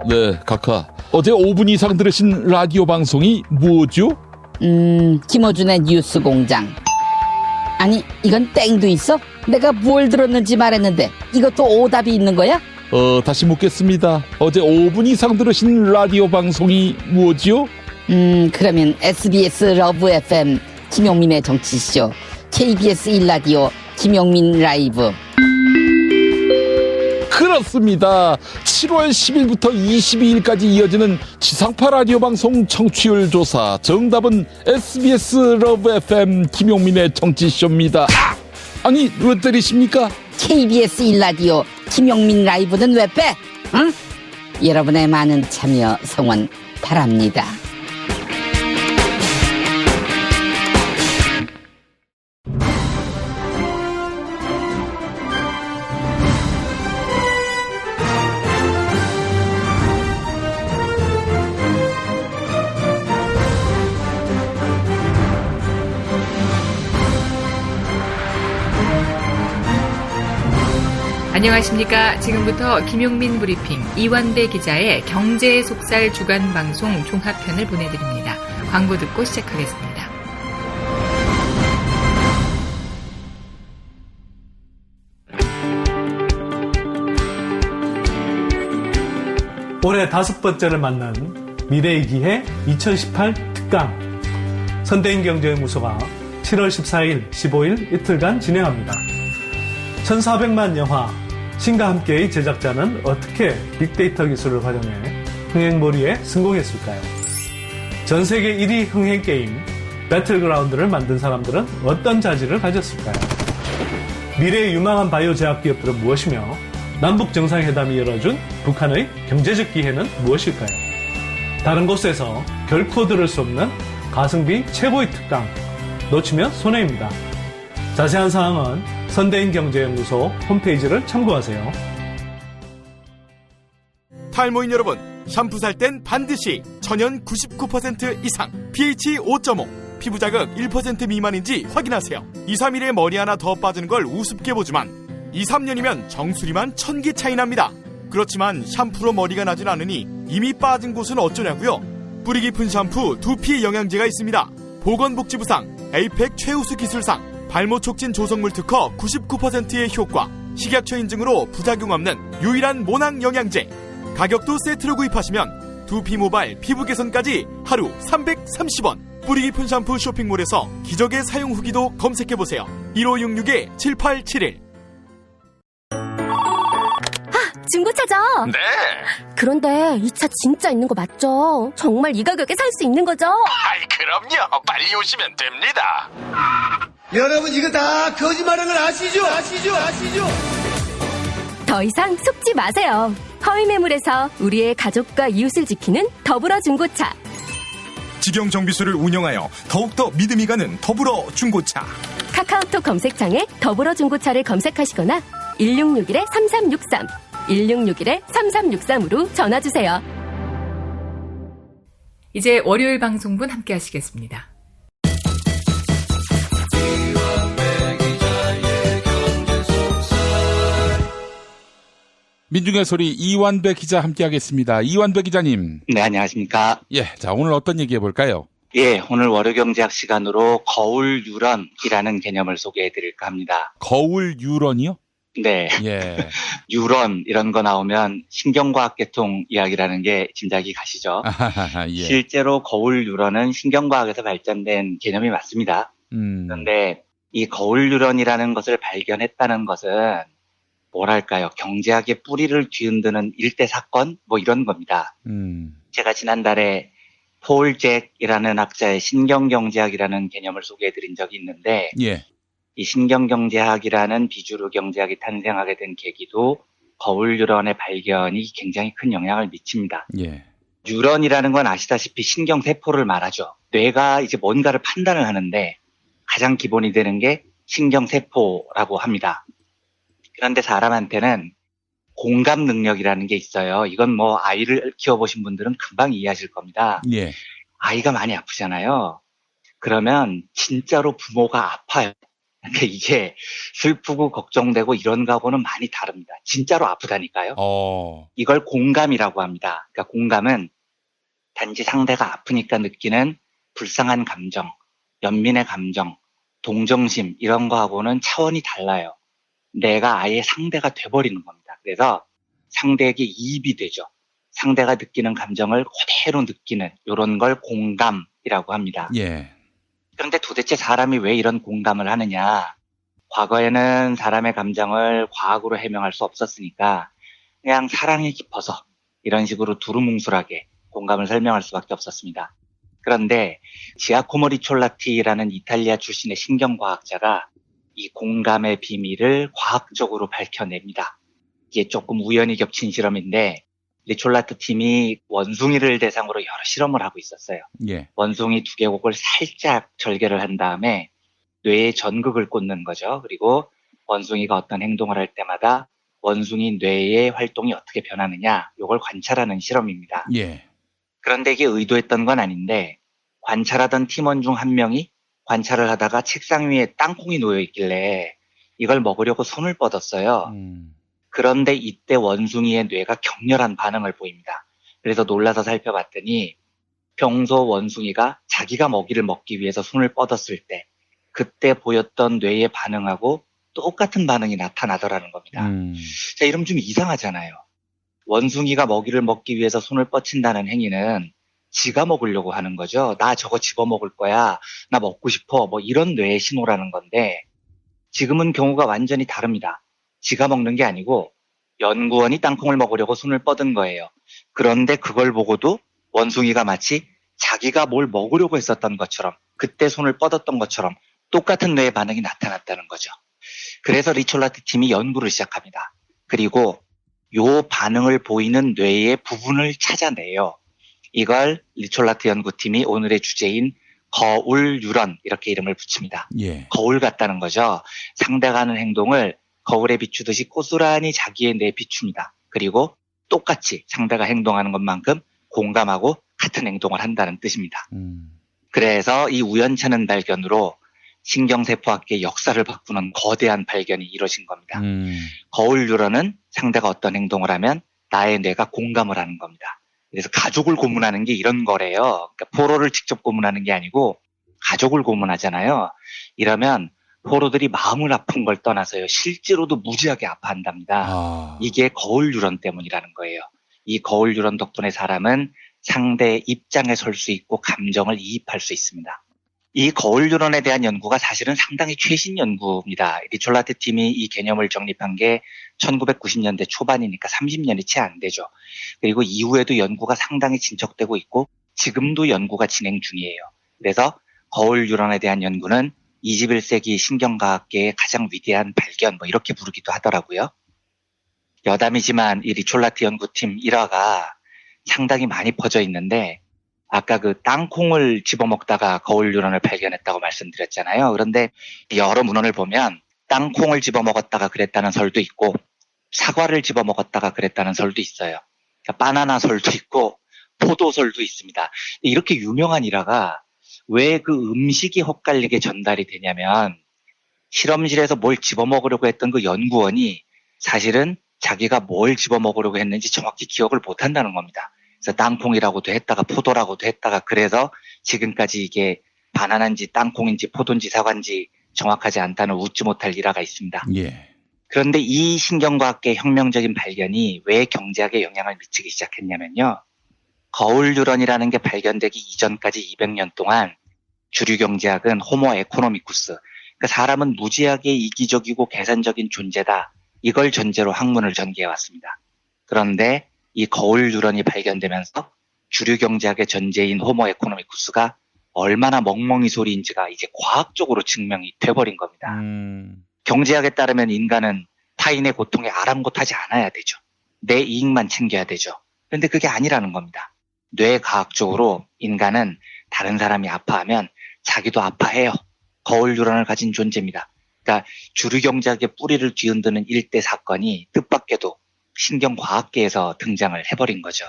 네, 카카. 어제 5분 이상 들으신 라디오 방송이 뭐죠? 김어준의 뉴스 공장. 아니, 이건 땡도 있어? 내가 뭘 들었는지 말했는데 이것도 오답이 있는 거야? 다시 묻겠습니다. 어제 5분 이상 들으신 라디오 방송이 뭐죠? 그러면 SBS 러브 FM 김용민의 정치쇼, KBS 1라디오 김용민 라이브. 그렇습니다. 7월 10일부터 22일까지 이어지는 지상파 라디오 방송 청취율 조사. 정답은 SBS 러브 FM 김용민의 정치쇼입니다. 아니, 왜 때리십니까? KBS 1라디오 김용민 라이브는 왜 빼? 응? 여러분의 많은 참여 성원 바랍니다. 안녕하십니까. 지금부터 김용민 브리핑 이완배 기자의 경제의 속살 주간 방송 종합편을 보내드립니다. 광고 듣고 시작하겠습니다. 올해 5번째를 만난 미래의 기회 2018 특강 선대인경제연구소가 7월 14일, 15일 이틀간 진행합니다. 1400만 영화 신과 함께의 제작자는 어떻게 빅데이터 기술을 활용해 흥행몰이에 성공했을까요? 전 세계 1위 흥행 게임 배틀그라운드를 만든 사람들은 어떤 자질을 가졌을까요? 미래의 유망한 바이오 제약 기업들은 무엇이며 남북 정상회담이 열어준 북한의 경제적 기회는 무엇일까요? 다른 곳에서 결코 들을 수 없는 가성비 최고의 특강, 놓치면 손해입니다. 자세한 사항은 선대인경제연구소 홈페이지를 참고하세요. 탈모인 여러분, 샴푸 살 땐 반드시 천연 99% 이상, pH 5.5, 피부 자극 1% 미만인지 확인하세요. 2, 3일에 머리 하나 더 빠지는 걸 우습게 보지만 2, 3년이면 정수리만 1000개 차이 납니다. 그렇지만 샴푸로 머리가 나진 않으니 이미 빠진 곳은 어쩌냐고요? 뿌리 깊은 샴푸 두피 영양제가 있습니다. 보건복지부상, 에이펙 최우수 기술상, 발모 촉진 조성물 특허 99%의 효과, 식약처 인증으로 부작용 없는 유일한 모낭 영양제. 가격도 세트로 구입하시면 두피 모발, 피부 개선까지 하루 330원. 뿌리 깊은 샴푸 쇼핑몰에서 기적의 사용 후기도 검색해보세요. 1566-7871. 중고차죠? 네. 그런데 이 차 진짜 있는 거 맞죠? 정말 이 가격에 살 수 있는 거죠? 아이, 그럼요. 빨리 오시면 됩니다. 여러분, 이거 다 거짓말하는 걸 아시죠? 더 이상 속지 마세요. 허위 매물에서 우리의 가족과 이웃을 지키는 더불어 중고차. 직영 정비소를 운영하여 더욱더 믿음이 가는 더불어 중고차. 카카오톡 검색창에 더불어 중고차를 검색하시거나 1661-3363, 1661-3363으로 전화주세요. 이제 월요일 방송분 함께 하시겠습니다. 민중의 소리 이완배 기자 함께하겠습니다. 이완배 기자님. 네, 안녕하십니까. 예, 자, 오늘 어떤 얘기 해볼까요? 예, 오늘 월요경제학 시간으로 거울 유런이라는 개념을 소개해 드릴까 합니다. 거울 유런이요? 네. 예. 유런 이런 거 나오면 신경과학 계통 이야기라는 게 짐작이 가시죠. 아하하, 예. 실제로 거울 유런은 신경과학에서 발전된 개념이 맞습니다. 그런데 이 거울 유런이라는 것을 발견했다는 것은 뭐랄까요, 경제학의 뿌리를 뒤흔드는 일대 사건? 뭐 이런 겁니다. 제가 지난달에 폴 잭이라는 학자의 신경경제학이라는 개념을 소개해드린 적이 있는데, 예. 이 신경경제학이라는 비주류 경제학이 탄생하게 된 계기도 거울 뉴런의 발견이 굉장히 큰 영향을 미칩니다. 예. 뉴런이라는 건 아시다시피 신경세포를 말하죠. 뇌가 이제 뭔가를 판단을 하는데 가장 기본이 되는 게 신경세포라고 합니다. 그런데 사람한테는 공감 능력이라는 게 있어요. 이건 뭐 아이를 키워보신 분들은 금방 이해하실 겁니다. 예. 아이가 많이 아프잖아요. 그러면 진짜로 부모가 아파요. 그러니까 이게 슬프고 걱정되고 이런 거하고는 많이 다릅니다. 진짜로 아프다니까요. 이걸 공감이라고 합니다. 그러니까 공감은 단지 상대가 아프니까 느끼는 불쌍한 감정, 연민의 감정, 동정심 이런 거하고는 차원이 달라요. 내가 아예 상대가 돼버리는 겁니다. 그래서 상대에게 이입이 되죠. 상대가 느끼는 감정을 그대로 느끼는 이런 걸 공감이라고 합니다. 예. 그런데 도대체 사람이 왜 이런 공감을 하느냐? 과거에는 사람의 감정을 과학으로 해명할 수 없었으니까 그냥 사랑이 깊어서 이런 식으로 두루뭉술하게 공감을 설명할 수밖에 없었습니다. 그런데 지아코모 리촐라티라는 이탈리아 출신의 신경과학자가 이 공감의 비밀을 과학적으로 밝혀냅니다. 이게 조금 우연히 겹친 실험인데 리촐라트 팀이 원숭이를 대상으로 여러 실험을 하고 있었어요. 예. 원숭이 두개골을 살짝 절개를 한 다음에 뇌에 전극을 꽂는 거죠. 그리고 원숭이가 어떤 행동을 할 때마다 원숭이 뇌의 활동이 어떻게 변하느냐 이걸 관찰하는 실험입니다. 예. 그런데 이게 의도했던 건 아닌데 관찰하던 팀원 중 한 명이 관찰을 하다가 책상 위에 땅콩이 놓여 있길래 이걸 먹으려고 손을 뻗었어요. 그런데 이때 원숭이의 뇌가 격렬한 반응을 보입니다. 그래서 놀라서 살펴봤더니 평소 원숭이가 자기가 먹이를 먹기 위해서 손을 뻗었을 때 그때 보였던 뇌의 반응하고 똑같은 반응이 나타나더라는 겁니다. 자, 이러면 좀 이상하잖아요. 원숭이가 먹이를 먹기 위해서 손을 뻗친다는 행위는 지가 먹으려고 하는 거죠. 나 저거 집어먹을 거야. 나 먹고 싶어. 뭐 이런 뇌의 신호라는 건데 지금은 경우가 완전히 다릅니다. 지가 먹는 게 아니고 연구원이 땅콩을 먹으려고 손을 뻗은 거예요. 그런데 그걸 보고도 원숭이가 마치 자기가 뭘 먹으려고 했었던 것처럼 그때 손을 뻗었던 것처럼 똑같은 뇌의 반응이 나타났다는 거죠. 그래서 리촐라트 팀이 연구를 시작합니다. 그리고 요 반응을 보이는 뇌의 부분을 찾아내요. 이걸 리촐라트 연구팀이 오늘의 주제인 거울 뉴런 이렇게 이름을 붙입니다. 예. 거울 같다는 거죠. 상대가 하는 행동을 거울에 비추듯이 고스란히 자기의 뇌에 비춥니다. 그리고 똑같이 상대가 행동하는 것만큼 공감하고 같은 행동을 한다는 뜻입니다. 그래서 이 우연찮은 발견으로 신경세포학계의 역사를 바꾸는 거대한 발견이 이루어진 겁니다. 거울 뉴런은 상대가 어떤 행동을 하면 나의 뇌가 공감을 하는 겁니다. 그래서 가족을 고문하는 게 이런 거래요. 그러니까 포로를 직접 고문하는 게 아니고 가족을 고문하잖아요. 이러면 포로들이 마음을 아픈 걸 떠나서요. 실제로도 무지하게 아파한답니다. 이게 거울 뉴런 때문이라는 거예요. 이 거울 뉴런 덕분에 사람은 상대의 입장에 설 수 있고 감정을 이입할 수 있습니다. 이 거울 뉴런에 대한 연구가 사실은 상당히 최신 연구입니다. 리촐라트 팀이 이 개념을 정립한 게 1990년대 초반이니까 30년이 채 안 되죠. 그리고 이후에도 연구가 상당히 진척되고 있고 지금도 연구가 진행 중이에요. 그래서 거울 뉴런에 대한 연구는 21세기 신경과학계의 가장 위대한 발견 뭐 이렇게 부르기도 하더라고요. 여담이지만 이 리촐라트 연구팀 일화가 상당히 많이 퍼져 있는데 아까 그 땅콩을 집어먹다가 거울 뉴런을 발견했다고 말씀드렸잖아요. 그런데 여러 문헌을 보면 땅콩을 집어먹었다가 그랬다는 설도 있고 사과를 집어먹었다가 그랬다는 설도 있어요. 그러니까 바나나 설도 있고 포도설도 있습니다. 이렇게 유명한 일화가 왜 그 음식이 헛갈리게 전달이 되냐면 실험실에서 뭘 집어먹으려고 했던 그 연구원이 사실은 자기가 뭘 집어먹으려고 했는지 정확히 기억을 못한다는 겁니다. 그래서 땅콩이라고도 했다가 포도라고도 했다가 그래서 지금까지 이게 바나나인지 땅콩인지 포도인지 사과인지 정확하지 않다는 웃지 못할 일화가 있습니다. 예. 그런데 이 신경과학계의 혁명적인 발견이 왜 경제학에 영향을 미치기 시작했냐면요. 거울 뉴런이라는 게 발견되기 이전까지 200년 동안 주류 경제학은 호모 에코노미쿠스, 그러니까 사람은 무지하게 이기적이고 계산적인 존재다. 이걸 전제로 학문을 전개해왔습니다. 그런데 이 거울 뉴런이 발견되면서 주류 경제학의 전제인 호모 에코노미쿠스가 얼마나 멍멍이 소리인지가 이제 과학적으로 증명이 돼버린 겁니다. 경제학에 따르면 인간은 타인의 고통에 아랑곳하지 않아야 되죠. 내 이익만 챙겨야 되죠. 그런데 그게 아니라는 겁니다. 뇌과학적으로 인간은 다른 사람이 아파하면 자기도 아파해요. 거울 뉴런을 가진 존재입니다. 그러니까 주류 경제학의 뿌리를 뒤흔드는 일대 사건이 뜻밖에도 신경과학계에서 등장을 해버린 거죠.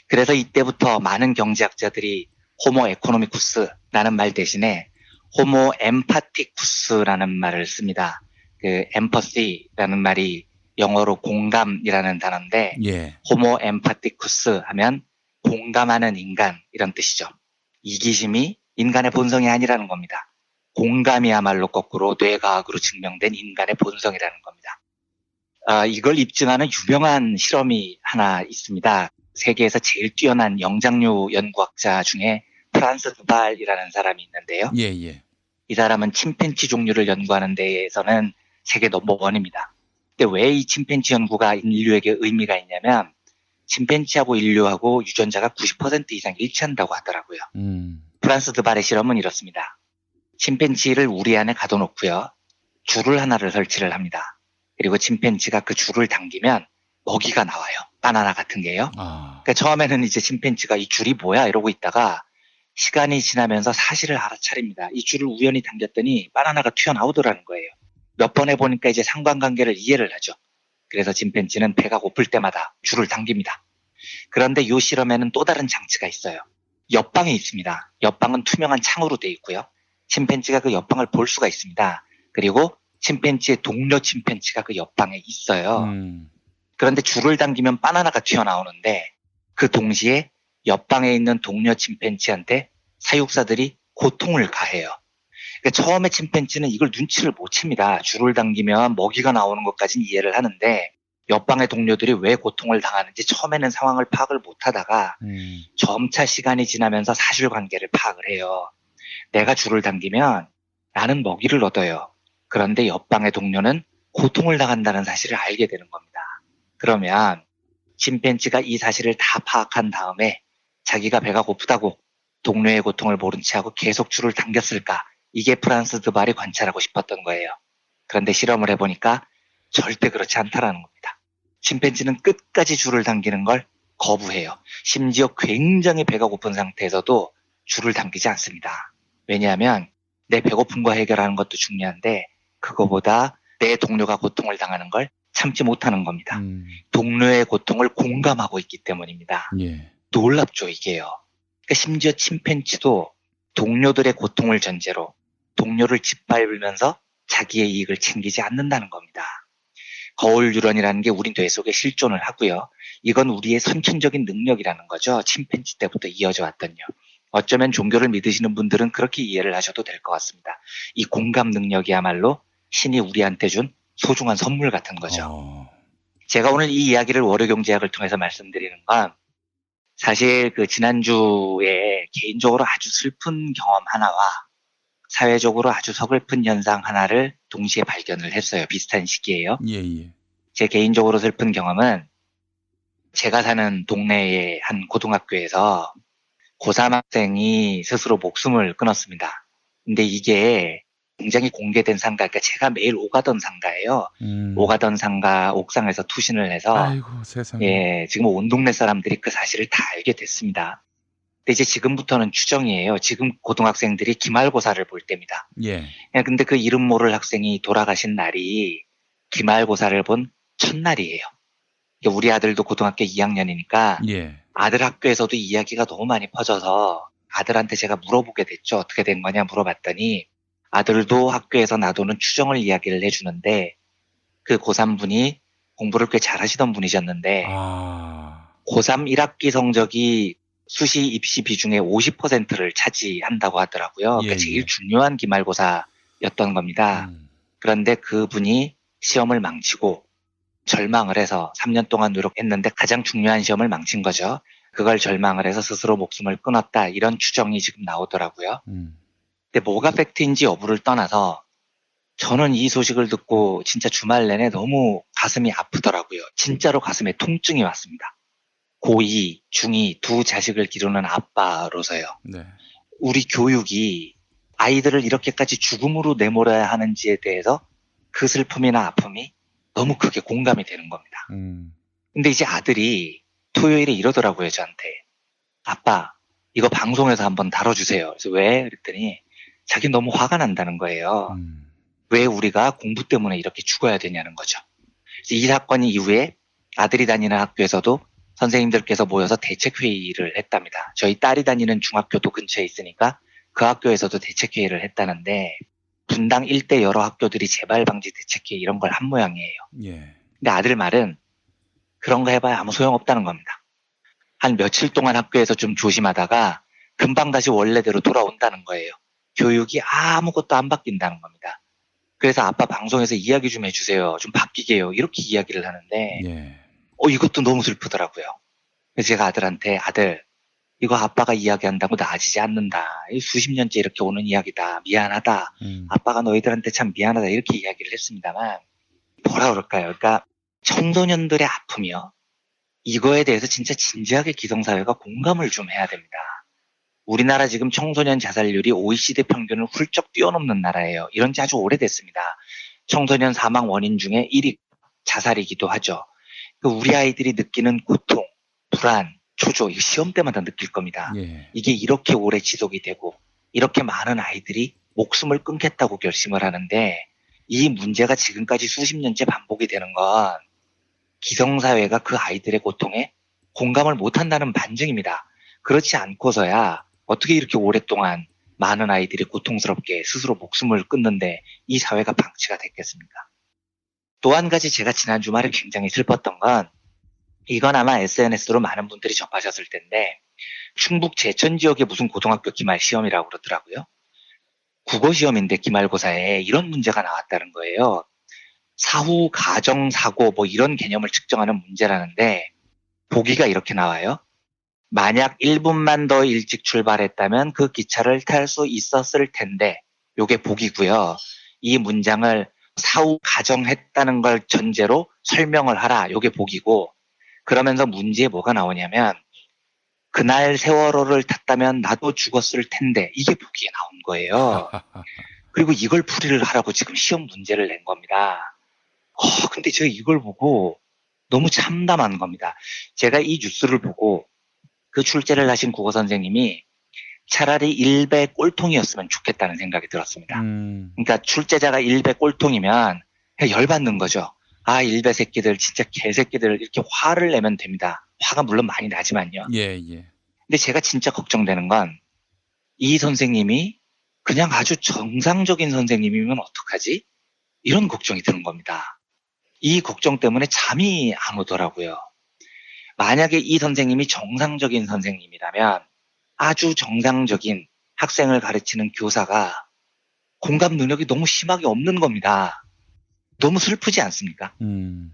그래서 이때부터 많은 경제학자들이 호모 에코노미쿠스라는 말 대신에 호모 엠파티쿠스라는 말을 씁니다. 그 엠퍼시라는 말이 영어로 공감이라는 단어인데 예. 호모 엠파티쿠스 하면 공감하는 인간 이런 뜻이죠. 이기심이 인간의 본성이 아니라는 겁니다. 공감이야말로 거꾸로 뇌과학으로 증명된 인간의 본성이라는 겁니다. 이걸 입증하는 유명한 실험이 하나 있습니다. 세계에서 제일 뛰어난 영장류 연구학자 중에 프란스 드발이라는 사람이 있는데요. 예, 예. 이 사람은 침팬치 종류를 연구하는 데에서는 세계 넘버원입니다. 근데 왜 이 침팬치 연구가 인류에게 의미가 있냐면 침팬치하고 인류하고 유전자가 90% 이상 일치한다고 하더라고요. 프란스 드발의 실험은 이렇습니다. 침팬치를 우리 안에 가둬놓고요. 줄을 하나를 설치를 합니다. 그리고 침팬치가 그 줄을 당기면 먹이가 나와요. 바나나 같은 게요. 그러니까 처음에는 이제 침팬치가 이 줄이 뭐야 이러고 있다가 시간이 지나면서 사실을 알아차립니다. 이 줄을 우연히 당겼더니 바나나가 튀어나오더라는 거예요. 몇 번 해보니까 이제 상관관계를 이해를 하죠. 그래서 침팬치는 배가 고플 때마다 줄을 당깁니다. 그런데 이 실험에는 또 다른 장치가 있어요. 옆방에 있습니다. 옆방은 투명한 창으로 돼 있고요. 침팬치가 그 옆방을 볼 수가 있습니다. 그리고 침팬치의 동료 침팬치가 그 옆방에 있어요. 그런데 줄을 당기면 바나나가 튀어나오는데 그 동시에 옆방에 있는 동료 침팬치한테 사육사들이 고통을 가해요. 그러니까 처음에 침팬치는 이걸 눈치를 못 챕니다. 줄을 당기면 먹이가 나오는 것까지는 이해를 하는데 옆방의 동료들이 왜 고통을 당하는지 처음에는 상황을 파악을 못하다가 점차 시간이 지나면서 사실관계를 파악을 해요. 내가 줄을 당기면 나는 먹이를 얻어요. 그런데 옆방의 동료는 고통을 당한다는 사실을 알게 되는 겁니다. 그러면 침팬치가 이 사실을 다 파악한 다음에 자기가 배가 고프다고 동료의 고통을 모른 채 하고 계속 줄을 당겼을까? 이게 프란스 드발이 관찰하고 싶었던 거예요. 그런데 실험을 해보니까 절대 그렇지 않다라는 겁니다. 침팬지는 끝까지 줄을 당기는 걸 거부해요. 심지어 굉장히 배가 고픈 상태에서도 줄을 당기지 않습니다. 왜냐하면 내 배고픔과 해결하는 것도 중요한데 그거보다 내 동료가 고통을 당하는 걸 참지 못하는 겁니다. 동료의 고통을 공감하고 있기 때문입니다. 예. 놀랍죠, 이게요. 그러니까 심지어 침팬지도 동료들의 고통을 전제로 동료를 짓밟으면서 자기의 이익을 챙기지 않는다는 겁니다. 거울 유런이라는 게 우리 뇌 속에 실존을 하고요. 이건 우리의 선천적인 능력이라는 거죠. 침팬지 때부터 이어져 왔던요. 어쩌면 종교를 믿으시는 분들은 그렇게 이해를 하셔도 될 것 같습니다. 이 공감 능력이야말로 신이 우리한테 준 소중한 선물 같은 거죠. 제가 오늘 이 이야기를 월요경제학을 통해서 말씀드리는 건 사실 그 지난주에 개인적으로 아주 슬픈 경험 하나와 사회적으로 아주 서글픈 현상 하나를 동시에 발견을 했어요. 비슷한 시기에요. 예. 제 개인적으로 슬픈 경험은 제가 사는 동네의 한 고등학교에서 고3 학생이 스스로 목숨을 끊었습니다. 근데 이게 굉장히 공개된 상가, 그러니까 제가 매일 오가던 상가예요. 오가던 상가 옥상에서 투신을 해서 아이고 세상에. 예, 지금 온 동네 사람들이 그 사실을 다 알게 됐습니다. 근데 이제 지금부터는 추정이에요. 지금 고등학생들이 기말고사를 볼 때입니다. 예. 근데 그 이름 모를 학생이 돌아가신 날이 기말고사를 본 첫날이에요. 우리 아들도 고등학교 2학년이니까 예. 아들 학교에서도 이야기가 너무 많이 퍼져서 아들한테 제가 물어보게 됐죠. 어떻게 된 거냐 물어봤더니 아들도 학교에서 놔두는 추정을 이야기를 해주는데 그 고3분이 공부를 꽤 잘하시던 분이셨는데 고3 1학기 성적이 수시 입시 비중의 50%를 차지한다고 하더라고요. 그러니까 제일 중요한 기말고사였던 겁니다. 그런데 그분이 시험을 망치고 절망을 해서 3년 동안 노력했는데 가장 중요한 시험을 망친 거죠. 그걸 절망을 해서 스스로 목숨을 끊었다. 이런 추정이 지금 나오더라고요. 근데 뭐가 팩트인지 여부를 떠나서 저는 이 소식을 듣고 진짜 주말 내내 너무 가슴이 아프더라고요. 진짜로 가슴에 통증이 왔습니다. 고2, 중2 두 자식을 기르는 아빠로서요. 네. 우리 교육이 아이들을 이렇게까지 죽음으로 내몰아야 하는지에 대해서 그 슬픔이나 아픔이 너무 크게 공감이 되는 겁니다. 근데 이제 아들이 토요일에 이러더라고요, 저한테. 아빠, 이거 방송에서 한번 다뤄주세요. 그래서 왜? 그랬더니 자기 너무 화가 난다는 거예요. 왜 우리가 공부 때문에 이렇게 죽어야 되냐는 거죠. 그래서 이 사건 이후에 아들이 다니는 학교에서도 선생님들께서 모여서 대책회의를 했답니다. 저희 딸이 다니는 중학교도 근처에 있으니까 그 학교에서도 대책회의를 했다는데 분당 일대 여러 학교들이 재발 방지 대책회의 이런 걸 한 모양이에요. 예. 근데 아들 말은 그런 거 해봐야 아무 소용없다는 겁니다. 한 며칠 동안 학교에서 좀 조심하다가 금방 다시 원래대로 돌아온다는 거예요. 교육이 아무것도 안 바뀐다는 겁니다. 그래서 아빠 방송에서 이야기 좀 해주세요. 좀 바뀌게요. 이렇게 이야기를 하는데 예. 이것도 너무 슬프더라고요. 그래서 제가 아들한테 아들 이거 아빠가 이야기한다고 나아지지 않는다. 수십 년째 이렇게 오는 이야기다. 미안하다. 아빠가 너희들한테 참 미안하다. 이렇게 이야기를 했습니다만 뭐라 그럴까요? 그러니까 청소년들의 아픔이요. 이거에 대해서 진짜 진지하게 기성사회가 공감을 좀 해야 됩니다. 우리나라 지금 청소년 자살률이 OECD 평균을 훌쩍 뛰어넘는 나라예요. 이런 지 아주 오래됐습니다. 청소년 사망 원인 중에 1위 자살이기도 하죠. 우리 아이들이 느끼는 고통, 불안, 초조, 이거 시험 때마다 느낄 겁니다. 예. 이게 이렇게 오래 지속이 되고 이렇게 많은 아이들이 목숨을 끊겠다고 결심을 하는데 이 문제가 지금까지 수십 년째 반복이 되는 건 기성사회가 그 아이들의 고통에 공감을 못한다는 반증입니다. 그렇지 않고서야 어떻게 이렇게 오랫동안 많은 아이들이 고통스럽게 스스로 목숨을 끊는데 이 사회가 방치가 됐겠습니까? 또 한 가지 제가 지난 주말에 굉장히 슬펐던 건 이건 아마 SNS로 많은 분들이 접하셨을 텐데 충북 제천 지역의 무슨 고등학교 기말 시험이라고 그러더라고요. 국어 시험인데 기말고사에 이런 문제가 나왔다는 거예요. 사후 가정 사고 뭐 이런 개념을 측정하는 문제라는데 보기가 이렇게 나와요. 만약 1분만 더 일찍 출발했다면 그 기차를 탈 수 있었을 텐데 요게 보기고요. 이 문장을 사후 가정했다는 걸 전제로 설명을 하라. 요게 보기고 그러면서 문제에 뭐가 나오냐면 그날 세월호를 탔다면 나도 죽었을 텐데 이게 보기에 나온 거예요. 그리고 이걸 풀이를 하라고 지금 시험 문제를 낸 겁니다. 근데 제가 이걸 보고 너무 참담한 겁니다. 제가 이 뉴스를 보고 그 출제를 하신 국어 선생님이 차라리 일배 꼴통이었으면 좋겠다는 생각이 들었습니다. 그러니까 출제자가 일배 꼴통이면 열받는 거죠. 일배 새끼들 진짜 개새끼들 이렇게 화를 내면 됩니다. 화가 물론 많이 나지만요. 예. 근데 제가 진짜 걱정되는 건 이 선생님이 그냥 아주 정상적인 선생님이면 어떡하지? 이런 걱정이 드는 겁니다. 이 걱정 때문에 잠이 안 오더라고요. 만약에 이 선생님이 정상적인 선생님이라면 아주 정상적인 학생을 가르치는 교사가 공감 능력이 너무 심하게 없는 겁니다. 너무 슬프지 않습니까?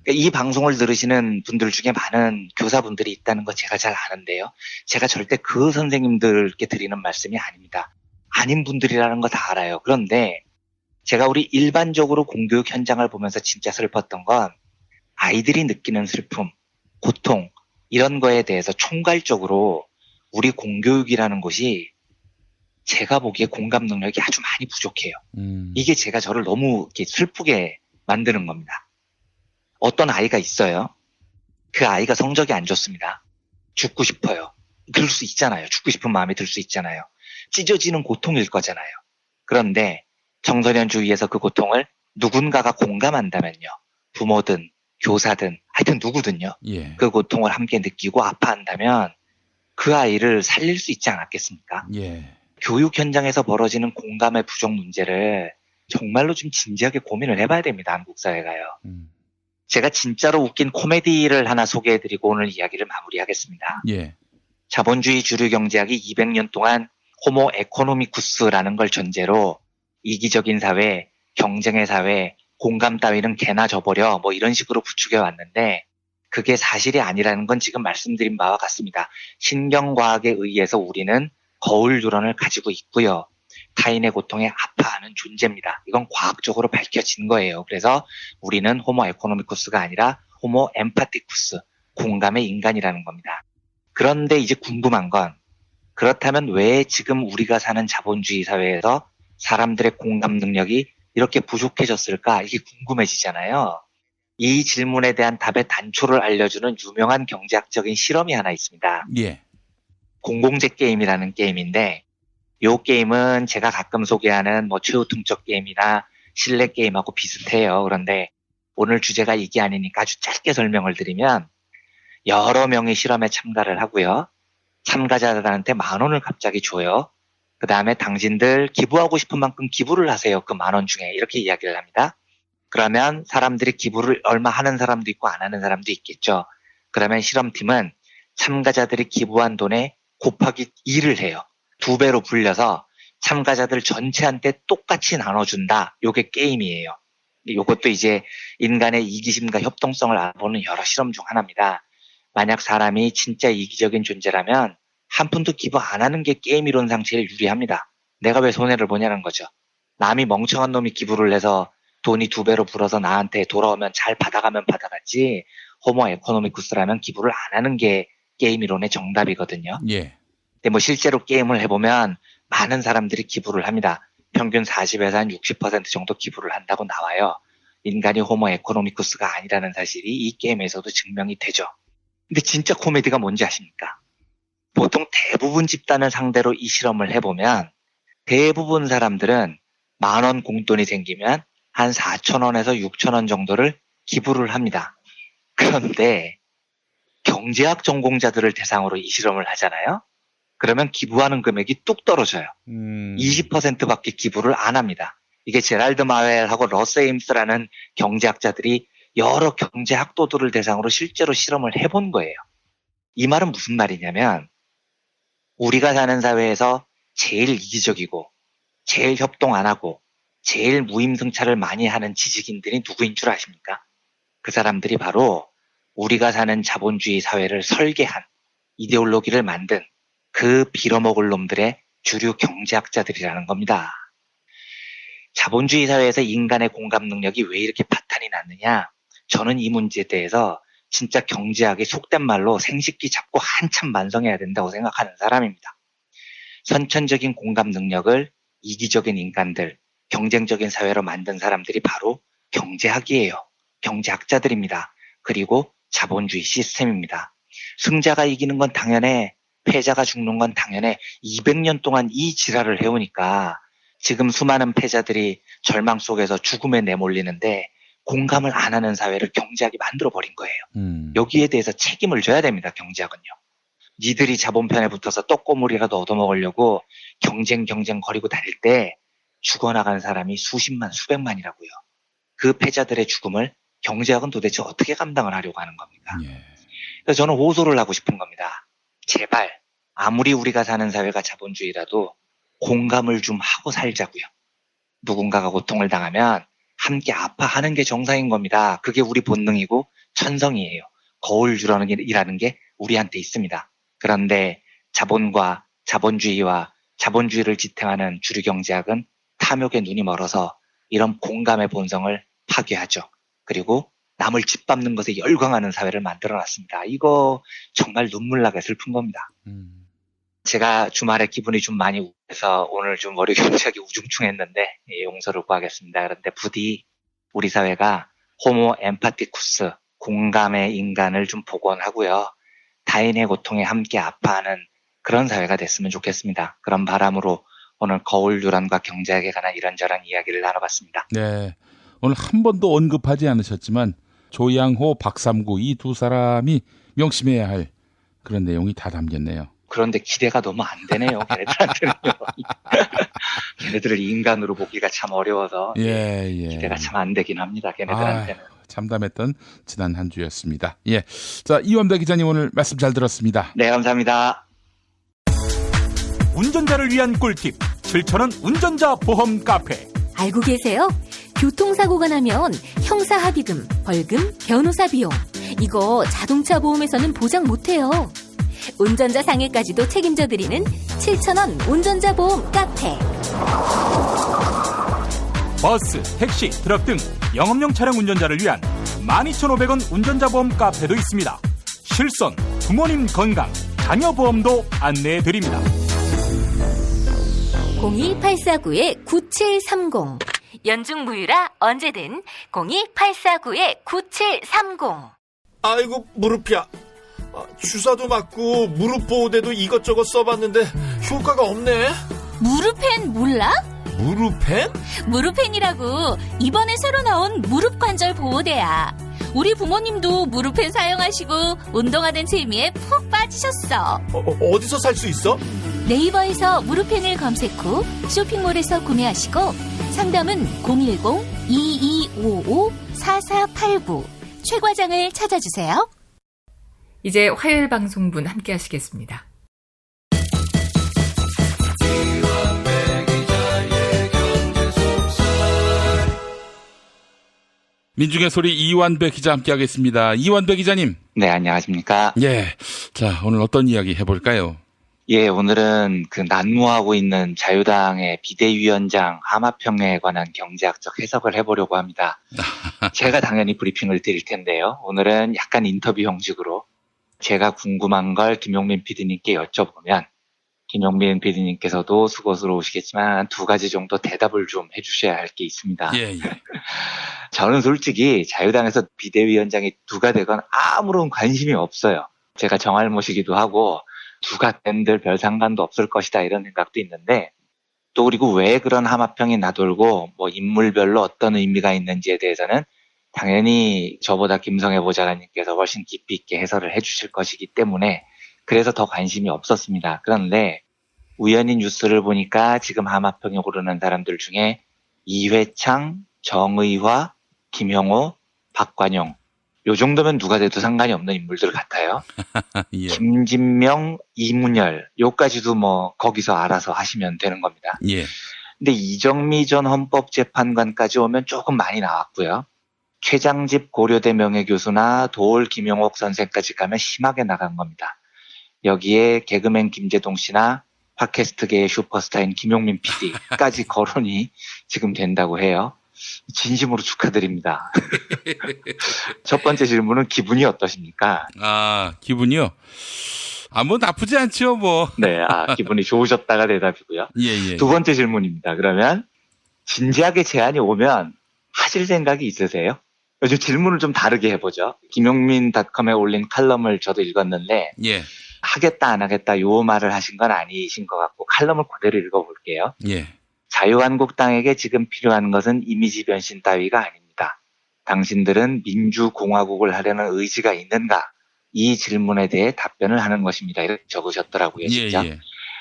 그러니까 이 방송을 들으시는 분들 중에 많은 교사분들이 있다는 거 제가 잘 아는데요. 제가 절대 그 선생님들께 드리는 말씀이 아닙니다. 아닌 분들이라는 거 다 알아요. 그런데 제가 우리 일반적으로 공교육 현장을 보면서 진짜 슬펐던 건 아이들이 느끼는 슬픔, 고통 이런 거에 대해서 총괄적으로 우리 공교육이라는 곳이 제가 보기에 공감 능력이 아주 많이 부족해요. 이게 제가 저를 너무 이렇게 슬프게 만드는 겁니다. 어떤 아이가 있어요. 그 아이가 성적이 안 좋습니다. 죽고 싶어요. 그럴 수 있잖아요. 죽고 싶은 마음이 들 수 있잖아요. 찢어지는 고통일 거잖아요. 그런데 청소년 주위에서 그 고통을 누군가가 공감한다면요. 부모든 교사든 하여튼 누구든요. 예. 그 고통을 함께 느끼고 아파한다면 그 아이를 살릴 수 있지 않았겠습니까? 예. 교육 현장에서 벌어지는 공감의 부족 문제를 정말로 좀 진지하게 고민을 해봐야 됩니다. 한국 사회가요. 제가 진짜로 웃긴 코미디를 하나 소개해드리고 오늘 이야기를 마무리하겠습니다. 예. 자본주의 주류 경제학이 200년 동안 호모 에코노미쿠스라는 걸 전제로 이기적인 사회, 경쟁의 사회, 공감 따위는 개나 져버려 뭐 이런 식으로 부추겨 왔는데 그게 사실이 아니라는 건 지금 말씀드린 바와 같습니다. 신경과학에 의해서 우리는 거울 유런을 가지고 있고요. 타인의 고통에 아파하는 존재입니다. 이건 과학적으로 밝혀진 거예요. 그래서 우리는 호모 에코노미쿠스가 아니라 호모 엠파티쿠스, 공감의 인간이라는 겁니다. 그런데 이제 궁금한 건 그렇다면 왜 지금 우리가 사는 자본주의 사회에서 사람들의 공감 능력이 이렇게 부족해졌을까? 이게 궁금해지잖아요. 이 질문에 대한 답의 단초를 알려주는 유명한 경제학적인 실험이 하나 있습니다. 예. 공공재 게임이라는 게임인데 이 게임은 제가 가끔 소개하는 뭐 최후 퉁적 게임이나 실내 게임하고 비슷해요. 그런데 오늘 주제가 이게 아니니까 아주 짧게 설명을 드리면 여러 명이 실험에 참가를 하고요. 참가자들한테 10,000원을 갑자기 줘요. 그 다음에 당신들 기부하고 싶은 만큼 기부를 하세요. 그 10,000원 중에. 이렇게 이야기를 합니다. 그러면 사람들이 기부를 얼마 하는 사람도 있고 안 하는 사람도 있겠죠. 그러면 실험팀은 참가자들이 기부한 돈에 곱하기 2를 해요. 2배로 불려서 참가자들 전체한테 똑같이 나눠준다. 요게 게임이에요. 요것도 이제 인간의 이기심과 협동성을 알아보는 여러 실험 중 하나입니다. 만약 사람이 진짜 이기적인 존재라면 한 푼도 기부 안 하는 게 게임 이론상 제일 유리합니다. 내가 왜 손해를 보냐는 거죠. 남이 멍청한 놈이 기부를 해서 돈이 2배로 불어서 나한테 돌아오면 잘 받아가면 받아갔지, 호모 에코노미쿠스라면 기부를 안 하는 게 게임 이론의 정답이거든요. 예. 근데 뭐 실제로 게임을 해보면 많은 사람들이 기부를 합니다. 평균 40에서 한 60% 정도 기부를 한다고 나와요. 인간이 호모 에코노미쿠스가 아니라는 사실이 이 게임에서도 증명이 되죠. 근데 진짜 코미디가 뭔지 아십니까? 보통 대부분 집단을 상대로 이 실험을 해보면 대부분 사람들은 10,000원 공돈이 생기면 한 4,000원에서 6,000원 정도를 기부를 합니다. 그런데 경제학 전공자들을 대상으로 이 실험을 하잖아요. 그러면 기부하는 금액이 뚝 떨어져요. 20%밖에 기부를 안 합니다. 이게 제랄드 마웰하고 러스 에임스라는 경제학자들이 여러 경제학도들을 대상으로 실제로 실험을 해본 거예요. 이 말은 무슨 말이냐면 우리가 사는 사회에서 제일 이기적이고 제일 협동 안 하고 제일 무임승차를 많이 하는 지식인들이 누구인 줄 아십니까? 그 사람들이 바로 우리가 사는 자본주의 사회를 설계한, 이데올로기를 만든 그 빌어먹을 놈들의 주류 경제학자들이라는 겁니다. 자본주의 사회에서 인간의 공감 능력이 왜 이렇게 파탄이 났느냐? 저는 이 문제에 대해서 진짜 경제학의 속된 말로 생식기 잡고 한참 반성해야 된다고 생각하는 사람입니다. 선천적인 공감 능력을 이기적인 인간들, 경쟁적인 사회로 만든 사람들이 바로 경제학이에요. 경제학자들입니다. 그리고 자본주의 시스템입니다. 승자가 이기는 건 당연해, 패자가 죽는 건 당연해. 200년 동안 이 지랄을 해오니까 지금 수많은 패자들이 절망 속에서 죽음에 내몰리는데 공감을 안 하는 사회를 경제학이 만들어버린 거예요. 여기에 대해서 책임을 져야 됩니다. 경제학은요. 니들이 자본편에 붙어서 떡고물이라도 얻어먹으려고 경쟁 거리고 다닐 때 죽어나간 사람이 수십만 수백만이라고요. 그 패자들의 죽음을 경제학은 도대체 어떻게 감당을 하려고 하는 겁니까? 예. 그래서 저는 호소를 하고 싶은 겁니다. 제발 아무리 우리가 사는 사회가 자본주의라도 공감을 좀 하고 살자고요. 누군가가 고통을 당하면 함께 아파하는 게 정상인 겁니다. 그게 우리 본능이고 천성이에요. 거울주라는 게 우리한테 있습니다. 그런데 자본과 자본주의와 자본주의를 지탱하는 주류 경제학은 탐욕에 눈이 멀어서 이런 공감의 본성을 파괴하죠. 그리고 남을 짓밟는 것에 열광하는 사회를 만들어놨습니다. 이거 정말 눈물나게 슬픈 겁니다. 제가 주말에 기분이 좀 많이 우울해서 오늘 좀 월요 경제학이 우중충했는데 용서를 구하겠습니다. 그런데 부디 우리 사회가 호모 엠파티쿠스, 공감의 인간을 좀 복원하고요. 타인의 고통에 함께 아파하는 그런 사회가 됐으면 좋겠습니다. 그런 바람으로 오늘 거울 유런과 경제학에 관한 이런저런 이야기를 나눠봤습니다. 네, 오늘 한 번도 언급하지 않으셨지만 조양호, 박삼구 이 두 사람이 명심해야 할 그런 내용이 다 담겼네요. 그런데 기대가 너무 안 되네요. 걔네들한테는요. 걔네들을 인간으로 보기가 참 어려워서 기대가 참 안 되긴 합니다. 걔네들한테는. 참담했던 지난 한 주였습니다. 예, 자 이완배 기자님 오늘 말씀 잘 들었습니다. 네, 감사합니다. 운전자를 위한 꿀팁 7,000원 운전자 보험 카페. 알고 계세요? 교통사고가 나면 형사합의금, 벌금, 변호사 비용 이거 자동차 보험에서는 보장 못해요. 운전자 상해까지도 책임져드리는 7,000원 운전자 보험 카페. 버스, 택시, 트럭 등 영업용 차량 운전자를 위한 12,500원 운전자 보험 카페도 있습니다. 실손, 부모님 건강, 자녀 보험도 안내해드립니다. 02849-9730 연중 무휴라 언제든 02849-9730. 아이고 무릎이야. 주사도 맞고 무릎 보호대도 이것저것 써봤는데 효과가 없네. 무릎펜 몰라? 무릎펜? 무릎펜이라고 이번에 새로 나온 무릎 관절 보호대야. 우리 부모님도 무릎펜 사용하시고 운동하는 재미에 푹 빠지셨어. 어디서 살 수 있어? 네이버에서 무르펜을 검색 후 쇼핑몰에서 구매하시고 상담은 010-2255-4489 최 과장을 찾아주세요. 이제 화요일 방송분 함께 하시겠습니다. 민중의 소리 이완배 기자 함께하겠습니다. 이완배 기자님. 네, 안녕하십니까. 예. 자, 오늘 어떤 이야기 해볼까요? 예, 오늘은 그 난무하고 있는 자유당의 비대위원장 하마평에 관한 경제학적 해석을 해보려고 합니다. 제가 당연히 브리핑을 드릴 텐데요. 오늘은 약간 인터뷰 형식으로 제가 궁금한 걸 김용민 PD님께 여쭤보면 김용민 PD님께서도 수고스러우시겠지만 두 가지 정도 대답을 좀 해주셔야 할 게 있습니다. 예. 저는 솔직히 자유당에서 비대위원장이 누가 되건 아무런 관심이 없어요. 제가 정할못이기도 하고 누가 된들 별 상관도 없을 것이다 이런 생각도 있는데 또 그리고 왜 그런 하마평이 나돌고 뭐 인물별로 어떤 의미가 있는지에 대해서는 당연히 저보다 김성애 보좌관님께서 훨씬 깊이 있게 해설을 해주실 것이기 때문에 그래서 더 관심이 없었습니다. 그런데 우연히 뉴스를 보니까 지금 하마평에 오르는 사람들 중에 이회창, 정의화, 김형호, 박관용 요 정도면 누가 돼도 상관이 없는 인물들 같아요. 예. 김진명, 이문열 요까지도 뭐 거기서 알아서 하시면 되는 겁니다. 예. 근데 이정미 전 헌법재판관까지 오면 조금 많이 나왔고요. 최장집 고려대 명예교수나 도올 김용옥 선생까지 가면 심하게 나간 겁니다. 여기에 개그맨 김재동 씨나 팟캐스트계의 슈퍼스타인 김용민 PD까지 거론이 지금 된다고 해요. 진심으로 축하드립니다. 첫 번째 질문은 기분이 어떠십니까? 아, 기분이요? 뭐 나쁘지 않죠, 뭐. 네, 기분이 좋으셨다가 대답이고요. 예. 두 번째 질문입니다. 그러면 진지하게 제안이 오면 하실 생각이 있으세요? 요즘 질문을 좀 다르게 해보죠. 김용민닷컴에 올린 칼럼을 저도 읽었는데 예. 하겠다 안 하겠다 요 말을 하신 건 아니신 것 같고 칼럼을 그대로 읽어볼게요. 예. 자유한국당에게 지금 필요한 것은 이미지 변신 따위가 아닙니다. 당신들은 민주공화국을 하려는 의지가 있는가? 이 질문에 대해 답변을 하는 것입니다. 이렇게 적으셨더라고요. 진짜. 예.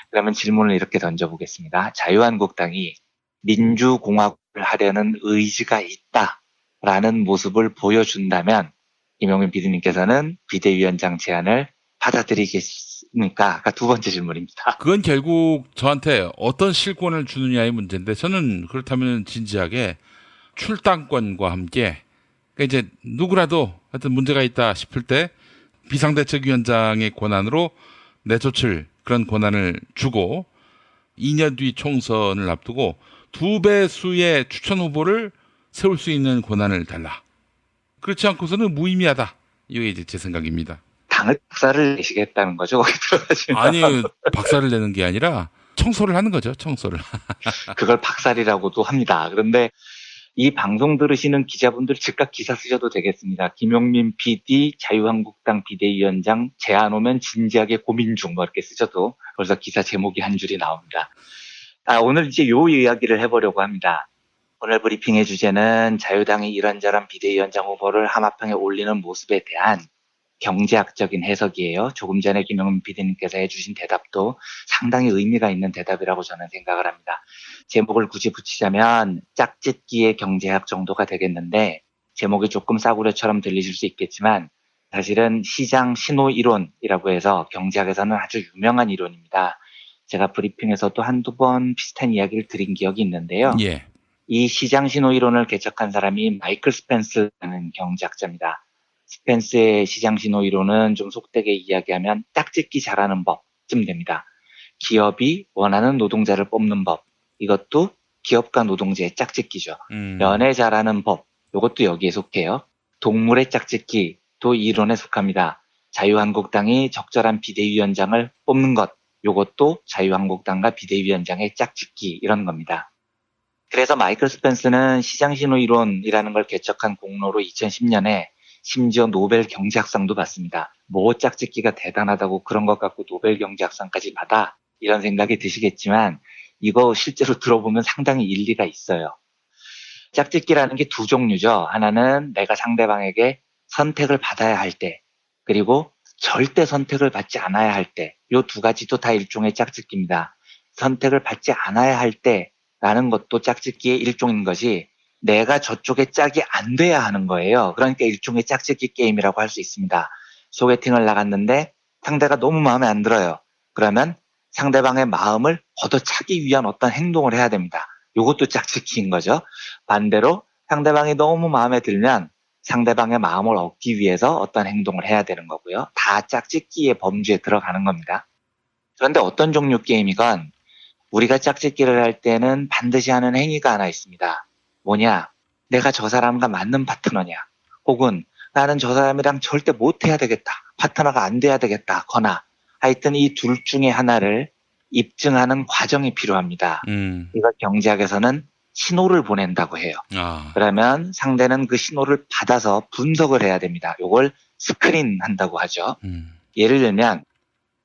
그러면 질문을 이렇게 던져보겠습니다. 자유한국당이 민주공화국을 하려는 의지가 있다라는 모습을 보여준다면 김용민 PD님께서는 비대위원장 제안을 받아들이겠습니까? 아까 두 번째 질문입니다. 그건 결국 저한테 어떤 실권을 주느냐의 문제인데 저는 그렇다면 진지하게 출당권과 함께 그러니까 이제 누구라도 하여튼 문제가 있다 싶을 때 비상대책위원장의 권한으로 내쫓을 그런 권한을 주고 2년 뒤 총선을 앞두고 2배수의 추천 후보를 세울 수 있는 권한을 달라. 그렇지 않고서는 무의미하다. 이게 이제 제 생각입니다. 당을 박살을 내시겠다는 거죠? 거기 들어가시면. 아니, 박살을 내는 게 아니라 청소를 하는 거죠. 청소를. 그걸 박살이라고도 합니다. 그런데 이 방송 들으시는 기자분들 즉각 기사 쓰셔도 되겠습니다. 김용민 PD 자유한국당 비대위원장 제안 오면 진지하게 고민 중 뭐 이렇게 쓰셔도 벌써 기사 제목이 한 줄이 나옵니다. 오늘 이제 요 이야기를 해보려고 합니다. 오늘 브리핑의 주제는 자유당이 이런저런 비대위원장 후보를 하마평에 올리는 모습에 대한 경제학적인 해석이에요. 조금 전에 김용민 PD님께서 해주신 대답도 상당히 의미가 있는 대답이라고 저는 생각을 합니다. 제목을 굳이 붙이자면 짝짓기의 경제학 정도가 되겠는데 제목이 조금 싸구려처럼 들리실 수 있겠지만 사실은 시장 신호 이론이라고 해서 경제학에서는 아주 유명한 이론입니다. 제가 브리핑에서도 한두 번 비슷한 이야기를 드린 기억이 있는데요. 예. 이 시장 신호 이론을 개척한 사람이 마이클 스펜스라는 경제학자입니다. 스펜스의 시장 신호 이론은 좀 속되게 이야기하면 짝짓기 잘하는 법쯤 됩니다. 기업이 원하는 노동자를 뽑는 법, 이것도 기업과 노동자의 짝짓기죠. 연애 잘하는 법, 이것도 여기에 속해요. 동물의 짝짓기도 이 이론에 속합니다. 자유한국당이 적절한 비대위원장을 뽑는 것, 이것도 자유한국당과 비대위원장의 짝짓기 이런 겁니다. 그래서 마이클 스펜스는 시장 신호 이론이라는 걸 개척한 공로로 2010년에 심지어 노벨 경제학상도 받습니다. 뭐 짝짓기가 대단하다고 그런 것 갖고 노벨 경제학상까지 받아? 이런 생각이 드시겠지만 이거 실제로 들어보면 상당히 일리가 있어요. 짝짓기라는 게 두 종류죠. 하나는 내가 상대방에게 선택을 받아야 할 때, 그리고 절대 선택을 받지 않아야 할 때, 요 두 가지도 다 일종의 짝짓기입니다. 선택을 받지 않아야 할 때라는 것도 짝짓기의 일종인 것이 내가 저쪽에 짝이 안 돼야 하는 거예요. 그러니까 일종의 짝짓기 게임이라고 할 수 있습니다. 소개팅을 나갔는데 상대가 너무 마음에 안 들어요. 그러면 상대방의 마음을 걷어차기 위한 어떤 행동을 해야 됩니다. 이것도 짝짓기인 거죠. 반대로 상대방이 너무 마음에 들면 상대방의 마음을 얻기 위해서 어떤 행동을 해야 되는 거고요. 다 짝짓기의 범주에 들어가는 겁니다. 그런데 어떤 종류 게임이건 우리가 짝짓기를 할 때는 반드시 하는 행위가 하나 있습니다. 뭐냐? 내가 저 사람과 맞는 파트너냐? 혹은 나는 저 사람이랑 절대 못 해야 되겠다. 파트너가 안 돼야 되겠다. 거나 하여튼 이 둘 중에 하나를 입증하는 과정이 필요합니다. 이걸 경제학에서는 신호를 보낸다고 해요. 그러면 상대는 그 신호를 받아서 분석을 해야 됩니다. 이걸 스크린 한다고 하죠. 예를 들면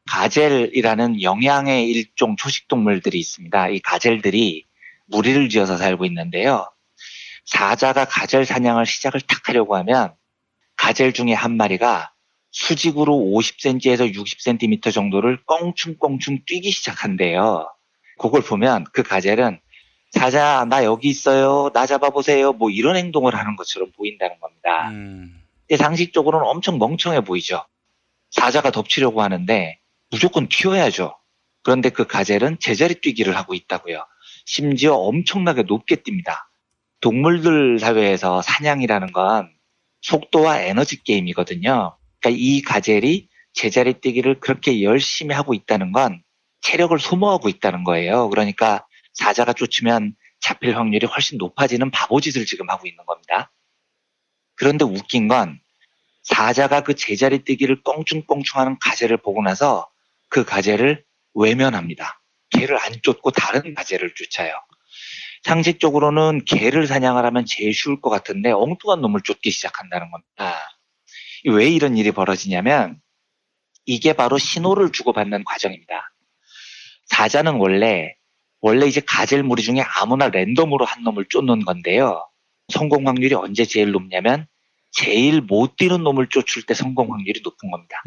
가젤이라는 영양의 일종 초식동물들이 있습니다. 이 가젤들이 무리를 지어서 살고 있는데요. 사자가 가젤 사냥을 시작을 탁 하려고 하면 가젤 중에 한 마리가 수직으로 50cm에서 60cm 정도를 껑충껑충 뛰기 시작한대요. 그걸 보면 그 가젤은 사자 나 여기 있어요. 나 잡아보세요. 뭐 이런 행동을 하는 것처럼 보인다는 겁니다. 근데 상식적으로는 엄청 멍청해 보이죠. 사자가 덮치려고 하는데 무조건 튀어야죠. 그런데 그 가젤은 제자리 뛰기를 하고 있다고요. 심지어 엄청나게 높게 뜁니다. 동물들 사회에서 사냥이라는 건 속도와 에너지 게임이거든요. 그러니까 이 가젤이 제자리 뛰기를 그렇게 열심히 하고 있다는 건 체력을 소모하고 있다는 거예요. 그러니까 사자가 쫓으면 잡힐 확률이 훨씬 높아지는 바보짓을 지금 하고 있는 겁니다. 그런데 웃긴 건 사자가 그 제자리 뛰기를 껑충껑충하는 가젤을 보고 나서 그 가젤을 외면합니다. 개를 안 쫓고 다른 가젤을 쫓아요. 상식적으로는 개를 사냥을 하면 제일 쉬울 것 같은데 엉뚱한 놈을 쫓기 시작한다는 겁니다. 왜 이런 일이 벌어지냐면 이게 바로 신호를 주고받는 과정입니다. 사자는 원래 이제 가젤 무리 중에 아무나 랜덤으로 한 놈을 쫓는 건데요. 성공 확률이 언제 제일 높냐면 제일 못 뛰는 놈을 쫓을 때 성공 확률이 높은 겁니다.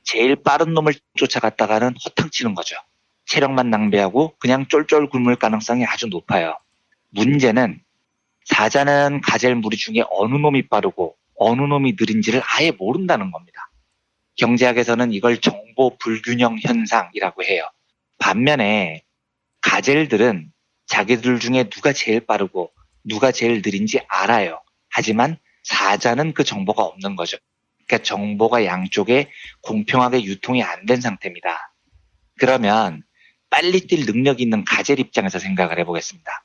제일 빠른 놈을 쫓아갔다가는 허탕치는 거죠. 체력만 낭비하고 그냥 쫄쫄 굶을 가능성이 아주 높아요. 문제는 사자는 가젤 무리 중에 어느 놈이 빠르고 어느 놈이 느린지를 아예 모른다는 겁니다. 경제학에서는 이걸 정보 불균형 현상이라고 해요. 반면에 가젤들은 자기들 중에 누가 제일 빠르고 누가 제일 느린지 알아요. 하지만 사자는 그 정보가 없는 거죠. 그러니까 정보가 양쪽에 공평하게 유통이 안 된 상태입니다. 그러면 빨리 뛸 능력이 있는 가젤 입장에서 생각을 해보겠습니다.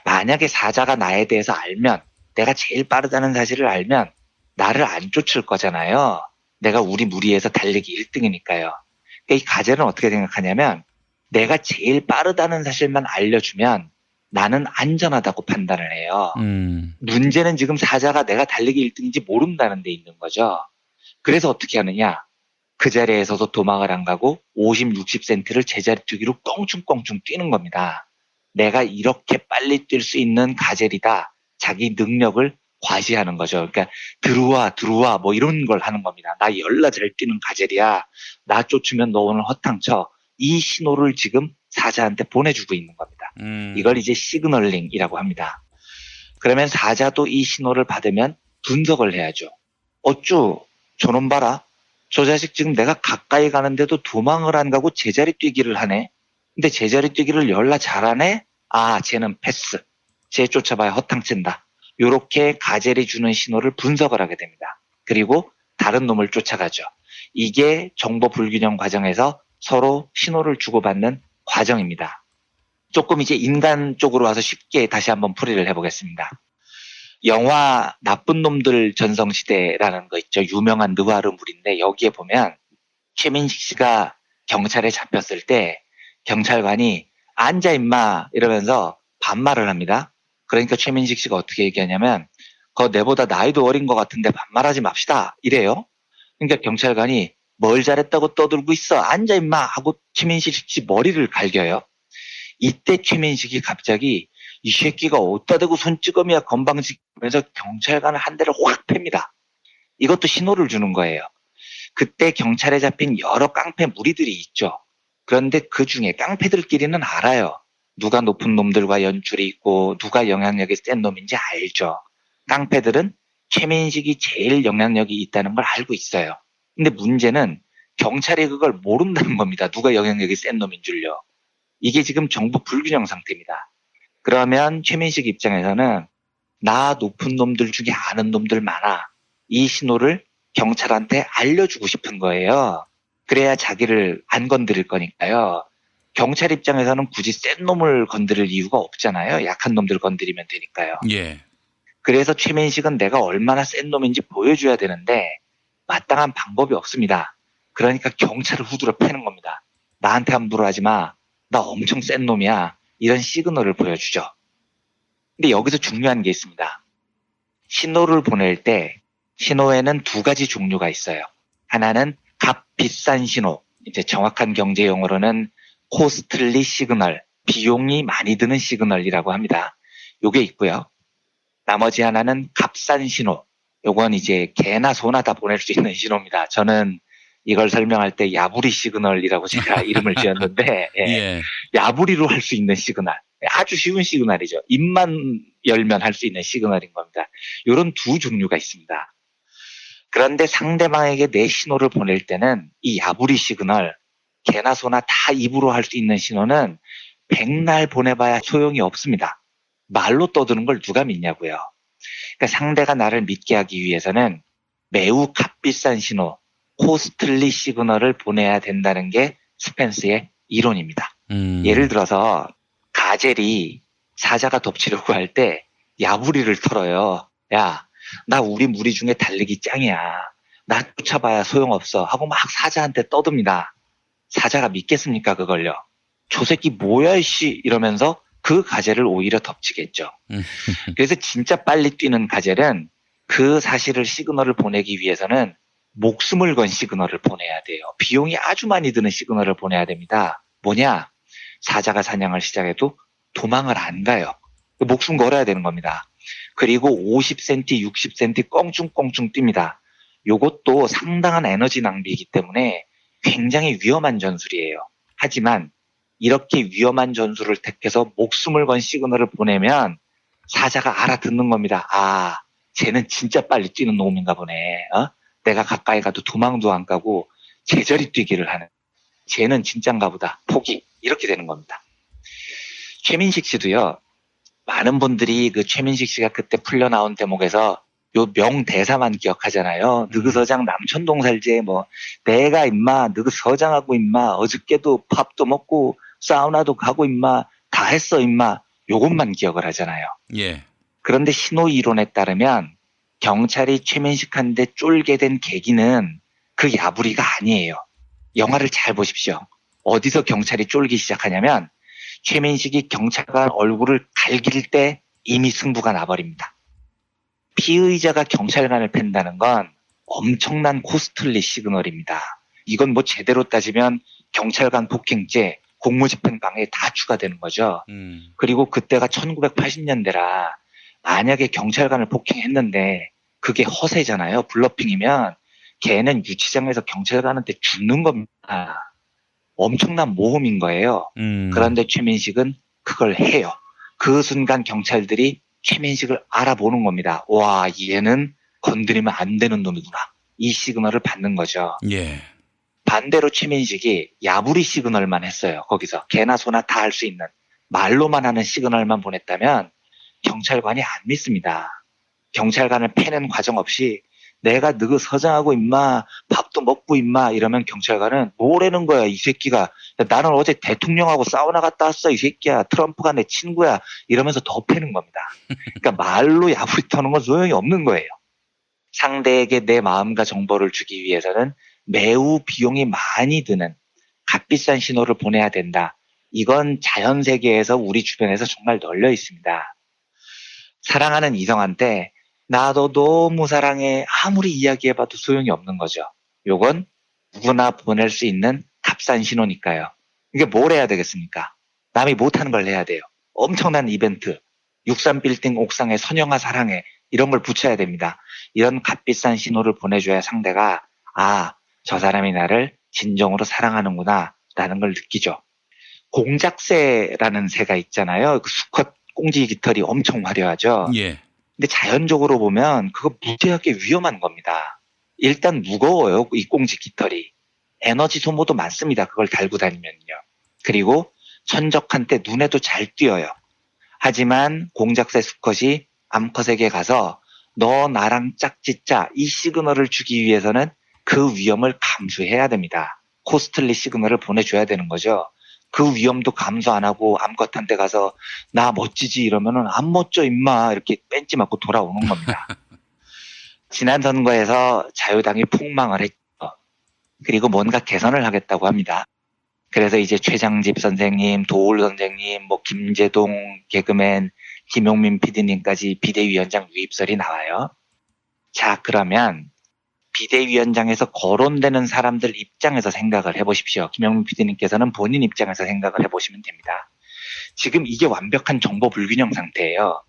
만약에 사자가 나에 대해서 알면, 내가 제일 빠르다는 사실을 알면 나를 안 쫓을 거잖아요. 내가 우리 무리에서 달리기 1등이니까요. 그러니까 이 가젤은 어떻게 생각하냐면 내가 제일 빠르다는 사실만 알려주면 나는 안전하다고 판단을 해요. 문제는 지금 사자가 내가 달리기 1등인지 모른다는 데 있는 거죠. 그래서 어떻게 하느냐. 그 자리에서도 도망을 안 가고 50, 60cm를 제자리 뛰기로 껑충껑충 뛰는 겁니다. 내가 이렇게 빨리 뛸 수 있는 가젤이다. 자기 능력을 과시하는 거죠. 그러니까 들어와 뭐 이런 걸 하는 겁니다. 나 열나 잘 뛰는 가젤이야. 나 쫓으면 너 오늘 허탕쳐. 이 신호를 지금 사자한테 보내주고 있는 겁니다. 이걸 이제 시그널링이라고 합니다. 그러면 사자도 이 신호를 받으면 분석을 해야죠. 어쭈 저놈 봐라. 저 자식 지금 내가 가까이 가는데도 도망을 안 가고 제자리 뛰기를 하네. 근데 제자리 뛰기를 열나 잘하네? 아 쟤는 패스. 쟤 쫓아봐야 허탕친다. 요렇게 가젤이 주는 신호를 분석을 하게 됩니다. 그리고 다른 놈을 쫓아가죠. 이게 정보 불균형 과정에서 서로 신호를 주고받는 과정입니다. 조금 이제 인간 쪽으로 와서 쉽게 다시 한번 풀이를 해보겠습니다. 영화 나쁜 놈들 전성시대라는 거 있죠. 유명한 느와르물인데 여기에 보면 최민식 씨가 경찰에 잡혔을 때 경찰관이 앉아 임마 이러면서 반말을 합니다. 그러니까 최민식 씨가 어떻게 얘기하냐면 그거 내보다 나이도 어린 것 같은데 반말하지 맙시다 이래요. 그러니까 경찰관이 뭘 잘했다고 떠들고 있어 앉아 임마 하고 최민식 씨 머리를 갈겨요. 이때 최민식이 갑자기 이 새끼가 어디다 대고 손찌검이야 건방지면서 경찰관을 한 대를 확 팹니다. 이것도 신호를 주는 거예요. 그때 경찰에 잡힌 여러 깡패 무리들이 있죠. 그런데 그 중에 깡패들끼리는 알아요. 누가 높은 놈들과 연줄이 있고 누가 영향력이 센 놈인지 알죠. 깡패들은 최민식이 제일 영향력이 있다는 걸 알고 있어요. 근데 문제는 경찰이 그걸 모른다는 겁니다. 누가 영향력이 센 놈인 줄요. 이게 지금 정부 불균형 상태입니다. 그러면 최민식 입장에서는 나 높은 놈들 중에 아는 놈들 많아. 이 신호를 경찰한테 알려주고 싶은 거예요. 그래야 자기를 안 건드릴 거니까요. 경찰 입장에서는 굳이 센 놈을 건드릴 이유가 없잖아요. 약한 놈들 건드리면 되니까요. 예. 그래서 최민식은 내가 얼마나 센 놈인지 보여줘야 되는데 마땅한 방법이 없습니다. 그러니까 경찰을 후드로 패는 겁니다. 나한테 함부로 하지 마. 나 엄청 센 놈이야. 이런 시그널을 보여주죠. 근데 여기서 중요한 게 있습니다. 신호를 보낼 때 신호에는 두 가지 종류가 있어요. 하나는 값 비싼 신호, 이제 정확한 경제 용어로는 코스틀리 시그널, 비용이 많이 드는 시그널이라고 합니다. 요게 있고요. 나머지 하나는 값싼 신호, 요건 이제 개나 소나 다 보낼 수 있는 신호입니다. 저는 이걸 설명할 때 야부리 시그널이라고 제가 이름을 지었는데 예. 야부리로 할 수 있는 시그널, 아주 쉬운 시그널이죠. 입만 열면 할 수 있는 시그널인 겁니다. 이런 두 종류가 있습니다. 그런데 상대방에게 내 신호를 보낼 때는 이 야부리 시그널, 개나 소나 다 입으로 할 수 있는 신호는 백날 보내봐야 소용이 없습니다. 말로 떠드는 걸 누가 믿냐고요. 그러니까 상대가 나를 믿게 하기 위해서는 매우 값비싼 신호, 코스틀리 시그널을 보내야 된다는 게 스펜스의 이론입니다. 예를 들어서 가젤이 사자가 덮치려고 할 때 야부리를 털어요. 야, 나 우리 무리 중에 달리기 짱이야. 나 쫓아봐야 소용없어 하고 막 사자한테 떠듭니다. 사자가 믿겠습니까 그걸요? 저 새끼 뭐야 이씨 이러면서 그 가젤을 오히려 덮치겠죠. 그래서 진짜 빨리 뛰는 가젤은 그 사실을 시그널을 보내기 위해서는 목숨을 건 시그널을 보내야 돼요. 비용이 아주 많이 드는 시그널을 보내야 됩니다. 뭐냐? 사자가 사냥을 시작해도 도망을 안 가요. 목숨 걸어야 되는 겁니다. 그리고 50cm, 60cm 껑충껑충 뜁니다. 요것도 상당한 에너지 낭비이기 때문에 굉장히 위험한 전술이에요. 하지만 이렇게 위험한 전술을 택해서 목숨을 건 시그널을 보내면 사자가 알아듣는 겁니다. 아, 쟤는 진짜 빨리 뛰는 놈인가 보네. 내가 가까이 가도 도망도 안 가고 제자리 뛰기를 하는. 쟤는 진짠가 보다. 포기. 이렇게 되는 겁니다. 최민식 씨도요. 많은 분들이 그 최민식 씨가 그때 풀려 나온 대목에서 요 명대사만 기억하잖아요. 느그 서장 남천동 살제 뭐 내가 임마 느그 서장하고 임마 어저께도 밥도 먹고 사우나도 가고 임마 다 했어 임마 요것만 기억을 하잖아요. 예. 그런데 신호 이론에 따르면 경찰이 최민식한테 쫄게 된 계기는 그 야부리가 아니에요. 영화를 잘 보십시오. 어디서 경찰이 쫄기 시작하냐면 최민식이 경찰관 얼굴을 갈길 때 이미 승부가 나버립니다. 피의자가 경찰관을 팬다는 건 엄청난 코스틀리 시그널입니다. 이건 뭐 제대로 따지면 경찰관 폭행죄, 공무집행방해 다 추가되는 거죠. 그리고 그때가 1980년대라 만약에 경찰관을 폭행했는데 그게 허세잖아요. 블러핑이면 걔는 유치장에서 경찰관한테 죽는 겁니다. 엄청난 모험인 거예요. 그런데 최민식은 그걸 해요. 그 순간 경찰들이 최민식을 알아보는 겁니다. 와, 얘는 건드리면 안 되는 놈이구나. 이 시그널을 받는 거죠. 예. 반대로 최민식이 야부리 시그널만 했어요. 거기서 개나 소나 다 할 수 있는 말로만 하는 시그널만 보냈다면 경찰관이 안 믿습니다. 경찰관을 패는 과정 없이 내가 너그 서장하고 임마 밥도 먹고 임마 이러면 경찰관은 뭐라는 거야 이 새끼가. 나는 어제 대통령하고 사우나 갔다 왔어 이 새끼야. 트럼프가 내 친구야 이러면서 더 패는 겁니다. 그러니까 말로 야부리 터는 건 소용이 없는 거예요. 상대에게 내 마음과 정보를 주기 위해서는 매우 비용이 많이 드는 값비싼 신호를 보내야 된다. 이건 자연세계에서 우리 주변에서 정말 널려 있습니다. 사랑하는 이성한테 나도 너무 사랑해 아무리 이야기해봐도 소용이 없는 거죠. 요건 누구나 보낼 수 있는 값싼 신호니까요. 이게 뭘 해야 되겠습니까? 남이 못하는 걸 해야 돼요. 엄청난 이벤트, 63빌딩 옥상에 선영아 사랑해 이런 걸 붙여야 됩니다. 이런 값비싼 신호를 보내줘야 상대가 아 저 사람이 나를 진정으로 사랑하는구나 라는 걸 느끼죠. 공작새라는 새가 있잖아요. 그 수컷 꽁지 깃털이 엄청 화려하죠. 예. 근데 자연적으로 보면 그거 무지하게 위험한 겁니다. 일단 무거워요. 이 꽁지 깃털이. 에너지 소모도 많습니다. 그걸 달고 다니면요. 그리고 천적한테 눈에도 잘 띄어요. 하지만 공작새 수컷이 암컷에게 가서 너 나랑 짝짓자 이 시그널을 주기 위해서는 그 위험을 감수해야 됩니다. 코스틀리 시그널을 보내줘야 되는 거죠. 그 위험도 감수 안 하고 암컷한테 가서 나 멋지지 이러면은 안 멋져 임마 이렇게 뺀지 맞고 돌아오는 겁니다. 지난 선거에서 자유당이 폭망을 했죠. 그리고 뭔가 개선을 하겠다고 합니다. 그래서 이제 최장집 선생님, 도올 선생님, 김재동 개그맨, 김용민 PD님까지 비대위원장 유입설이 나와요. 자, 그러면 비대위원장에서 거론되는 사람들 입장에서 생각을 해보십시오. 김용민 PD님께서는 본인 입장에서 생각을 해보시면 됩니다. 지금 이게 완벽한 정보 불균형 상태예요.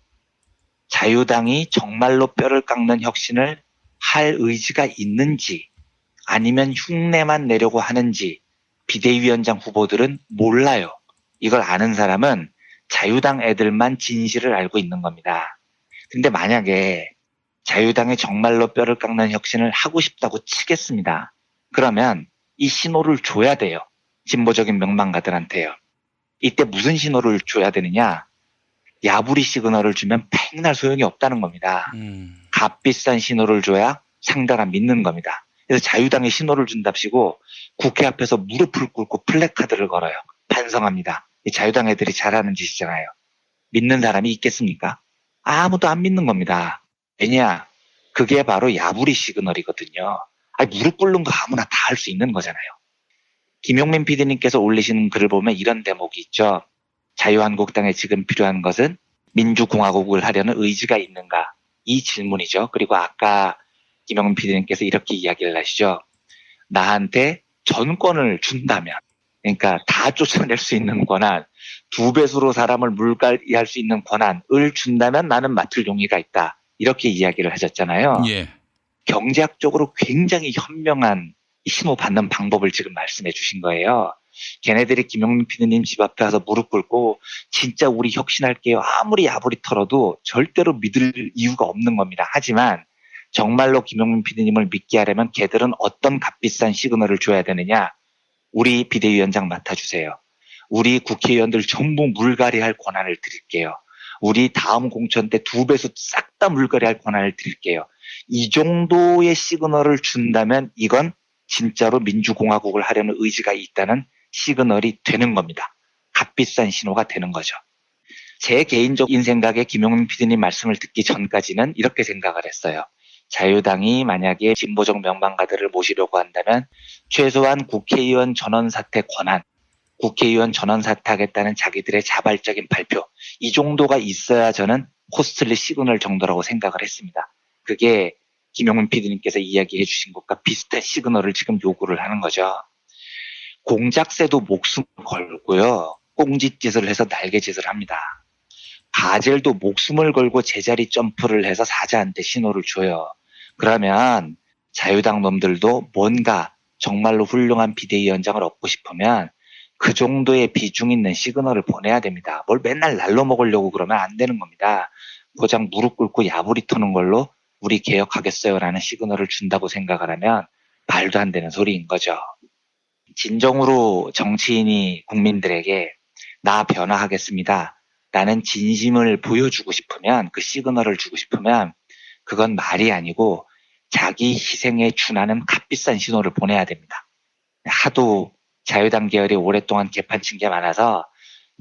자유당이 정말로 뼈를 깎는 혁신을 할 의지가 있는지 아니면 흉내만 내려고 하는지 비대위원장 후보들은 몰라요. 이걸 아는 사람은 자유당 애들만 진실을 알고 있는 겁니다. 근데 만약에 자유당이 정말로 뼈를 깎는 혁신을 하고 싶다고 치겠습니다. 그러면 이 신호를 줘야 돼요. 진보적인 명망가들한테요. 이때 무슨 신호를 줘야 되느냐? 야부리 시그널을 주면 백날 소용이 없다는 겁니다. 값비싼 신호를 줘야 상대가 믿는 겁니다. 그래서 자유당에 신호를 준답시고 국회 앞에서 무릎을 꿇고 플래카드를 걸어요. 반성합니다. 이 자유당 애들이 잘하는 짓이잖아요. 믿는 사람이 있겠습니까? 아무도 안 믿는 겁니다. 왜냐? 그게 바로 야부리 시그널이거든요. 무릎 꿇는 거 아무나 다 할 수 있는 거잖아요. 김용민 PD님께서 올리시는 글을 보면 이런 대목이 있죠. 자유한국당에 지금 필요한 것은 민주공화국을 하려는 의지가 있는가? 이 질문이죠. 그리고 아까 김용민 PD님께서 이렇게 이야기를 하시죠. 나한테 전권을 준다면, 그러니까 다 쫓아낼 수 있는 권한, 2배수로 사람을 물갈이할 수 있는 권한을 준다면 나는 맡을 용의가 있다. 이렇게 이야기를 하셨잖아요. 예. 경제학적으로 굉장히 현명한 신호 받는 방법을 지금 말씀해 주신 거예요. 걔네들이 김용민 PD님 집 앞에 가서 무릎 꿇고 진짜 우리 혁신할게요. 아무리 야부리 털어도 절대로 믿을 이유가 없는 겁니다. 하지만 정말로 김용민 PD님을 믿게 하려면 걔들은 어떤 값비싼 시그널을 줘야 되느냐. 우리 비대위원장 맡아주세요. 우리 국회의원들 전부 물갈이할 권한을 드릴게요. 우리 다음 공천 때 2배수 싹 다 물갈이할 권한을 드릴게요. 이 정도의 시그널을 준다면 이건 진짜로 민주공화국을 하려는 의지가 있다는 시그널이 되는 겁니다. 값비싼 신호가 되는 거죠. 제 개인적인 생각에 김용민 PD님 말씀을 듣기 전까지는 이렇게 생각을 했어요. 자유당이 만약에 진보적 명망가들을 모시려고 한다면 최소한 국회의원 전원 사퇴 권한, 국회의원 전원 사퇴하겠다는 자기들의 자발적인 발표, 이 정도가 있어야 저는 코스틀리 시그널 정도라고 생각을 했습니다. 그게 김용민 PD님께서 이야기해 주신 것과 비슷한 시그널을 지금 요구를 하는 거죠. 공작새도 목숨을 걸고요. 꽁짓짓을 해서 날개짓을 합니다. 가젤도 목숨을 걸고 제자리 점프를 해서 사자한테 신호를 줘요. 그러면 자유당 놈들도 뭔가 정말로 훌륭한 비대위원장을 얻고 싶으면 그 정도의 비중 있는 시그널을 보내야 됩니다. 뭘 맨날 날로 먹으려고 그러면 안 되는 겁니다. 고작 무릎 꿇고 야부리 터는 걸로 우리 개혁하겠어요라는 시그널을 준다고 생각을 하면 말도 안 되는 소리인 거죠. 진정으로 정치인이 국민들에게 나 변화하겠습니다 라는 진심을 보여주고 싶으면, 그 시그널을 주고 싶으면 그건 말이 아니고 자기 희생에 준하는 값비싼 신호를 보내야 됩니다. 하도 자유당 계열이 오랫동안 개판친 게 많아서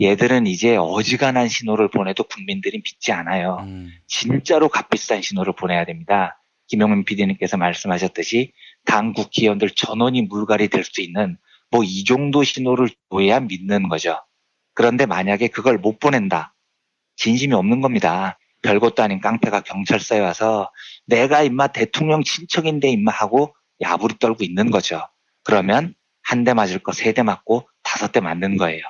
얘들은 이제 어지간한 신호를 보내도 국민들이 믿지 않아요. 진짜로 값비싼 신호를 보내야 됩니다. 김용민 PD님께서 말씀하셨듯이 당 국회의원들 전원이 물갈이 될 수 있는 이 정도 신호를 줘야 믿는 거죠. 그런데 만약에 그걸 못 보낸다. 진심이 없는 겁니다. 별것도 아닌 깡패가 경찰서에 와서 내가 임마 대통령 친척인데 임마 하고 야부리 떨고 있는 거죠. 그러면 한 대 맞을 거 3대 맞고 5대 맞는 거예요.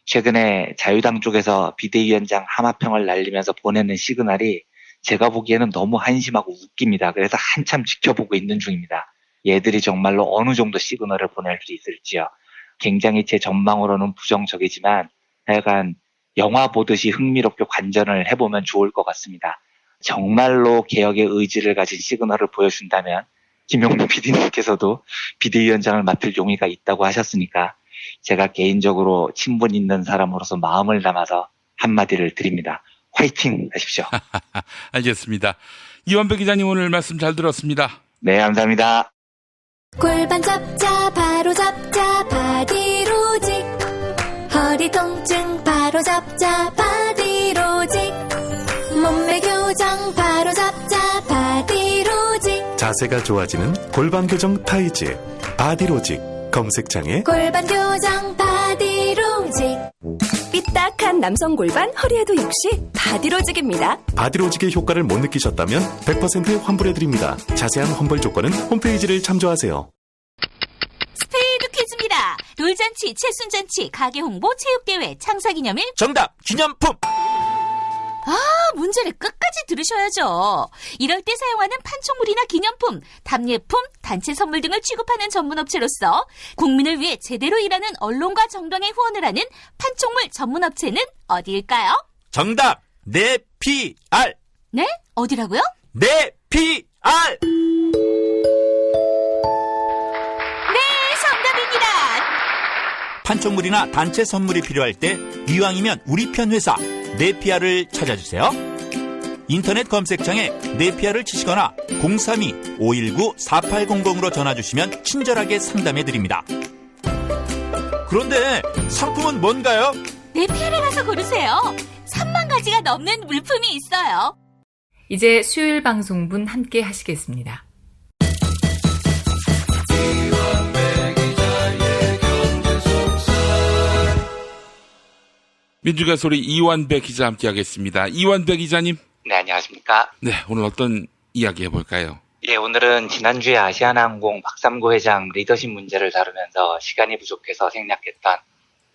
최근에 자유당 쪽에서 비대위원장 하마평을 날리면서 보내는 시그널이 제가 보기에는 너무 한심하고 웃깁니다. 그래서 한참 지켜보고 있는 중입니다. 얘들이 정말로 어느 정도 시그널을 보낼 수 있을지요. 굉장히 제 전망으로는 부정적이지만 하여간 영화 보듯이 흥미롭게 관전을 해보면 좋을 것 같습니다. 정말로 개혁의 의지를 가진 시그널을 보여준다면 김용민 PD님께서도 비대위원장을 맡을 용의가 있다고 하셨으니까 제가 개인적으로 친분 있는 사람으로서 마음을 담아서 한마디를 드립니다. 화이팅 하십시오. 알겠습니다. 이완배 기자님 오늘 말씀 잘 들었습니다. 네, 감사합니다. 골반 잡자 바로 잡자 바디로직 허리 통증 바로 잡자 바디로직 몸매 교정 바로 잡자 바디로직 자세가 좋아지는 골반 교정 타이즈 바디로직 검색창에 골반 교정 바디로직 삐딱한 남성 골반 허리에도 역시 바디로직입니다. 바디로직의 효과를 못 느끼셨다면 100% 환불해드립니다. 자세한 환불 조건은 홈페이지를 참조하세요. 스페이드 퀴즈입니다. 돌잔치, 칠순잔치, 가게 홍보, 체육대회, 창사기념일. 정답 기념품. 문제를 끝까지 들으셔야죠. 이럴 때 사용하는 판촉물이나 기념품, 답례품, 단체 선물 등을 취급하는 전문업체로서 국민을 위해 제대로 일하는 언론과 정당에 후원을 하는 판촉물 전문업체는 어디일까요? 정답 네피알. 네? 어디라고요? 네피알. 네, 정답입니다. 판촉물이나 단체 선물이 필요할 때 이왕이면 우리 편 회사 네피알을 찾아주세요. 인터넷 검색창에 네피알을 치시거나 032-519-4800으로 전화주시면 친절하게 상담해드립니다. 그런데 상품은 뭔가요? 네피알에 가서 고르세요. 3만 가지가 넘는 물품이 있어요. 이제 수요일 방송분 함께 하시겠습니다. 민주가 소리 이완배 기자 함께하겠습니다. 이완배 기자님. 네, 안녕하십니까. 네, 오늘 어떤 이야기 해볼까요? 예, 오늘은 지난주에 아시아나항공 박삼구 회장 리더십 문제를 다루면서 시간이 부족해서 생략했던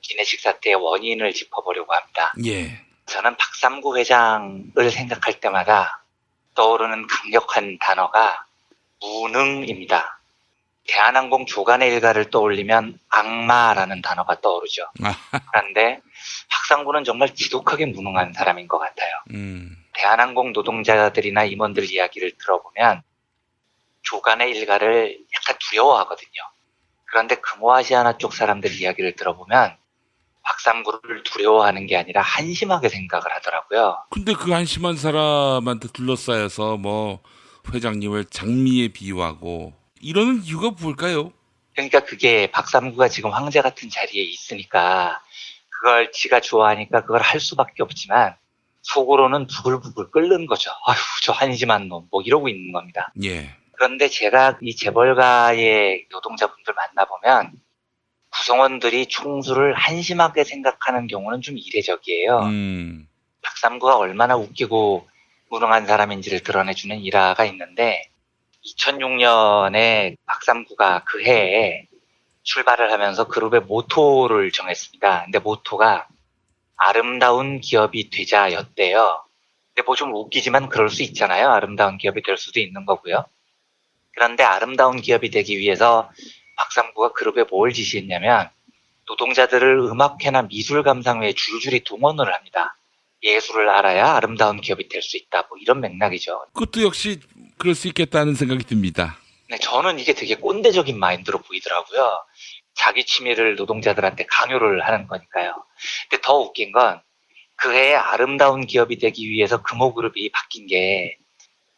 기내식 사태의 원인을 짚어보려고 합니다. 예. 저는 박삼구 회장을 생각할 때마다 떠오르는 강력한 단어가 무능입니다. 대한항공 조간의 일가를 떠올리면 악마라는 단어가 떠오르죠. 그런데 박상구는 정말 지독하게 무능한 사람인 것 같아요. 대한항공 노동자들이나 임원들 이야기를 들어보면 조간의 일가를 약간 두려워하거든요. 그런데 금호아시아나 쪽 사람들 이야기를 들어보면 박상구를 두려워하는 게 아니라 한심하게 생각을 하더라고요. 근데 그 한심한 사람한테 둘러싸여서 뭐 회장님을 장미에 비유하고 이러는 이유가 뭘까요? 그러니까 그게 박삼구가 지금 황제 같은 자리에 있으니까 그걸 지가 좋아하니까 그걸 할 수밖에 없지만 속으로는 부글부글 끓는 거죠. 아휴, 저 한심한 놈, 뭐 이러고 있는 겁니다. 예. 그런데 제가 이 재벌가의 노동자분들 만나보면 구성원들이 총수를 한심하게 생각하는 경우는 좀 이례적이에요. 박삼구가 얼마나 웃기고 무능한 사람인지를 드러내주는 일화가 있는데 2006년에 박삼구가 그 해에 출발을 하면서 그룹의 모토를 정했습니다. 근데 모토가 아름다운 기업이 되자였대요. 근데 뭐 좀 웃기지만 그럴 수 있잖아요. 아름다운 기업이 될 수도 있는 거고요. 그런데 아름다운 기업이 되기 위해서 박삼구가 그룹에 뭘 지시했냐면 노동자들을 음악회나 미술 감상회에 줄줄이 동원을 합니다. 예술을 알아야 아름다운 기업이 될 수 있다. 뭐 이런 맥락이죠. 그것도 역시 그럴 수 있겠다는 생각이 듭니다. 네, 저는 이게 되게 꼰대적인 마인드로 보이더라고요. 자기 취미를 노동자들한테 강요를 하는 거니까요. 근데 더 웃긴 건 그 해에 아름다운 기업이 되기 위해서 금호그룹이 바뀐 게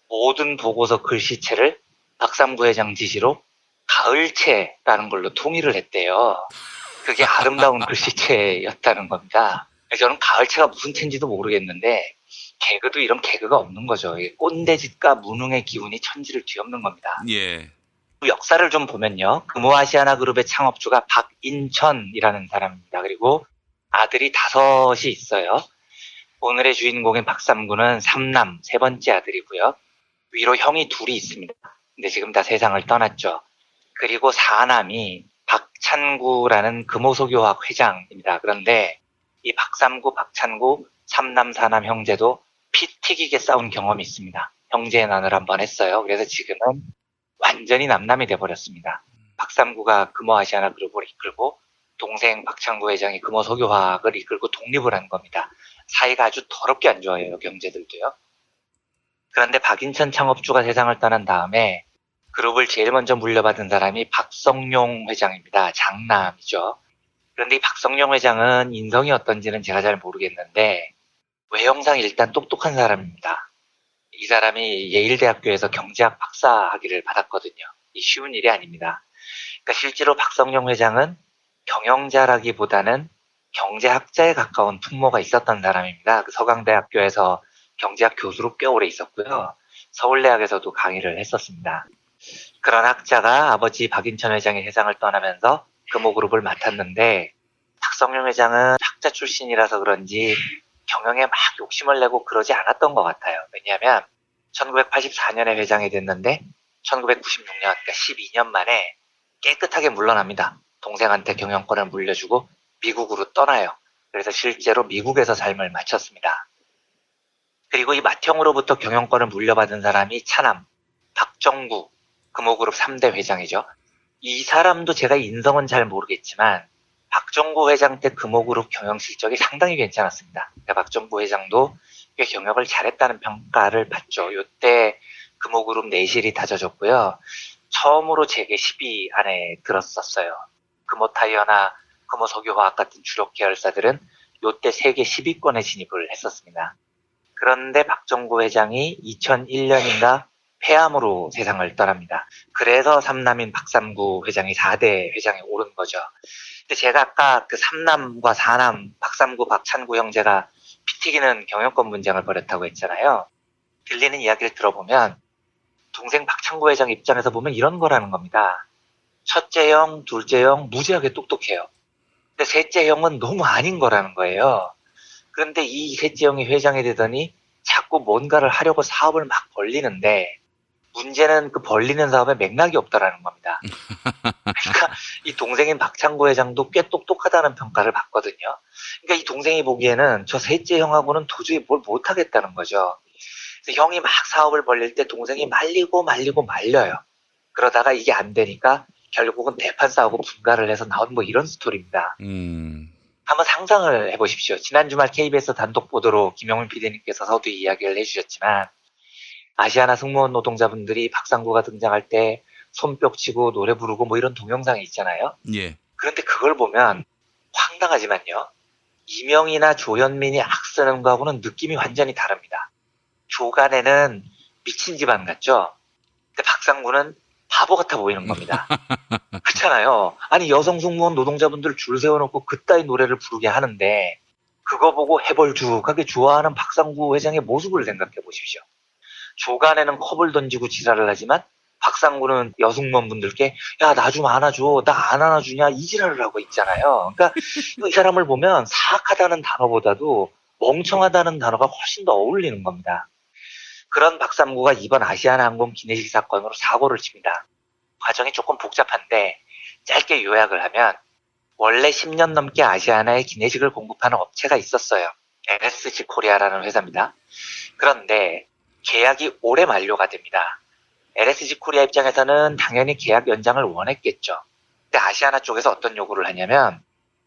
모든 보고서 글씨체를 박삼구 회장 지시로 가을체라는 걸로 통일을 했대요. 그게 아름다운 글씨체였다는 겁니다. 저는 가을체가 무슨 체인지도 모르겠는데 개그도 이런 개그가 없는 거죠. 꼰대짓과 무능의 기운이 천지를 뒤엎는 겁니다. 예. 역사를 좀 보면요. 금호아시아나 그룹의 창업주가 박인천이라는 사람입니다. 그리고 아들이 5이 있어요. 오늘의 주인공인 박삼구는 3남, 세 번째 아들이고요. 위로 형이 2이 있습니다. 근데 지금 다 세상을 떠났죠. 그리고 4남이 박찬구라는 금호소교학 회장입니다. 그런데 이 박삼구, 박찬구, 3남, 4남 형제도 피 튀기게 싸운 경험이 있습니다. 형제의 난을 한번 했어요. 그래서 지금은 완전히 남남이 돼버렸습니다. 박삼구가 금호아시아나 그룹을 이끌고 동생 박창구 회장이 금호석유화학을 이끌고 독립을 한 겁니다. 사이가 아주 더럽게 안 좋아요. 경제들도요. 그런데 박인천 창업주가 세상을 떠난 다음에 그룹을 제일 먼저 물려받은 사람이 박성용 회장입니다. 장남이죠. 그런데 이 박성용 회장은 인성이 어떤지는 제가 잘 모르겠는데 외형상 일단 똑똑한 사람입니다. 이 사람이 예일대학교에서 경제학 박사 학위를 받았거든요. 이 쉬운 일이 아닙니다. 그러니까 실제로 박성용 회장은 경영자라기보다는 경제학자에 가까운 풍모가 있었던 사람입니다. 그 서강대학교에서 경제학 교수로 꽤 오래 있었고요. 서울대학에서도 강의를 했었습니다. 그런 학자가 아버지 박인천 회장이 세상을 떠나면서 금호그룹을 맡았는데 박성용 회장은 학자 출신이라서 그런지 경영에 막 욕심을 내고 그러지 않았던 것 같아요. 왜냐하면 1984년에 회장이 됐는데 1996년, 그러니까 12년 만에 깨끗하게 물러납니다. 동생한테 경영권을 물려주고 미국으로 떠나요. 그래서 실제로 미국에서 삶을 마쳤습니다. 그리고 이 맏형으로부터 경영권을 물려받은 사람이 차남, 박정구, 금호그룹 3대 회장이죠. 이 사람도 제가 인성은 잘 모르겠지만 박정구 회장 때 금호그룹 경영 실적이 상당히 괜찮았습니다. 그러니까 박정구 회장도 꽤 경영을 잘했다는 평가를 받죠. 이때 금호그룹 내실이 다져졌고요. 처음으로 재계 10위 안에 들었었어요. 금호타이어나 금호석유화학 같은 주력 계열사들은 이때 세계 10위권에 진입을 했었습니다. 그런데 박정구 회장이 2001년인가 폐암으로 세상을 떠납니다. 그래서 삼남인 박삼구 회장이 4대 회장에 오른 거죠. 근데 제가 아까 그 삼남과 사남, 박삼구, 박찬구 형제가 피 튀기는 경영권 분쟁을 벌였다고 했잖아요. 들리는 이야기를 들어보면 동생 박창구 회장 입장에서 보면 이런 거라는 겁니다. 첫째 형, 둘째 형 무지하게 똑똑해요. 근데 셋째 형은 너무 아닌 거라는 거예요. 그런데 이 셋째 형이 회장이 되더니 자꾸 뭔가를 하려고 사업을 막 벌리는데 문제는 그 벌리는 사업에 맥락이 없다라는 겁니다. 그러니까 이 동생인 박창구 회장도 꽤 똑똑하다는 평가를 받거든요. 그러니까 이 동생이 보기에는 저 셋째 형하고는 도저히 뭘 못하겠다는 거죠. 그래서 형이 막 사업을 벌릴 때 동생이 말리고 말려요. 그러다가 이게 안 되니까 결국은 대판 싸우고 분가를 해서 나온 뭐 이런 스토리입니다. 한번 상상을 해보십시오. 지난 주말 KBS 단독 보도로 김영민 PD님께서 서두 이야기를 해주셨지만 아시아나 승무원 노동자분들이 박상구가 등장할 때 손뼉 치고 노래 부르고 뭐 이런 동영상이 있잖아요. 예. 그런데 그걸 보면 황당하지만요. 이명이나 조현민이 악쓰는 거하고는 느낌이 완전히 다릅니다. 조간에는 미친 집안 같죠? 근데 박상구는 바보 같아 보이는 겁니다. 그렇잖아요. 아니 여성 승무원 노동자분들 줄 세워놓고 그따위 노래를 부르게 하는데 그거 보고 해벌죽하게 좋아하는 박상구 회장의 모습을 생각해 보십시오. 조간에는 컵을 던지고 지랄을 하지만 박상구는 여승무원분들께 야 나 좀 안아줘, 나 안 안아주냐 이 지랄을 하고 있잖아요. 그러니까 이 사람을 보면 사악하다는 단어보다도 멍청하다는 단어가 훨씬 더 어울리는 겁니다. 그런 박삼구가 이번 아시아나항공 기내식 사건으로 사고를 칩니다. 과정이 조금 복잡한데 짧게 요약을 하면 원래 10년 넘게 아시아나에 기내식을 공급하는 업체가 있었어요. LSG 코리아라는 회사입니다. 그런데 계약이 올해 만료가 됩니다. LSG 코리아 입장에서는 당연히 계약 연장을 원했겠죠. 근데 아시아나 쪽에서 어떤 요구를 하냐면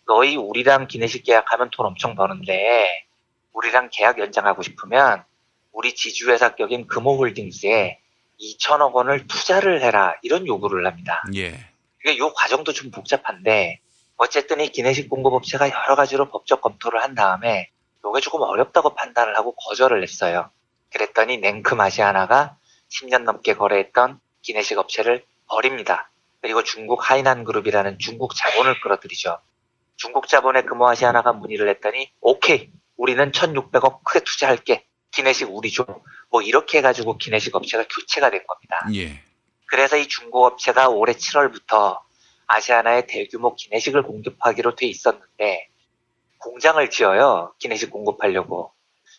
너희 우리랑 기내식 계약하면 돈 엄청 버는데 우리랑 계약 연장하고 싶으면 우리 지주회사 격인 금호홀딩스에 2천억 원을 투자를 해라 이런 요구를 합니다. 예. 그러니까 이 과정도 좀 복잡한데 어쨌든 이 기내식 공급업체가 여러 가지로 법적 검토를 한 다음에 이게 조금 어렵다고 판단을 하고 거절을 했어요. 그랬더니 냉큼 아시아나가 10년 넘게 거래했던 기내식 업체를 버립니다. 그리고 중국 하이난 그룹이라는 중국 자본을 끌어들이죠. 중국 자본에 금호아시아나가 문의를 했더니 오케이 우리는 1,600억 크게 투자할게. 기내식 우리 줘. 뭐 이렇게 해가지고 기내식 업체가 교체가 된 겁니다. 예. 그래서 이 중국 업체가 올해 7월부터 아시아나에 대규모 기내식을 공급하기로 돼 있었는데 공장을 지어요. 기내식 공급하려고.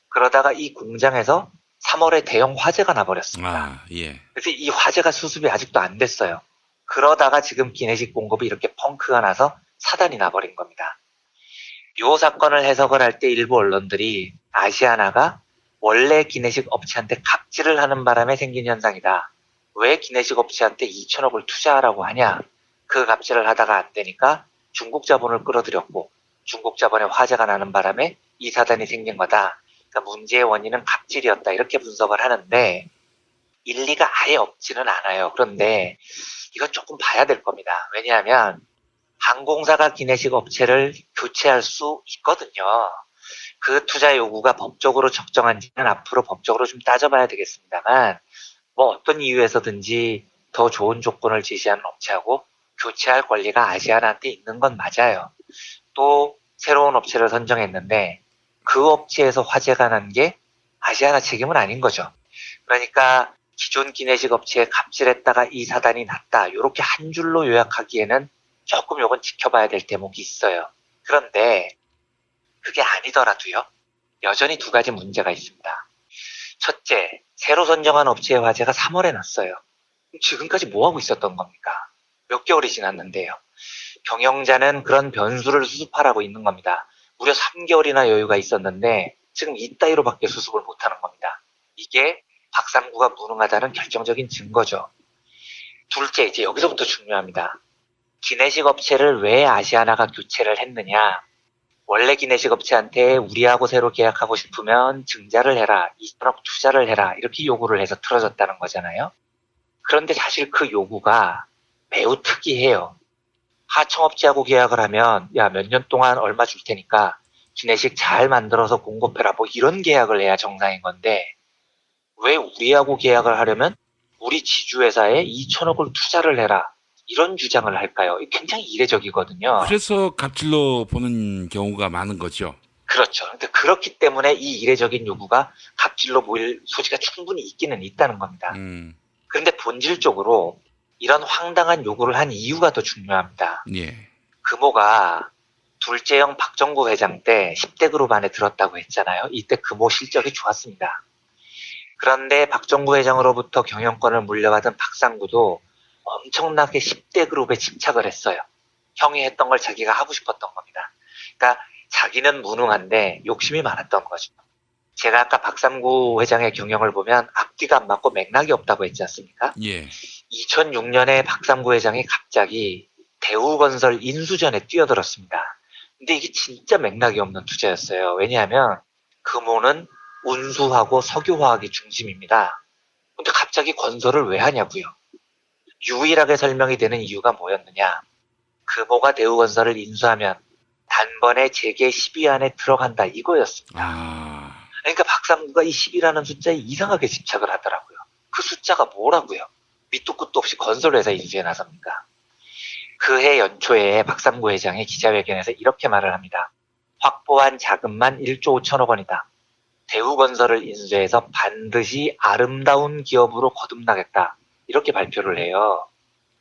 그러다가 이 공장에서 3월에 대형 화재가 나버렸습니다. 아, 예. 그래서 이 화재가 수습이 아직도 안 됐어요. 그러다가 지금 기내식 공급이 이렇게 펑크가 나서 사단이 나버린 겁니다. 이 사건을 해석을 할 때 일부 언론들이 아시아나가 원래 기내식 업체한테 갑질을 하는 바람에 생긴 현상이다. 왜 기내식 업체한테 2천억을 투자하라고 하냐? 그 갑질을 하다가 안 되니까 중국 자본을 끌어들였고 중국 자본에 화재가 나는 바람에 이 사단이 생긴 거다. 그러니까 문제의 원인은 갑질이었다. 이렇게 분석을 하는데 일리가 아예 없지는 않아요. 그런데 이건 조금 봐야 될 겁니다. 왜냐하면 항공사가 기내식 업체를 교체할 수 있거든요. 그 투자 요구가 법적으로 적정한지는 앞으로 법적으로 좀 따져봐야 되겠습니다만 뭐 어떤 이유에서든지 더 좋은 조건을 제시하는 업체하고 교체할 권리가 아시아나한테 있는 건 맞아요. 또 새로운 업체를 선정했는데 그 업체에서 화재가 난 게 아시아나 책임은 아닌 거죠. 그러니까 기존 기내식 업체에 갑질했다가 이 사단이 났다. 이렇게 한 줄로 요약하기에는 조금 요건 지켜봐야 될 대목이 있어요. 그런데 그게 아니더라도요. 여전히 두 가지 문제가 있습니다. 첫째, 새로 선정한 업체의 화재가 3월에 났어요. 지금까지 뭐 하고 있었던 겁니까? 몇 개월이 지났는데요. 경영자는 그런 변수를 수습하라고 있는 겁니다. 무려 3개월이나 여유가 있었는데 지금 이따위로밖에 수습을 못하는 겁니다. 이게 박삼구가 무능하다는 결정적인 증거죠. 둘째, 이제 여기서부터 중요합니다. 기내식 업체를 왜 아시아나가 교체를 했느냐? 원래 기내식 업체한테 우리하고 새로 계약하고 싶으면 증자를 해라, 2천억 투자를 해라 이렇게 요구를 해서 틀어졌다는 거잖아요. 그런데 사실 그 요구가 매우 특이해요. 하청업체하고 계약을 하면 야, 몇 년 동안 얼마 줄 테니까 기내식 잘 만들어서 공급해라 뭐 이런 계약을 해야 정상인 건데 왜 우리하고 계약을 하려면 우리 지주회사에 2천억을 투자를 해라 이런 주장을 할까요? 굉장히 이례적이거든요. 그래서 갑질로 보는 경우가 많은 거죠. 그렇죠. 근데 그렇기 때문에 이 이례적인 요구가 갑질로 보일 소지가 충분히 있기는 있다는 겁니다. 그런데 본질적으로 이런 황당한 요구를 한 이유가 더 중요합니다. 예. 금호가 둘째형 박정구 회장 때 10대 그룹 안에 들었다고 했잖아요. 이때 금호 실적이 좋았습니다. 그런데 박정구 회장으로부터 경영권을 물려받은 박상구도 엄청나게 10대 그룹에 집착을 했어요. 형이 했던 걸 자기가 하고 싶었던 겁니다. 그러니까 자기는 무능한데 욕심이 많았던 거죠. 제가 아까 박상구 회장의 경영을 보면 앞뒤가 안 맞고 맥락이 없다고 했지 않습니까? 예. 2006년에 박상구 회장이 갑자기 대우건설 인수전에 뛰어들었습니다. 근데 이게 진짜 맥락이 없는 투자였어요. 왜냐하면 금호는 운수하고 석유화학이 중심입니다. 근데 갑자기 건설을 왜 하냐고요. 유일하게 설명이 되는 이유가 뭐였느냐. 금호가 대우건설을 인수하면 단번에 재계 10위 안에 들어간다 이거였습니다. 그러니까 박상구가 이 10이라는 숫자에 이상하게 집착을 하더라고요. 그 숫자가 뭐라고요? 밑도 끝도 없이 건설회사 인수에 나섭니까? 그해 연초에 박상구 회장이 기자회견에서 이렇게 말을 합니다. 확보한 자금만 1조 5천억 원이다. 대우건설을 인수해서 반드시 아름다운 기업으로 거듭나겠다. 이렇게 발표를 해요.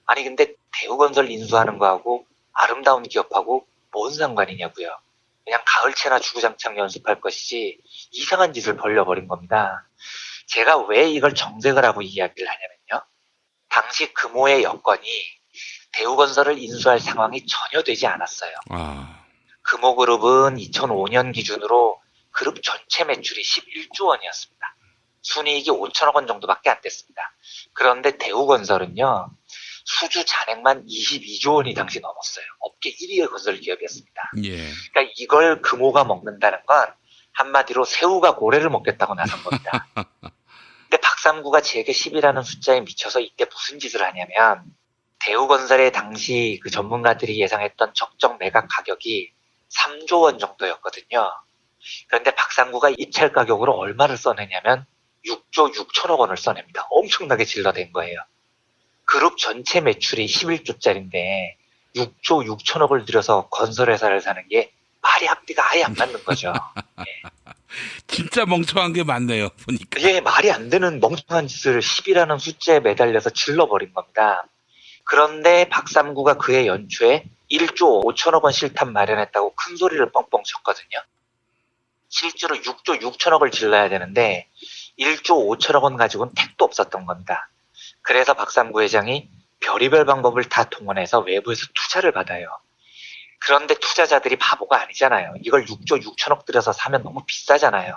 아니 근데 대우건설 인수하는 거하고 아름다운 기업하고 뭔 상관이냐고요. 그냥 가을채나 주구장창 연습할 것이지 이상한 짓을 벌려버린 겁니다. 제가 왜 이걸 정색을 하고 이야기를 하냐면요. 당시 금호의 여건이 대우건설을 인수할 상황이 전혀 되지 않았어요. 금호그룹은 2005년 기준으로 그룹 전체 매출이 11조 원이었습니다. 순이익이 5천억 원 정도밖에 안 됐습니다. 그런데 대우건설은요. 수주 잔액만 22조 원이 당시 넘었어요. 업계 1위의 건설 기업이었습니다. 예. 그러니까 이걸 금호가 먹는다는 건 한마디로 새우가 고래를 먹겠다고 나선 겁니다. 근데 박삼구가 재계 10이라는 숫자에 미쳐서 이때 무슨 짓을 하냐면 대우건설의 당시 그 전문가들이 예상했던 적정 매각 가격이 3조 원 정도였거든요. 그런데 박상구가 입찰 가격으로 얼마를 써내냐면 6조 6천억 원을 써냅니다. 엄청나게 질러댄 거예요. 그룹 전체 매출이 11조짜리인데 6조 6천억을 들여서 건설회사를 사는 게 말이 앞뒤가 아예 안 맞는 거죠. 예. 진짜 멍청한 게 많네요. 보니까. 예, 말이 안 되는 멍청한 짓을 10이라는 숫자에 매달려서 질러버린 겁니다. 그런데 박삼구가 그해 연초에 1조 5천억 원 실탄 마련했다고 큰 소리를 뻥뻥 쳤거든요. 실제로 6조 6천억을 질러야 되는데 1조 5천억 원 가지고는 택도 없었던 겁니다. 그래서 박삼구 회장이 별의별 방법을 다 동원해서 외부에서 투자를 받아요. 그런데 투자자들이 바보가 아니잖아요. 이걸 6조 6천억 들여서 사면 너무 비싸잖아요.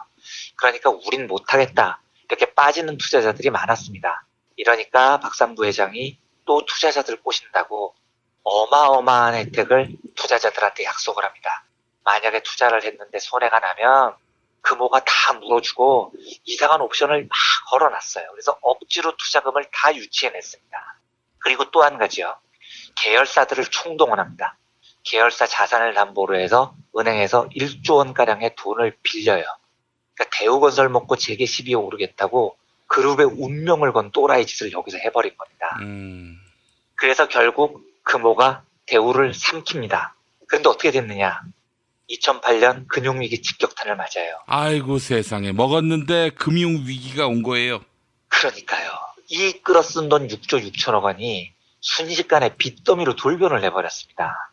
그러니까 우린 못하겠다. 이렇게 빠지는 투자자들이 많았습니다. 이러니까 박삼부 회장이 또 투자자들 꼬신다고 어마어마한 혜택을 투자자들한테 약속을 합니다. 만약에 투자를 했는데 손해가 나면 금호가 다 물어주고 이상한 옵션을 막 걸어놨어요. 그래서 억지로 투자금을 다 유치해냈습니다. 그리고 또 한 가지요. 계열사들을 총동원합니다. 계열사 자산을 담보로 해서 은행에서 1조 원가량의 돈을 빌려요. 그러니까 대우건설 먹고 재계 시비에 오르겠다고 그룹의 운명을 건 또라이 짓을 여기서 해버린 겁니다. 그래서 결국 금호가 대우를 삼킵니다. 그런데 어떻게 됐느냐? 2008년 금융위기 직격탄을 맞아요. 아이고 세상에, 먹었는데 금융위기가 온 거예요. 그러니까요. 이 끌어쓴 돈 6조 6천억 원이 순식간에 빚더미로 돌변을 해버렸습니다.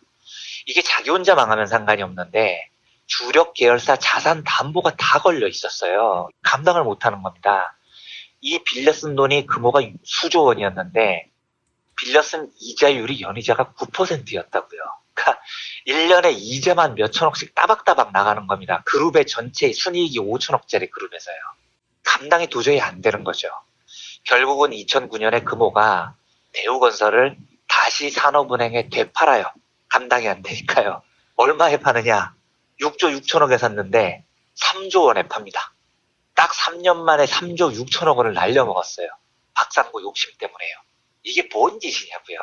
이게 자기 혼자 망하면 상관이 없는데 주력 계열사 자산 담보가 다 걸려 있었어요. 감당을 못하는 겁니다. 이 빌려 쓴 돈이 금호가 수조 원이었는데 빌려 쓴 이자율이 연이자가 9%였다고요. 그러니까 1년에 이자만 몇천억씩 따박따박 나가는 겁니다. 그룹의 전체 순이익이 5천억짜리 그룹에서요. 감당이 도저히 안 되는 거죠. 결국은 2009년에 금호가 대우건설을 다시 산업은행에 되팔아요. 감당이 안 되니까요. 얼마에 파느냐? 6조 6천억에 샀는데 3조 원에 팝니다. 딱 3년 만에 3조 6천억 원을 날려먹었어요. 박상구 욕심 때문에요. 이게 뭔 짓이냐고요.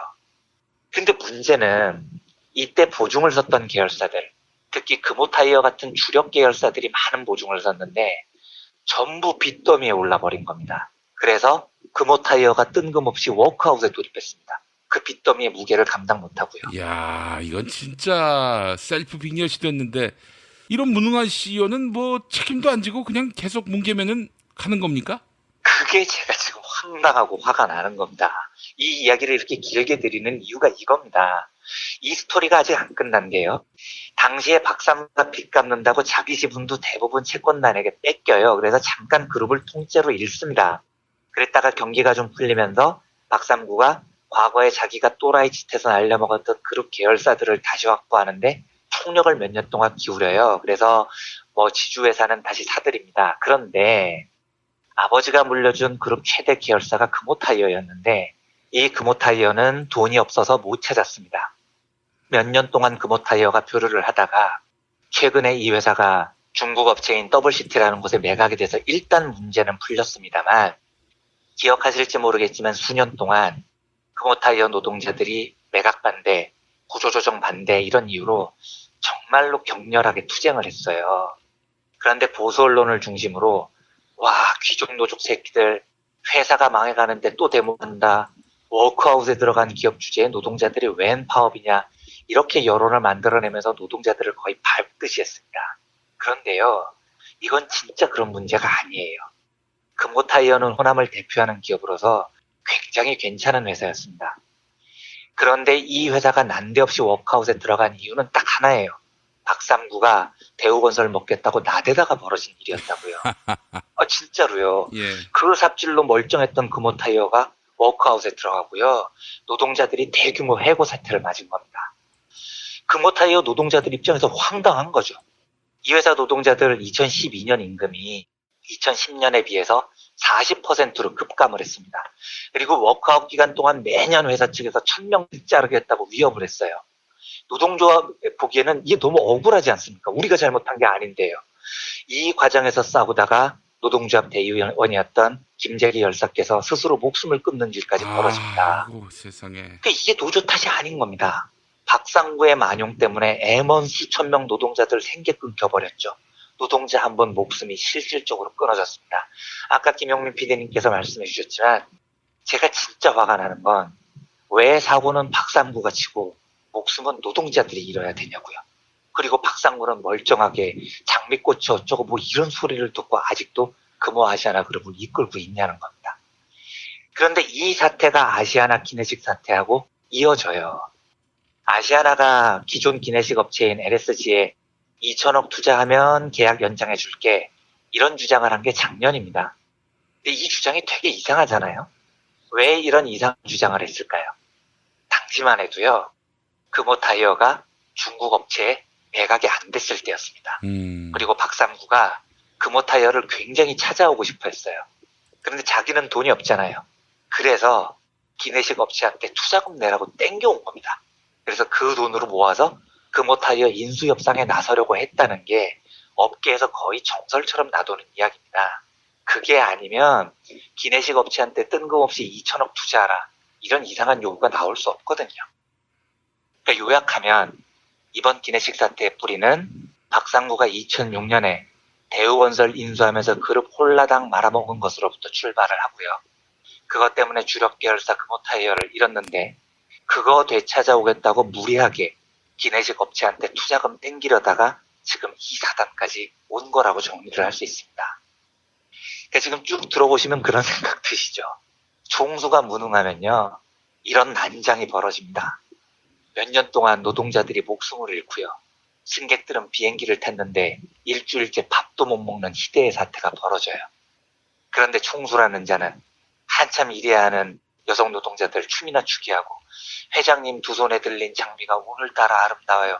근데 문제는 이때 보증을 섰던 계열사들, 특히 금호타이어 같은 주력 계열사들이 많은 보증을 섰는데 전부 빚더미에 올라버린 겁니다. 그래서 금호타이어가 뜬금없이 워크아웃에 돌입했습니다. 그 빚더미의 무게를 감당 못하고요. 이야, 이건 진짜 셀프 빅녀시 됐는데 이런 무능한 CEO는 뭐 책임도 안 지고 그냥 계속 뭉개면은 가는 겁니까? 그게 제가 지금 황당하고 화가 나는 겁니다. 이 이야기를 이렇게 길게 드리는 이유가 이겁니다. 이 스토리가 아직 안 끝난 게요. 당시에 박삼구가 빚 갚는다고 자기 지분도 대부분 채권단에게 뺏겨요. 그래서 잠깐 그룹을 통째로 잃습니다. 그랬다가 경기가 좀 풀리면서 박삼구가 과거에 자기가 또라이 짓해서 날려먹었던 그룹 계열사들을 다시 확보하는데 총력을 몇 년 동안 기울여요. 그래서 뭐 지주회사는 다시 사들입니다. 그런데 아버지가 물려준 그룹 최대 계열사가 금호타이어였는데 이 금호타이어는 돈이 없어서 못 찾았습니다. 몇 년 동안 금호타이어가 표류를 하다가 최근에 이 회사가 중국 업체인 WCT라는 곳에 매각이 돼서 일단 문제는 풀렸습니다만 기억하실지 모르겠지만 수년 동안 금호타이어 노동자들이 매각 반대, 구조조정 반대 이런 이유로 정말로 격렬하게 투쟁을 했어요. 그런데 보수 언론을 중심으로 와 귀족 노족 새끼들 회사가 망해가는데 또 데모한다. 워크아웃에 들어간 기업 주재에 노동자들이 웬 파업이냐. 이렇게 여론을 만들어내면서 노동자들을 거의 밟듯이 했습니다. 그런데요. 이건 진짜 그런 문제가 아니에요. 금호타이어는 호남을 대표하는 기업으로서 굉장히 괜찮은 회사였습니다. 그런데 이 회사가 난데없이 워크아웃에 들어간 이유는 딱 하나예요. 박삼구가 대우건설 먹겠다고 나대다가 벌어진 일이었다고요. 진짜로요. 예. 그 삽질로 멀쩡했던 금호타이어가 워크아웃에 들어가고요. 노동자들이 대규모 해고 사태를 맞은 겁니다. 금호타이어 노동자들 입장에서 황당한 거죠. 이 회사 노동자들 2012년 임금이 2010년에 비해서 40%로 급감을 했습니다. 그리고 워크아웃 기간 동안 매년 회사 측에서 1000명씩 자르겠다고 위협을 했어요. 노동조합 보기에는 이게 너무 억울하지 않습니까? 우리가 잘못한 게 아닌데요. 이 과정에서 싸우다가 노동조합 대의원이었던 김재리 열사께서 스스로 목숨을 끊는 일까지 벌어집니다. 세상에. 그러니까 이게 노조 탓이 아닌 겁니다. 박상구의 만용 때문에 M1 수천 명 노동자들 생계 끊겨버렸죠. 노동자 한 번 목숨이 실질적으로 끊어졌습니다. 아까 김용민 PD님께서 말씀해 주셨지만 제가 진짜 화가 나는 건 왜 사고는 박상구가 치고 목숨은 노동자들이 잃어야 되냐고요. 그리고 박상구는 멀쩡하게 장미꽃이 어쩌고 뭐 이런 소리를 듣고 아직도 금호아시아나 그룹을 이끌고 있냐는 겁니다. 그런데 이 사태가 아시아나 기내식 사태하고 이어져요. 아시아나가 기존 기내식 업체인 LSG에 2천억 투자하면 계약 연장해 줄게 이런 주장을 한 게 작년입니다. 근데 이 주장이 되게 이상하잖아요. 왜 이런 이상한 주장을 했을까요? 당시만 해도요. 금호타이어가 중국 업체에 매각이 안 됐을 때였습니다. 그리고 박삼구가 금호타이어를 굉장히 찾아오고 싶어 했어요. 그런데 자기는 돈이 없잖아요. 그래서 기내식 업체한테 투자금 내라고 땡겨온 겁니다. 그래서 그 돈으로 모아서 금호타이어 인수 협상에 나서려고 했다는 게 업계에서 거의 정설처럼 나도는 이야기입니다. 그게 아니면 기내식 업체한테 뜬금없이 2천억 투자하라 이런 이상한 요구가 나올 수 없거든요. 그러니까 요약하면 이번 기내식 사태의 뿌리는 박상구가 2006년에 대우건설 인수하면서 그룹 홀라당 말아먹은 것으로부터 출발을 하고요. 그것 때문에 주력 계열사 금호타이어를 잃었는데 그거 되찾아오겠다고 무리하게 기내식 업체한테 투자금 땡기려다가 지금 이 사단까지 온 거라고 정리를 할 수 있습니다. 그러니까 지금 쭉 들어보시면 그런 생각 드시죠. 총수가 무능하면요 이런 난장이 벌어집니다. 몇 년 동안 노동자들이 목숨을 잃고요. 승객들은 비행기를 탔는데 일주일째 밥도 못 먹는 희대의 사태가 벌어져요. 그런데 총수라는 자는 한참 일해야 하는 여성 노동자들 춤이나 추게 하고 회장님 두 손에 들린 장미가 오늘따라 아름다워요.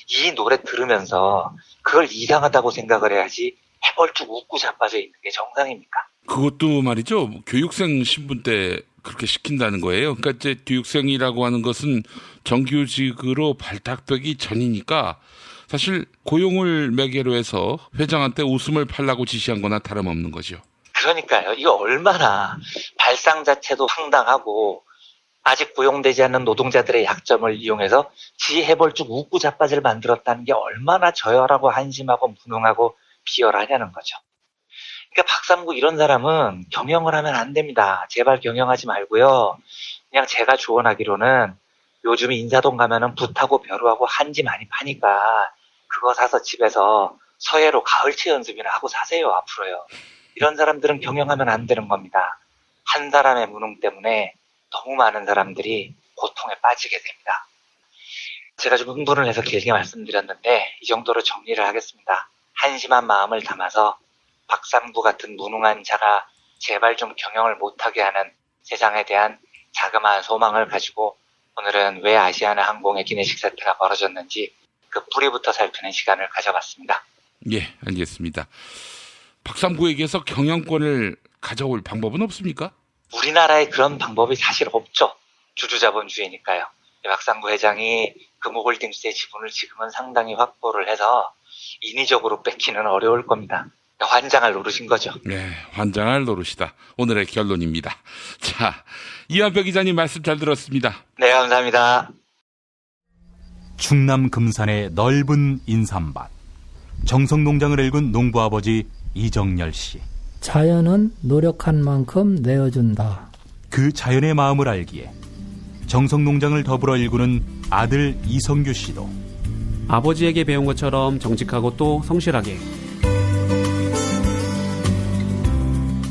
이 노래 들으면서 그걸 이상하다고 생각을 해야지 해벌쭉 웃고 자빠져 있는 게 정상입니까? 그것도 말이죠. 교육생 신분 때 그렇게 시킨다는 거예요. 그러니까 이제 교육생이라고 하는 것은 정규직으로 발탁되기 전이니까 사실 고용을 매개로 해서 회장한테 웃음을 팔라고 지시한 거나 다름없는 거죠. 그러니까요. 이거 얼마나 발상 자체도 황당하고 아직 고용되지 않는 노동자들의 약점을 이용해서 지 해벌쭉 웃고 자빠질 만들었다는 게 얼마나 저열하고 한심하고 무능하고 비열하냐는 거죠. 그러니까 박삼구 이런 사람은 경영을 하면 안 됩니다. 제발 경영하지 말고요. 그냥 제가 조언하기로는 요즘 인사동 가면은 붓하고 벼루하고 한지 많이 파니까 그거 사서 집에서 서예로 가을치 연습이나 하고 사세요 앞으로요. 이런 사람들은 경영하면 안 되는 겁니다. 한 사람의 무능 때문에 너무 많은 사람들이 고통에 빠지게 됩니다. 제가 좀 흥분을 해서 길게 말씀드렸는데 이 정도로 정리를 하겠습니다. 한심한 마음을 담아서 박삼구 같은 무능한 자가 제발 좀 경영을 못하게 하는 세상에 대한 자그마한 소망을 가지고 오늘은 왜 아시아나 항공의 기내식 사태가 벌어졌는지 그 뿌리부터 살피는 시간을 가져봤습니다. 예, 알겠습니다. 박삼구에게서 경영권을 가져올 방법은 없습니까? 우리나라에 그런 방법이 사실 없죠. 주주자본주의니까요. 박상구 회장이 금호홀딩스의 지분을 지금은 상당히 확보를 해서 인위적으로 뺏기는 어려울 겁니다. 환장할 노릇인 거죠. 네, 환장할 노릇이다. 오늘의 결론입니다. 자, 이완배 기자님 말씀 잘 들었습니다. 네, 감사합니다. 충남 금산의 넓은 인삼밭. 정성농장을 일군 농부아버지 이정열 씨. 자연은 노력한 만큼 내어준다. 그 자연의 마음을 알기에 정성농장을 더불어 일구는 아들 이성규 씨도 아버지에게 배운 것처럼 정직하고 또 성실하게.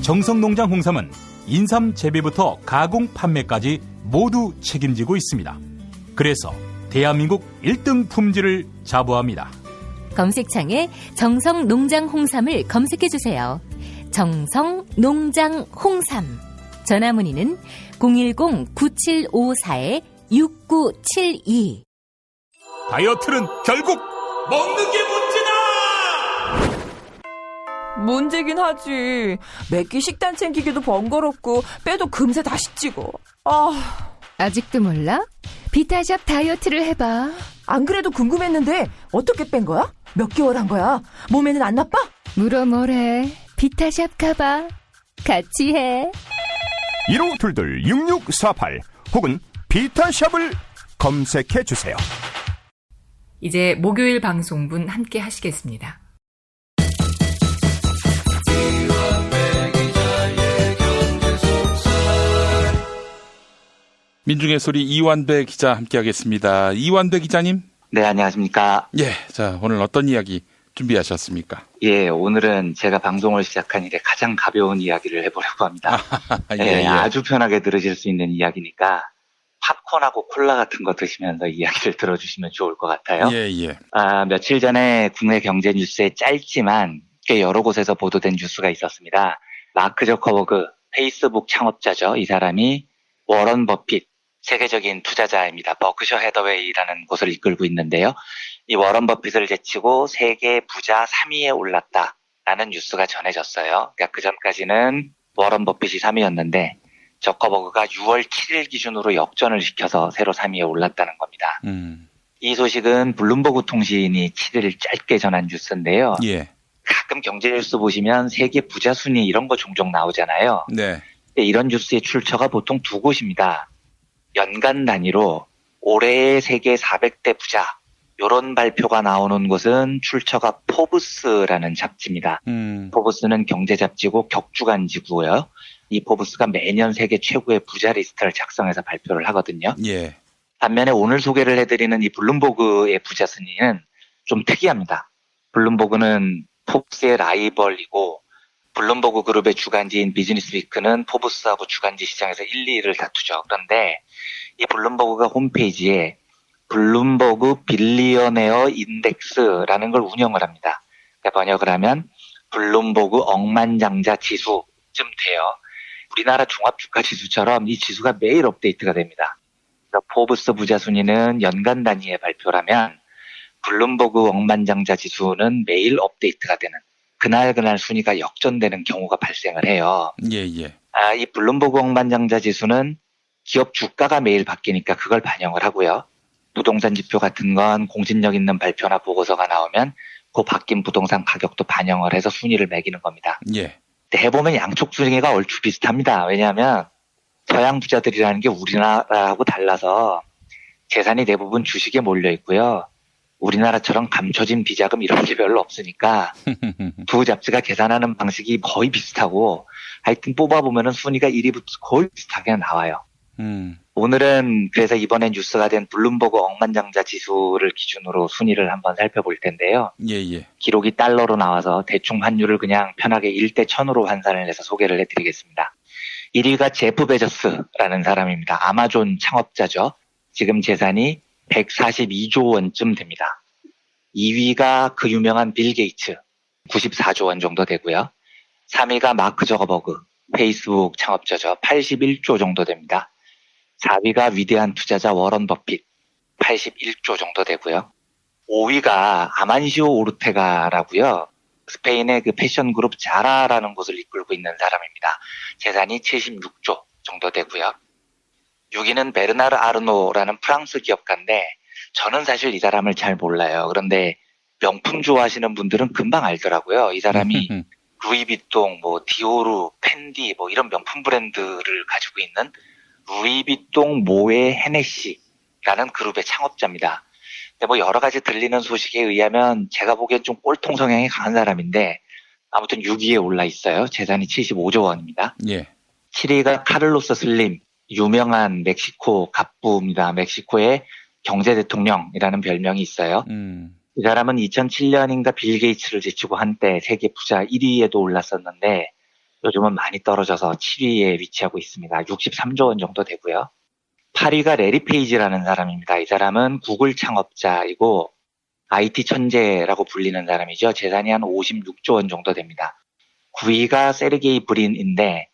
정성농장 홍삼은 인삼 재배부터 가공 판매까지 모두 책임지고 있습니다. 그래서 대한민국 1등 품질을 자부합니다. 검색창에 정성농장 홍삼을 검색해주세요. 정성농장 홍삼. 전화문의는 010-9754-6972. 다이어트는 결국 먹는 게 문제다! 문제긴 하지. 매끼 식단 챙기기도 번거롭고 빼도 금세 다시 찌고. 아직도 몰라? 비타샵 다이어트를 해봐. 안 그래도 궁금했는데 어떻게 뺀 거야? 몇 개월 한 거야? 몸에는 안 나빠? 물어 뭐래. 비타샵 가봐. 같이 해. 1522-6648 혹은 비타샵을 검색해주세요. 이제 목요일 방송분 함께 하시겠습니다. 민중의 소리 이완배 기자 함께하겠습니다. 이완배 기자님. 네, 안녕하십니까. 예, 자 오늘 어떤 이야기 준비하셨습니까? 예, 오늘은 제가 방송을 시작한 이래 가장 가벼운 이야기를 해보려고 합니다. 예, 아주 편하게 들으실 수 있는 이야기니까 팝콘하고 콜라 같은 거 드시면서 이야기를 들어주시면 좋을 것 같아요. 예. 며칠 전에 국내 경제 뉴스에 짧지만 꽤 여러 곳에서 보도된 뉴스가 있었습니다. 마크 저커버그 페이스북 창업자죠. 이 사람이 워런 버핏 세계적인 투자자입니다. 버크셔 해더웨이라는 곳을 이끌고 있는데요. 이 워런 버핏을 제치고 세계 부자 3위에 올랐다라는 뉴스가 전해졌어요. 그러니까 그 전까지는 워런 버핏이 3위였는데 저커버그가 6월 7일 기준으로 역전을 시켜서 새로 3위에 올랐다는 겁니다. 이 소식은 블룸버그 통신이 7일 짧게 전한 뉴스인데요. 예. 가끔 경제 뉴스 보시면 세계 부자 순위 이런 거 종종 나오잖아요. 네. 이런 뉴스의 출처가 보통 두 곳입니다. 연간 단위로 올해의 세계 400대 부자 이런 발표가 나오는 곳은 출처가 포브스라는 잡지입니다. 포브스는 경제 잡지고 격주간지고요. 이 포브스가 매년 세계 최고의 부자 리스트를 작성해서 발표를 하거든요. 예. 반면에 오늘 소개를 해드리는 이 블룸버그의 부자 순위는 좀 특이합니다. 블룸버그는 포브스의 라이벌이고 블룸버그 그룹의 주간지인 비즈니스 위크는 포브스하고 주간지 시장에서 1, 2위를 다투죠. 그런데 이 블룸버그가 홈페이지에 블룸버그 빌리어네어 인덱스라는 걸 운영을 합니다. 그러니까 번역을 하면 블룸버그 억만장자 지수쯤 돼요. 우리나라 종합주가 지수처럼 이 지수가 매일 업데이트가 됩니다. 그래서 포브스 부자 순위는 연간 단위의 발표라면 블룸버그 억만장자 지수는 매일 업데이트가 되는 그날 순위가 역전되는 경우가 발생을 해요. 예. 이 블룸버그 억만장자 지수는 기업 주가가 매일 바뀌니까 그걸 반영을 하고요. 부동산 지표 같은 건 공신력 있는 발표나 보고서가 나오면 그 바뀐 부동산 가격도 반영을 해서 순위를 매기는 겁니다. 예. 해보면 양쪽 순위가 얼추 비슷합니다. 왜냐하면 서양 부자들이라는 게 우리나라하고 달라서 재산이 대부분 주식에 몰려 있고요. 우리나라처럼 감춰진 비자금 이런 게 별로 없으니까 두 잡지가 계산하는 방식이 거의 비슷하고 하여튼 뽑아보면 순위가 1위부터 거의 비슷하게 나와요. 오늘은 그래서 이번에 뉴스가 된 블룸버그 억만장자 지수를 기준으로 순위를 한번 살펴볼 텐데요. 예. 기록이 달러로 나와서 대충 환율을 그냥 편하게 1대 1000으로 환산을 해서 소개를 해드리겠습니다. 1위가 제프 베조스라는 사람입니다. 아마존 창업자죠. 지금 재산이 142조 원쯤 됩니다. 2위가 그 유명한 빌 게이츠 94조 원 정도 되고요. 3위가 마크 저거버그 페이스북 창업자죠. 81조 정도 됩니다. 4위가 위대한 투자자 워런 버핏 81조 정도 되고요. 5위가 아만시오 오르테가라고요. 스페인의 그 패션 그룹 자라라는 곳을 이끌고 있는 사람입니다. 재산이 76조 정도 되고요. 6위는 베르나르 아르노라는 프랑스 기업가인데 저는 사실 이 사람을 잘 몰라요. 그런데 명품 좋아하시는 분들은 금방 알더라고요. 이 사람이 루이비통, 디오르, 펜디 이런 명품 브랜드를 가지고 있는 루이비통 모에 헤네시라는 그룹의 창업자입니다. 근데 여러 가지 들리는 소식에 의하면 제가 보기엔 좀 꼴통 성향이 강한 사람인데 아무튼 6위에 올라 있어요. 재산이 75조 원입니다. 예. 7위가 카를로스 슬림, 유명한 멕시코 갑부입니다. 멕시코의 경제 대통령이라는 별명이 있어요. 이 사람은 2007년인가 빌 게이츠를 제치고 한때 세계 부자 1위에도 올랐었는데 요즘은 많이 떨어져서 7위에 위치하고 있습니다. 63조 원 정도 되고요. 8위가 레리 페이지라는 사람입니다. 이 사람은 구글 창업자이고 IT 천재라고 불리는 사람이죠. 재산이 한 56조 원 정도 됩니다. 9위가 세르게이 브린인데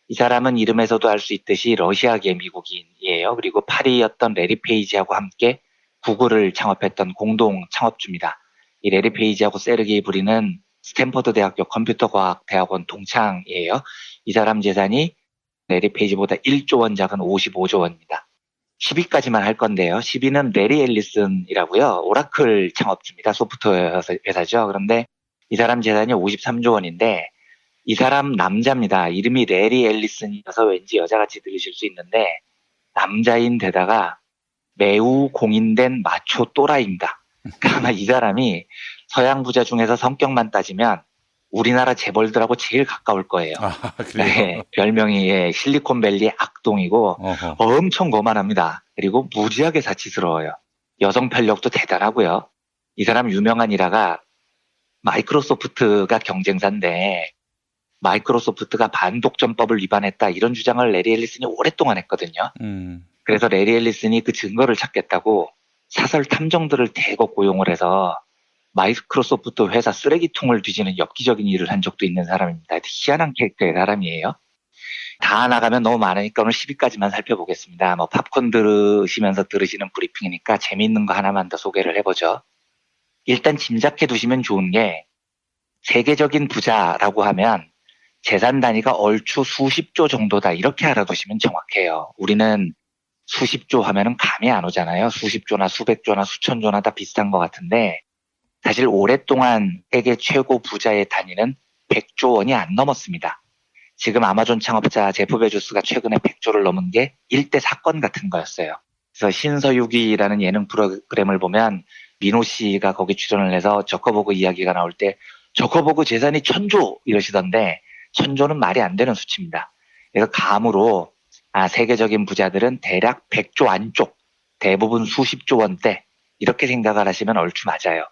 이 사람은 이름에서도 알 수 있듯이 러시아계 미국인이에요. 그리고 8위였던 레리 페이지하고 함께 구글을 창업했던 공동 창업주입니다. 이 레리 페이지하고 세르게이 브린은 스탠퍼드 대학교 컴퓨터과학 대학원 동창이에요. 이 사람 재산이 레리 페이지보다 1조 원 작은 55조 원입니다. 10위까지만 할 건데요. 10위는 레리 앨리슨이라고요. 오라클 창업주입니다. 소프트웨어 회사죠. 그런데 이 사람 재산이 53조 원인데 이 사람 남자입니다. 이름이 레리 앨리슨이어서 왠지 여자같이 들으실 수 있는데 남자인 데다가 매우 공인된 마초 또라이입니다. 아마 이 사람이 서양 부자 중에서 성격만 따지면 우리나라 재벌들하고 제일 가까울 거예요. 그래요? 네, 별명이 실리콘밸리의 악동이고 엄청 거만합니다. 그리고 무지하게 사치스러워요. 여성 편력도 대단하고요. 이 사람 유명한 일화가 마이크로소프트가 경쟁사인데 마이크로소프트가 반독점법을 위반했다 이런 주장을 레리 앨리슨이 오랫동안 했거든요. 그래서 레리 앨리슨이 그 증거를 찾겠다고 사설 탐정들을 대거 고용을 해서 마이크로소프트 회사 쓰레기통을 뒤지는 엽기적인 일을 한 적도 있는 사람입니다. 희한한 캐릭터의 사람이에요. 다 나가면 너무 많으니까 오늘 10위까지만 살펴보겠습니다. 팝콘 들으시면서 들으시는 브리핑이니까 재미있는 거 하나만 더 소개를 해보죠. 일단 짐작해 두시면 좋은 게 세계적인 부자라고 하면 재산 단위가 얼추 수십조 정도다 이렇게 알아두시면 정확해요. 우리는 수십조 하면은 감이 안 오잖아요. 수십조나 수백조나 수천조나 다 비슷한 것 같은데 사실 오랫동안 세계 최고 부자의 단위는 100조 원이 안 넘었습니다. 지금 아마존 창업자 제프 베조스가 최근에 100조를 넘은 게 일대 사건 같은 거였어요. 그래서 신서유기라는 예능 프로그램을 보면 민호 씨가 거기 출연을 해서 저커버그 이야기가 나올 때 저커버그 재산이 1000조 이러시던데 1000조는 말이 안 되는 수치입니다. 그래서 감으로 세계적인 부자들은 대략 100조 안쪽, 대부분 수십조 원대 이렇게 생각을 하시면 얼추 맞아요.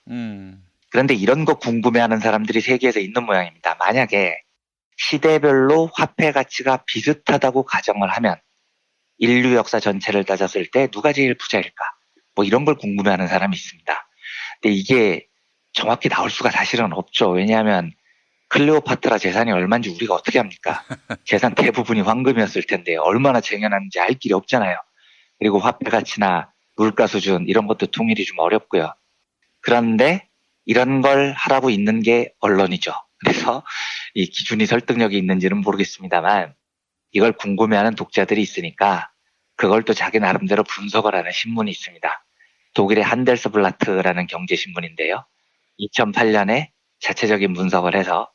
그런데 이런 거 궁금해하는 사람들이 세계에서 있는 모양입니다. 만약에 시대별로 화폐 가치가 비슷하다고 가정을 하면 인류 역사 전체를 따졌을 때 누가 제일 부자일까? 뭐 이런 걸 궁금해하는 사람이 있습니다. 근데 이게 정확히 나올 수가 사실은 없죠. 왜냐하면 클레오파트라 재산이 얼마인지 우리가 어떻게 합니까? 재산 대부분이 황금이었을 텐데 얼마나 쟁여놨는지 알 길이 없잖아요. 그리고 화폐 가치나 물가 수준 이런 것도 통일이 좀 어렵고요. 그런데 이런 걸 하라고 있는 게 언론이죠. 그래서 이 기준이 설득력이 있는지는 모르겠습니다만 이걸 궁금해하는 독자들이 있으니까 그걸 또 자기 나름대로 분석을 하는 신문이 있습니다. 독일의 한델스블라트라는 경제신문인데요. 2008년에 자체적인 분석을 해서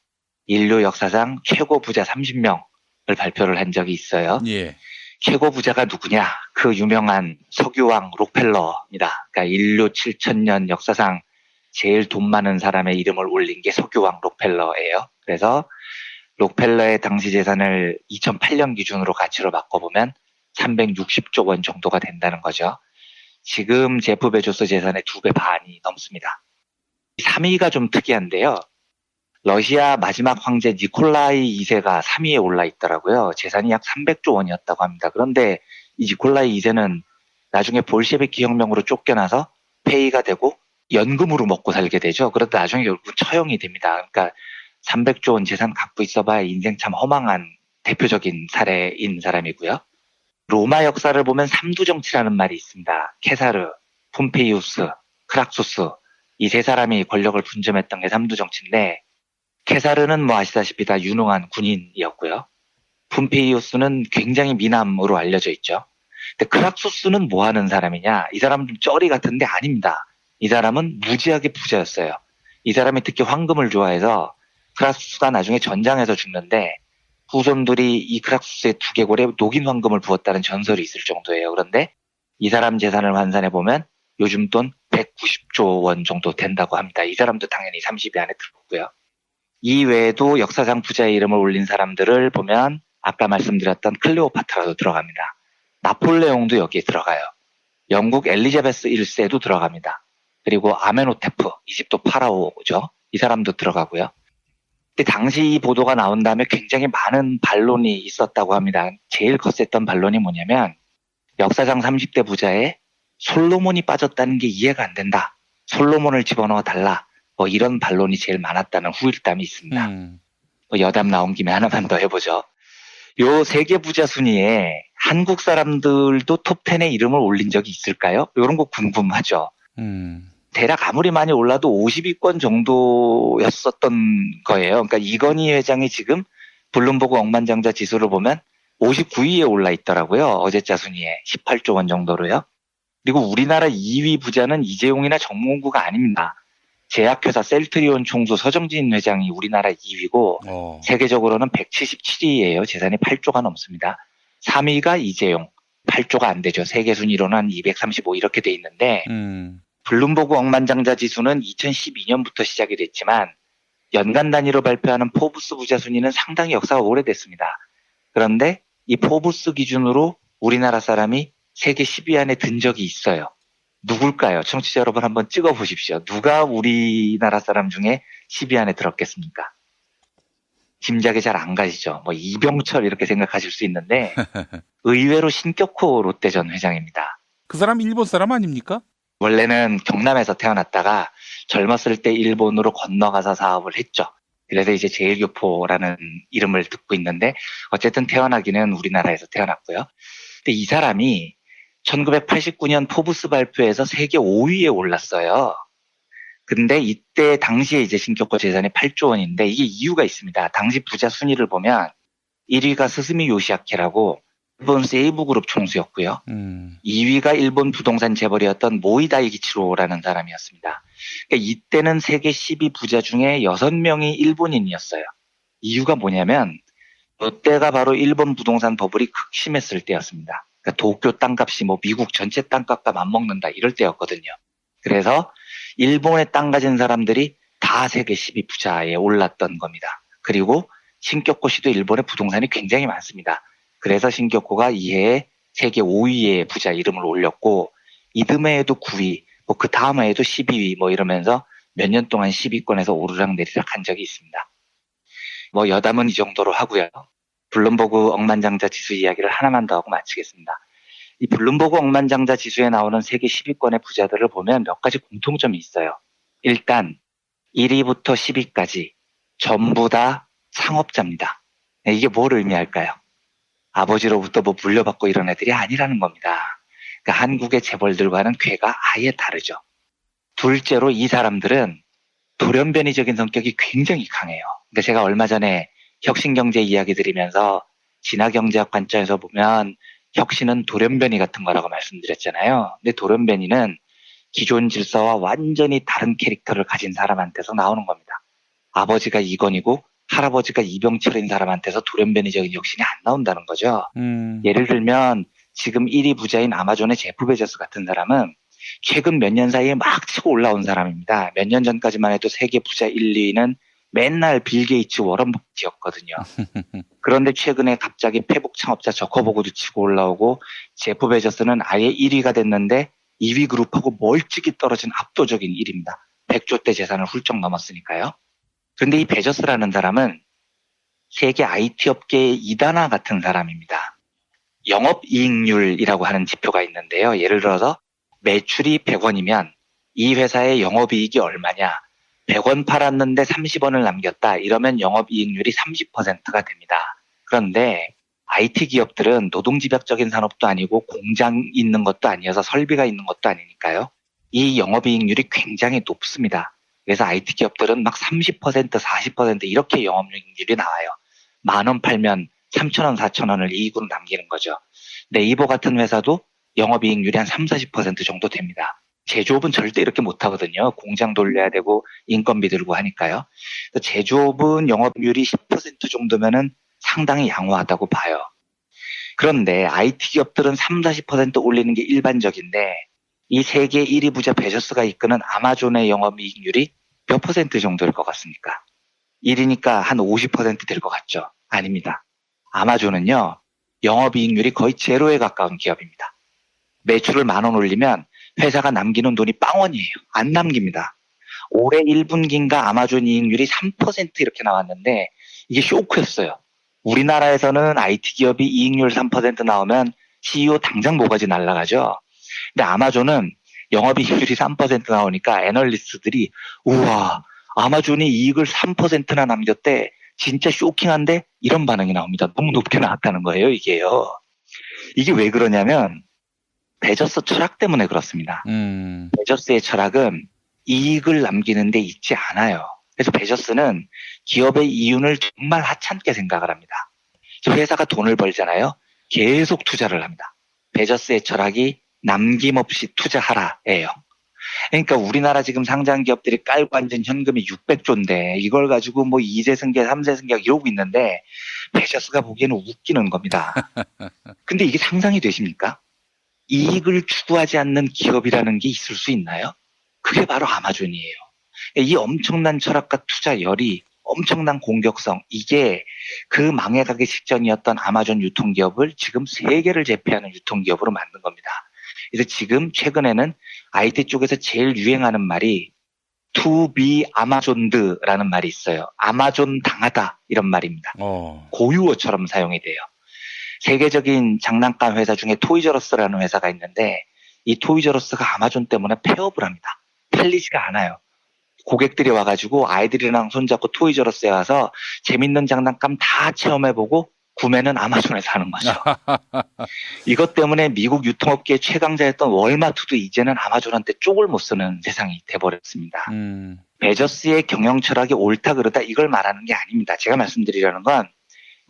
인류 역사상 최고 부자 30명을 발표를 한 적이 있어요. 예. 최고 부자가 누구냐? 그 유명한 석유왕 록펠러입니다. 그러니까 인류 7000년 역사상 제일 돈 많은 사람의 이름을 올린 게 석유왕 록펠러예요. 그래서 록펠러의 당시 재산을 2008년 기준으로 가치로 바꿔보면 360조 원 정도가 된다는 거죠. 지금 제프 베조스 재산의 2배 반이 넘습니다. 3위가 좀 특이한데요. 러시아 마지막 황제 니콜라이 2세가 3위에 올라 있더라고요. 재산이 약 300조 원이었다고 합니다. 그런데 이 니콜라이 2세는 나중에 볼셰비키 혁명으로 쫓겨나서 폐위가 되고 연금으로 먹고 살게 되죠. 그러다 나중에 결국 처형이 됩니다. 그러니까 300조 원 재산 갖고 있어봐야 인생 참 허망한 대표적인 사례인 사람이고요. 로마 역사를 보면 삼두정치라는 말이 있습니다. 케사르, 폼페이우스, 크락소스 이 세 사람이 권력을 분점했던 게 삼두정치인데 케사르는 뭐 아시다시피 다 유능한 군인이었고요. 폼페이우스는 굉장히 미남으로 알려져 있죠. 근데 크락소스는 뭐 하는 사람이냐? 이 사람은 좀 쩌리 같은데 아닙니다. 이 사람은 무지하게 부자였어요. 이 사람이 특히 황금을 좋아해서 크락소스가 나중에 전장에서 죽는데 후손들이 이 크락소스의 두개골에 녹인 황금을 부었다는 전설이 있을 정도예요. 그런데 이 사람 재산을 환산해 보면 요즘 돈 190조 원 정도 된다고 합니다. 이 사람도 당연히 30위 안에 들었고요. 이 외에도 역사상 부자의 이름을 올린 사람들을 보면 아까 말씀드렸던 클레오파트라도 들어갑니다. 나폴레옹도 여기에 들어가요. 영국 엘리자베스 1세도 들어갑니다. 그리고 아멘호테프, 이집트 파라오죠. 이 사람도 들어가고요. 근데 당시 이 보도가 나온 다음에 굉장히 많은 반론이 있었다고 합니다. 제일 거셌던 반론이 뭐냐면 역사상 30대 부자에 솔로몬이 빠졌다는 게 이해가 안 된다. 솔로몬을 집어넣어 달라. 뭐 이런 반론이 제일 많았다는 후일담이 있습니다. 뭐 여담 나온 김에 하나만 더 해보죠. 요 세계 부자 순위에 한국 사람들도 톱10에 이름을 올린 적이 있을까요? 이런 거 궁금하죠. 대략 아무리 많이 올라도 50위권 정도였었던 거예요. 그러니까 이건희 회장이 지금 블룸버그 억만장자 지수를 보면 59위에 올라 있더라고요. 어제자 순위에 18조 원 정도로요. 그리고 우리나라 2위 부자는 이재용이나 정몽구가 아닙니다. 제약회사 셀트리온 총수 서정진 회장이 우리나라 2위고 세계적으로는 177위예요. 재산이 8조가 넘습니다. 3위가 이재용, 8조가 안 되죠. 세계 순위로는 한 235 이렇게 돼 있는데 블룸버그 억만장자 지수는 2012년부터 시작이 됐지만 연간 단위로 발표하는 포브스 부자 순위는 상당히 역사가 오래됐습니다. 그런데 이 포브스 기준으로 우리나라 사람이 세계 10위 안에 든 적이 있어요. 누굴까요? 청취자 여러분 한번 찍어보십시오. 누가 우리나라 사람 중에 10위 안에 들었겠습니까? 짐작이 잘 안 가시죠. 뭐 이병철 이렇게 생각하실 수 있는데 의외로 신격호 롯데전 회장입니다. 그 사람 일본 사람 아닙니까? 원래는 경남에서 태어났다가 젊었을 때 일본으로 건너가서 사업을 했죠. 그래서 이제 제일교포라는 이름을 듣고 있는데 어쨌든 태어나기는 우리나라에서 태어났고요. 근데 이 사람이 1989년 포브스 발표에서 세계 5위에 올랐어요. 근데 이때 당시에 이제 신격호 재산이 8조 원인데 이게 이유가 있습니다. 당시 부자 순위를 보면 1위가 스스미 요시아키라고 일본 세이부 그룹 총수였고요. 2위가 일본 부동산 재벌이었던 모이다 이기치로라는 사람이었습니다. 그러니까 이때는 세계 10위 부자 중에 6명이 일본인이었어요. 이유가 뭐냐면 이때가 바로 일본 부동산 버블이 극심했을 때였습니다. 그러니까 도쿄 땅값이 뭐 미국 전체 땅값과 맞먹는다 이럴 때였거든요. 그래서 일본에 땅 가진 사람들이 다 세계 10위 부자에 올랐던 겁니다. 그리고 신격호 씨도 일본의 부동산이 굉장히 많습니다. 그래서 신격호가 이해에 세계 5위의 부자 이름을 올렸고 이듬해에도 9위, 뭐 그 다음 해에도 12위 뭐 이러면서 몇 년 동안 10위권에서 오르락내리락 한 적이 있습니다. 뭐 여담은 이 정도로 하고요. 블룸버그 억만장자 지수 이야기를 하나만 더 하고 마치겠습니다. 이 블룸버그 억만장자 지수에 나오는 세계 10위권의 부자들을 보면 몇 가지 공통점이 있어요. 일단 1위부터 10위까지 전부 다 창업자입니다. 이게 뭘 의미할까요? 아버지로부터 뭐 물려받고 이런 애들이 아니라는 겁니다. 그러니까 한국의 재벌들과는 궤가 아예 다르죠. 둘째로 이 사람들은 돌연변이적인 성격이 굉장히 강해요. 그러니까 제가 얼마 전에 혁신경제 이야기 드리면서 진화경제학 관점에서 보면 혁신은 돌연변이 같은 거라고 말씀드렸잖아요. 근데 돌연변이는 기존 질서와 완전히 다른 캐릭터를 가진 사람한테서 나오는 겁니다. 아버지가 이건이고 할아버지가 이병철인 사람한테서 돌연변이적인 혁신이 안 나온다는 거죠. 예를 들면 지금 1위 부자인 아마존의 제프 베조스 같은 사람은 최근 몇 년 사이에 막 치고 올라온 사람입니다. 몇 년 전까지만 해도 세계 부자 1, 2위는 맨날 빌 게이츠, 워런 버핏이었거든요. 그런데 최근에 갑자기 페북 창업자 저커버그도 치고 올라오고 제프 베조스는 아예 1위가 됐는데 2위 그룹하고 멀찍이 떨어진 압도적인 1위입니다. 100조대 재산을 훌쩍 넘었으니까요. 그런데 이 베조스라는 사람은 세계 IT 업계의 이단화 같은 사람입니다. 영업이익률이라고 하는 지표가 있는데요. 예를 들어서 매출이 100원이면 이 회사의 영업이익이 얼마냐. 100원 팔았는데 30원을 남겼다. 이러면 영업이익률이 30%가 됩니다. 그런데 IT 기업들은 노동집약적인 산업도 아니고 공장 있는 것도 아니어서 설비가 있는 것도 아니니까요. 이 영업이익률이 굉장히 높습니다. 그래서 IT 기업들은 막 30%, 40% 이렇게 영업이익률이 나와요. 10,000원 팔면 3,000원, 4,000원을 이익으로 남기는 거죠. 네이버 같은 회사도 영업이익률이 한 30, 40% 정도 됩니다. 제조업은 절대 이렇게 못하거든요. 공장 돌려야 되고 인건비 들고 하니까요. 제조업은 영업률이 10% 정도면은 상당히 양호하다고 봐요. 그런데 IT 기업들은 30, 40% 올리는 게 일반적인데 이 세계 1위 부자 베조스가 이끄는 아마존의 영업이익률이 몇 퍼센트 정도일 것 같습니까? 1위니까 한 50% 될 것 같죠? 아닙니다. 아마존은요, 영업이익률이 거의 제로에 가까운 기업입니다. 매출을 10,000원 올리면 회사가 남기는 돈이 빵원이에요. 안 남깁니다. 올해 1분기인가 아마존 이익률이 3% 이렇게 나왔는데 이게 쇼크였어요. 우리나라에서는 IT 기업이 이익률 3% 나오면 CEO 당장 모가지 날아가죠. 근데 아마존은 영업이익률이 3% 나오니까 애널리스트들이 우와 아마존이 이익을 3%나 남겼대. 진짜 쇼킹한데 이런 반응이 나옵니다. 너무 높게 나왔다는 거예요. 이게요. 이게 왜 그러냐면 베조스 철학 때문에 그렇습니다. 베조스의 철학은 이익을 남기는 데 있지 않아요. 그래서 베조스는 기업의 이윤을 정말 하찮게 생각을 합니다. 회사가 돈을 벌잖아요. 계속 투자를 합니다. 베조스의 철학이 남김없이 투자하라예요. 그러니까 우리나라 지금 상장 기업들이 깔고 앉은 현금이 600조인데 이걸 가지고 뭐 2세 승계, 3세 승계 이러고 있는데 베조스가 보기에는 웃기는 겁니다. 근데 이게 상상이 되십니까? 이익을 추구하지 않는 기업이라는 게 있을 수 있나요? 그게 바로 아마존이에요. 이 엄청난 철학과 투자 열이, 엄청난 공격성, 이게 그 망해가기 직전이었던 아마존 유통기업을 지금 세계를 제패하는 유통기업으로 만든 겁니다. 그래서 지금 최근에는 IT 쪽에서 제일 유행하는 말이 to be Amazoned라는 말이 있어요. 아마존 당하다 이런 말입니다. 고유어처럼 사용이 돼요. 세계적인 장난감 회사 중에 토이저러스라는 회사가 있는데 이 토이저러스가 아마존 때문에 폐업을 합니다. 팔리지가 않아요. 고객들이 와가지고 아이들이랑 손잡고 토이저러스에 와서 재밌는 장난감 다 체험해보고 구매는 아마존에서 하는 거죠. 이것 때문에 미국 유통업계의 최강자였던 월마트도 이제는 아마존한테 쪽을 못 쓰는 세상이 돼버렸습니다. 베저스의 경영 철학이 옳다 그르다 이걸 말하는 게 아닙니다. 제가 말씀드리려는 건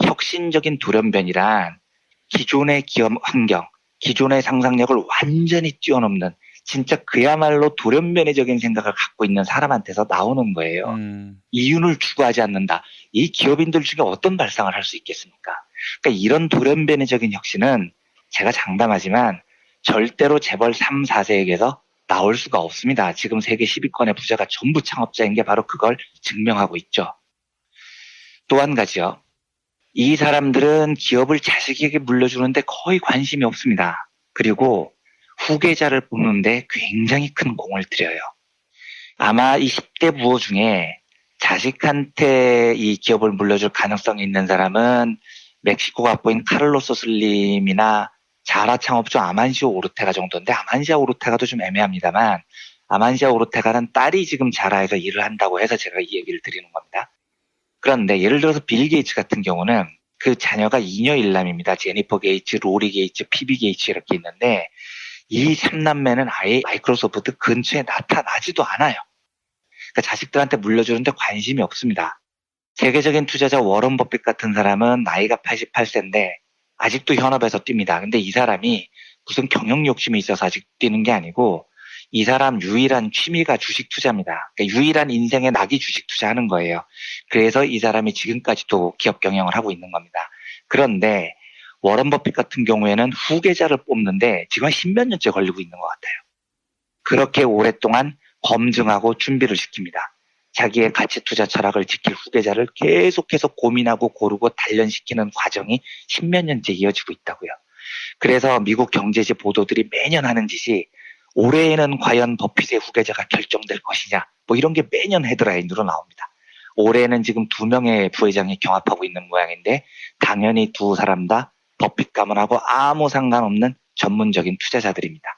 혁신적인 돌연변이란 기존의 기업 환경, 기존의 상상력을 완전히 뛰어넘는 진짜 그야말로 돌연변이적인 생각을 갖고 있는 사람한테서 나오는 거예요. 이윤을 추구하지 않는다. 이 기업인들 중에 어떤 발상을 할 수 있겠습니까? 그러니까 이런 돌연변이적인 혁신은 제가 장담하지만 절대로 재벌 3, 4세에게서 나올 수가 없습니다. 지금 세계 10위권의 부자가 전부 창업자인 게 바로 그걸 증명하고 있죠. 또 한 가지요. 이 사람들은 기업을 자식에게 물려주는데 거의 관심이 없습니다. 그리고 후계자를 뽑는데 굉장히 큰 공을 들여요. 아마 이 10대 부호 중에 자식한테 이 기업을 물려줄 가능성이 있는 사람은 멕시코 갑부인 카를로스 슬림이나 자라 창업주 아만시오 오르테가 정도인데 아만시오 오르테가도 좀 애매합니다만 아만시오 오르테가는 딸이 지금 자라에서 일을 한다고 해서 제가 이 얘기를 드리는 겁니다. 그런데 예를 들어서 빌 게이츠 같은 경우는 그 자녀가 이녀 일남입니다. 제니퍼 게이츠, 로리 게이츠, 피비 게이츠 이렇게 있는데 이 3남매는 아예 마이크로소프트 근처에 나타나지도 않아요. 그러니까 자식들한테 물려주는데 관심이 없습니다. 세계적인 투자자 워런 버핏 같은 사람은 나이가 88세인데 아직도 현업에서 뜁니다. 근데 이 사람이 무슨 경영 욕심이 있어서 아직 뛰는 게 아니고 이 사람 유일한 취미가 주식 투자입니다. 그러니까 유일한 인생의 낙이 주식 투자하는 거예요. 그래서 이 사람이 지금까지도 기업 경영을 하고 있는 겁니다. 그런데 워런 버핏 같은 경우에는 후계자를 뽑는데 지금 한 10몇 년째 걸리고 있는 것 같아요. 그렇게 오랫동안 검증하고 준비를 시킵니다. 자기의 가치 투자 철학을 지킬 후계자를 계속해서 고민하고 고르고 단련시키는 과정이 10몇 년째 이어지고 있다고요. 그래서 미국 경제지 보도들이 매년 하는 짓이 올해에는 과연 버핏의 후계자가 결정될 것이냐 뭐 이런 게 매년 헤드라인으로 나옵니다. 올해는 지금 2명의 부회장이 경합하고 있는 모양인데 당연히 두 사람 다 버핏 가문하고 아무 상관없는 전문적인 투자자들입니다.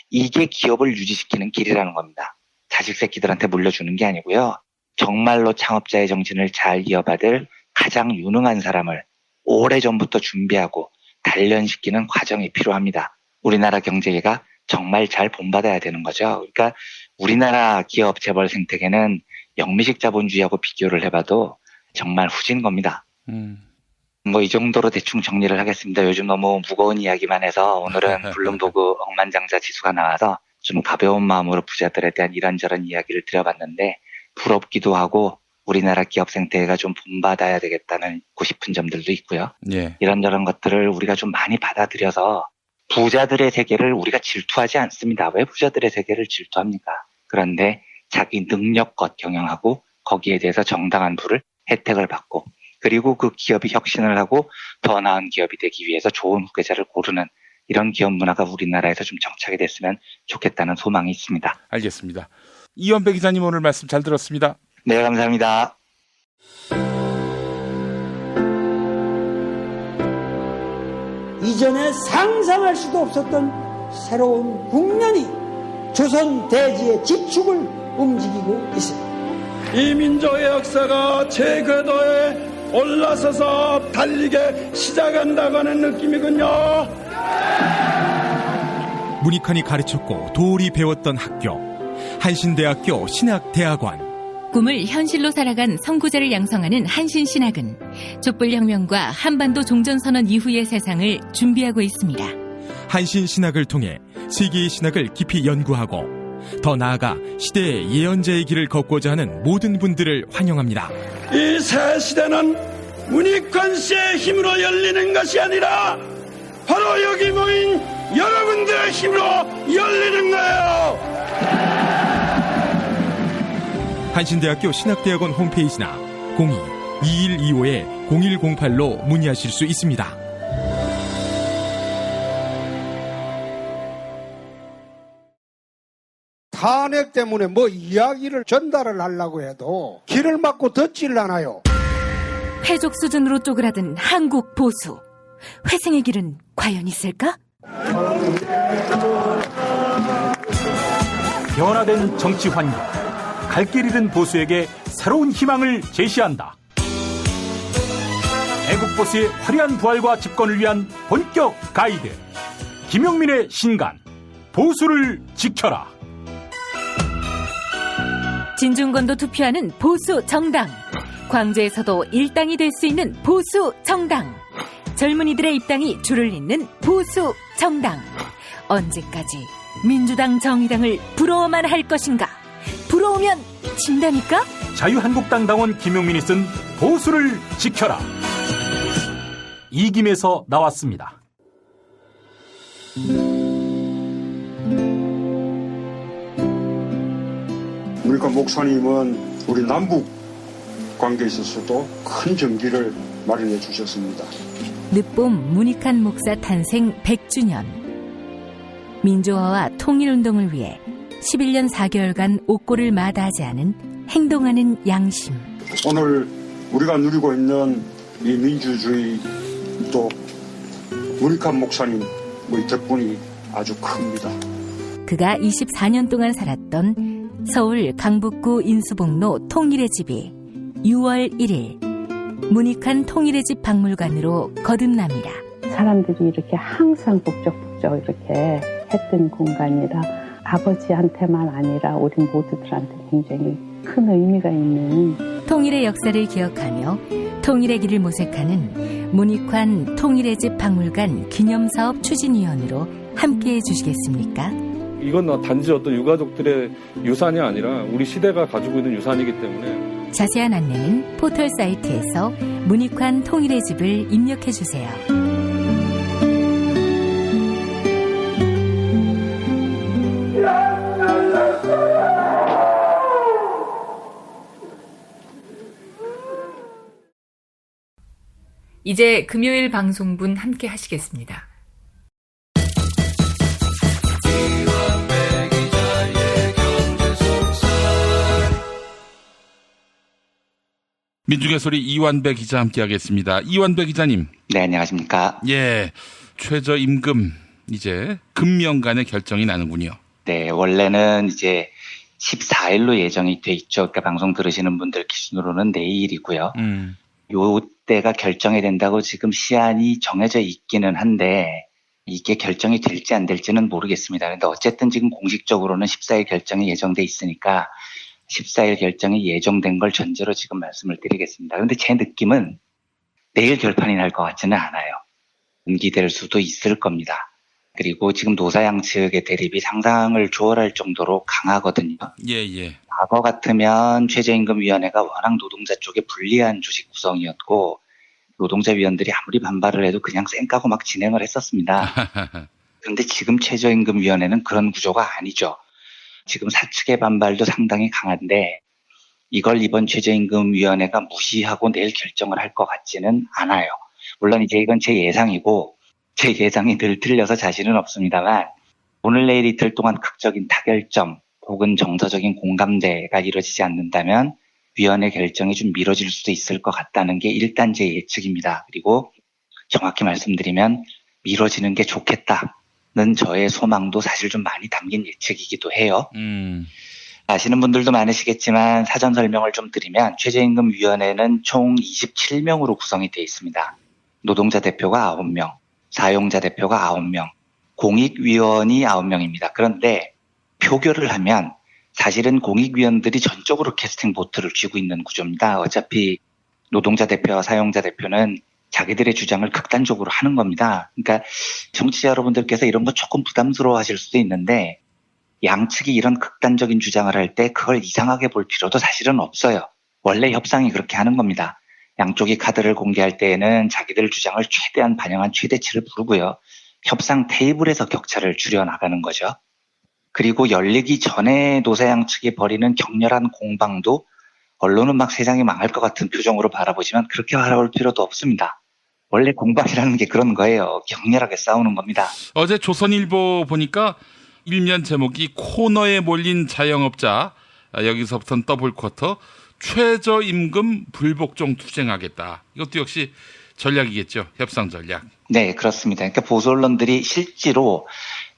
이게 기업을 유지시키는 길이라는 겁니다. 자식 새끼들한테 물려주는 게 아니고요. 정말로 창업자의 정신을 잘 이어받을 가장 유능한 사람을 오래전부터 준비하고 단련시키는 과정이 필요합니다. 우리나라 경제가 정말 잘 본받아야 되는 거죠. 그러니까 우리나라 기업 재벌 생태계는 영미식 자본주의하고 비교를 해봐도 정말 후진 겁니다. 뭐 이 정도로 대충 정리를 하겠습니다. 요즘 너무 무거운 이야기만 해서 오늘은 블룸버그 억만장자 지수가 나와서 좀 가벼운 마음으로 부자들에 대한 이런저런 이야기를 드려봤는데 부럽기도 하고 우리나라 기업 생태계가 좀 본받아야 되겠다는 싶은 점들도 있고요. 예. 이런저런 것들을 우리가 좀 많이 받아들여서 부자들의 세계를 우리가 질투하지 않습니다. 왜 부자들의 세계를 질투합니까? 그런데 자기 능력껏 경영하고 거기에 대해서 정당한 부를 혜택을 받고 그리고 그 기업이 혁신을 하고 더 나은 기업이 되기 위해서 좋은 후계자를 고르는 이런 기업 문화가 우리나라에서 좀 정착이 됐으면 좋겠다는 소망이 있습니다. 알겠습니다. 이원배 기자님 오늘 말씀 잘 들었습니다. 네, 감사합니다. 이전에 상상할 수도 없었던 새로운 국면이 조선 대지의 지축을 움직이고 있습니다. 이 민족의 역사가 제 궤도에 올라서서 달리게 시작한다고 하는 느낌이군요. 문익환이 가르쳤고 도울이 배웠던 학교, 한신대학교 신학대학원. 꿈을 현실로 살아간 선구자를 양성하는 한신신학은 촛불혁명과 한반도 종전선언 이후의 세상을 준비하고 있습니다. 한신신학을 통해 세계의 신학을 깊이 연구하고 더 나아가 시대의 예언자의 길을 걷고자 하는 모든 분들을 환영합니다. 이 새 시대는 문익환 씨의 힘으로 열리는 것이 아니라 바로 여기 모인 여러분들의 힘으로 열리는 거예요. 한신대학교 신학대학원 홈페이지나 02-2125-0108로 문의하실 수 있습니다. 탄핵 때문에 뭐 이야기를 전달을 하려고 해도 길을 막고 듣질 않아요. 회족 수준으로 쪼그라든 한국 보수. 회생의 길은 과연 있을까? 변화된 정치 환경, 갈 길 잃은 보수에게 새로운 희망을 제시한다. 애국보스의 화려한 부활과 집권을 위한 본격 가이드. 김용민의 신간, 보수를 지켜라. 진중권도 투표하는 보수 정당. 광주에서도 일당이 될 수 있는 보수 정당. 젊은이들의 입당이 줄을 잇는 보수 정당. 언제까지 민주당 정의당을 부러워만 할 것인가? 부러우면 진다니까? 자유한국당 당원 김용민이 쓴 보수를 지켜라. 이김에서 나왔습니다. 그러니까 목사님은 우리 남북 관계에 있어서도 큰 정기를 마련해 주셨습니다. 늦봄 문익환 목사 탄생 100주년. 민주화와 통일운동을 위해 11년 4개월간 옥고를 마다하지 않은 행동하는 양심. 오늘 우리가 누리고 있는 이 민주주의도 문익환 목사님 덕분이 아주 큽니다. 그가 24년 동안 살았던 서울 강북구 인수복로 통일의 집이 6월 1일 문익환 통일의 집 박물관으로 거듭납니다. 사람들이 이렇게 항상 북적북적 이렇게 했던 공간이라 아버지한테만 아니라 우리 모두들한테 굉장히 큰 의미가 있는 통일의 역사를 기억하며 통일의 길을 모색하는 문익환 통일의 집 박물관 기념사업 추진위원으로 함께해 주시겠습니까? 이건 단지 어떤 유가족들의 유산이 아니라 우리 시대가 가지고 있는 유산이기 때문에 자세한 안내는 포털 사이트에서 문익환 통일의 집을 입력해 주세요. 이제 금요일 방송분 함께 하시겠습니다. 민중의 소리 이완배 기자 함께하겠습니다. 이완배 기자님. 네, 안녕하십니까. 예, 최저임금 이제 금명간의 결정이 나는군요. 네, 원래는 이제 14일로 예정이 돼 있죠. 그러니까 방송 들으시는 분들 기준으로는 내일이고요. 요 때가 결정이 된다고 지금 시한이 정해져 있기는 한데 이게 결정이 될지 안 될지는 모르겠습니다. 그런데 어쨌든 지금 공식적으로는 14일 결정이 예정돼 있으니까 14일 결정이 예정된 걸 전제로 지금 말씀을 드리겠습니다. 그런데 제 느낌은 내일 결판이 날 것 같지는 않아요. 연기될 수도 있을 겁니다. 그리고 지금 노사양 측의 대립이 상상을 초월할 정도로 강하거든요. 예. 과거 같으면 최저임금위원회가 워낙 노동자 쪽에 불리한 조직 구성이었고 노동자위원들이 아무리 반발을 해도 그냥 쌩까고 막 진행을 했었습니다. 그런데 지금 최저임금위원회는 그런 구조가 아니죠. 지금 사측의 반발도 상당히 강한데 이걸 이번 최저임금위원회가 무시하고 내일 결정을 할 것 같지는 않아요. 물론 이제 이건 제 예상이고 제 예상이 늘 틀려서 자신은 없습니다만 오늘 내일 이틀 동안 극적인 타결점 혹은 정서적인 공감대가 이루어지지 않는다면 위원회 결정이 좀 미뤄질 수도 있을 것 같다는 게 일단 제 예측입니다. 그리고 정확히 말씀드리면 미뤄지는 게 좋겠다는 저의 소망도 사실 좀 많이 담긴 예측이기도 해요. 아시는 분들도 많으시겠지만 사전 설명을 좀 드리면 최저임금위원회는 총 27명으로 구성이 되어 있습니다. 노동자 대표가 9명, 사용자 대표가 9명, 공익위원이 9명입니다. 그런데 표결을 하면 사실은 공익위원들이 전적으로 캐스팅 보트를 쥐고 있는 구조입니다. 어차피 노동자 대표와 사용자 대표는 자기들의 주장을 극단적으로 하는 겁니다. 그러니까 정치자 여러분들께서 이런 거 조금 부담스러워 하실 수도 있는데 양측이 이런 극단적인 주장을 할 때 그걸 이상하게 볼 필요도 사실은 없어요. 원래 협상이 그렇게 하는 겁니다. 양쪽이 카드를 공개할 때에는 자기들 주장을 최대한 반영한 최대치를 부르고요. 협상 테이블에서 격차를 줄여나가는 거죠. 그리고 열리기 전에 노사양 측이 벌이는 격렬한 공방도 언론은 막 세상이 망할 것 같은 표정으로 바라보지만 그렇게 바라볼 필요도 없습니다. 원래 공방이라는 게 그런 거예요. 격렬하게 싸우는 겁니다. 어제 조선일보 보니까 일면 제목이 코너에 몰린 자영업자, 여기서부터는 더블쿼터, 최저임금 불복종 투쟁하겠다. 이것도 역시 전략이겠죠. 협상 전략. 네, 그렇습니다. 그러니까 보수 언론들이 실제로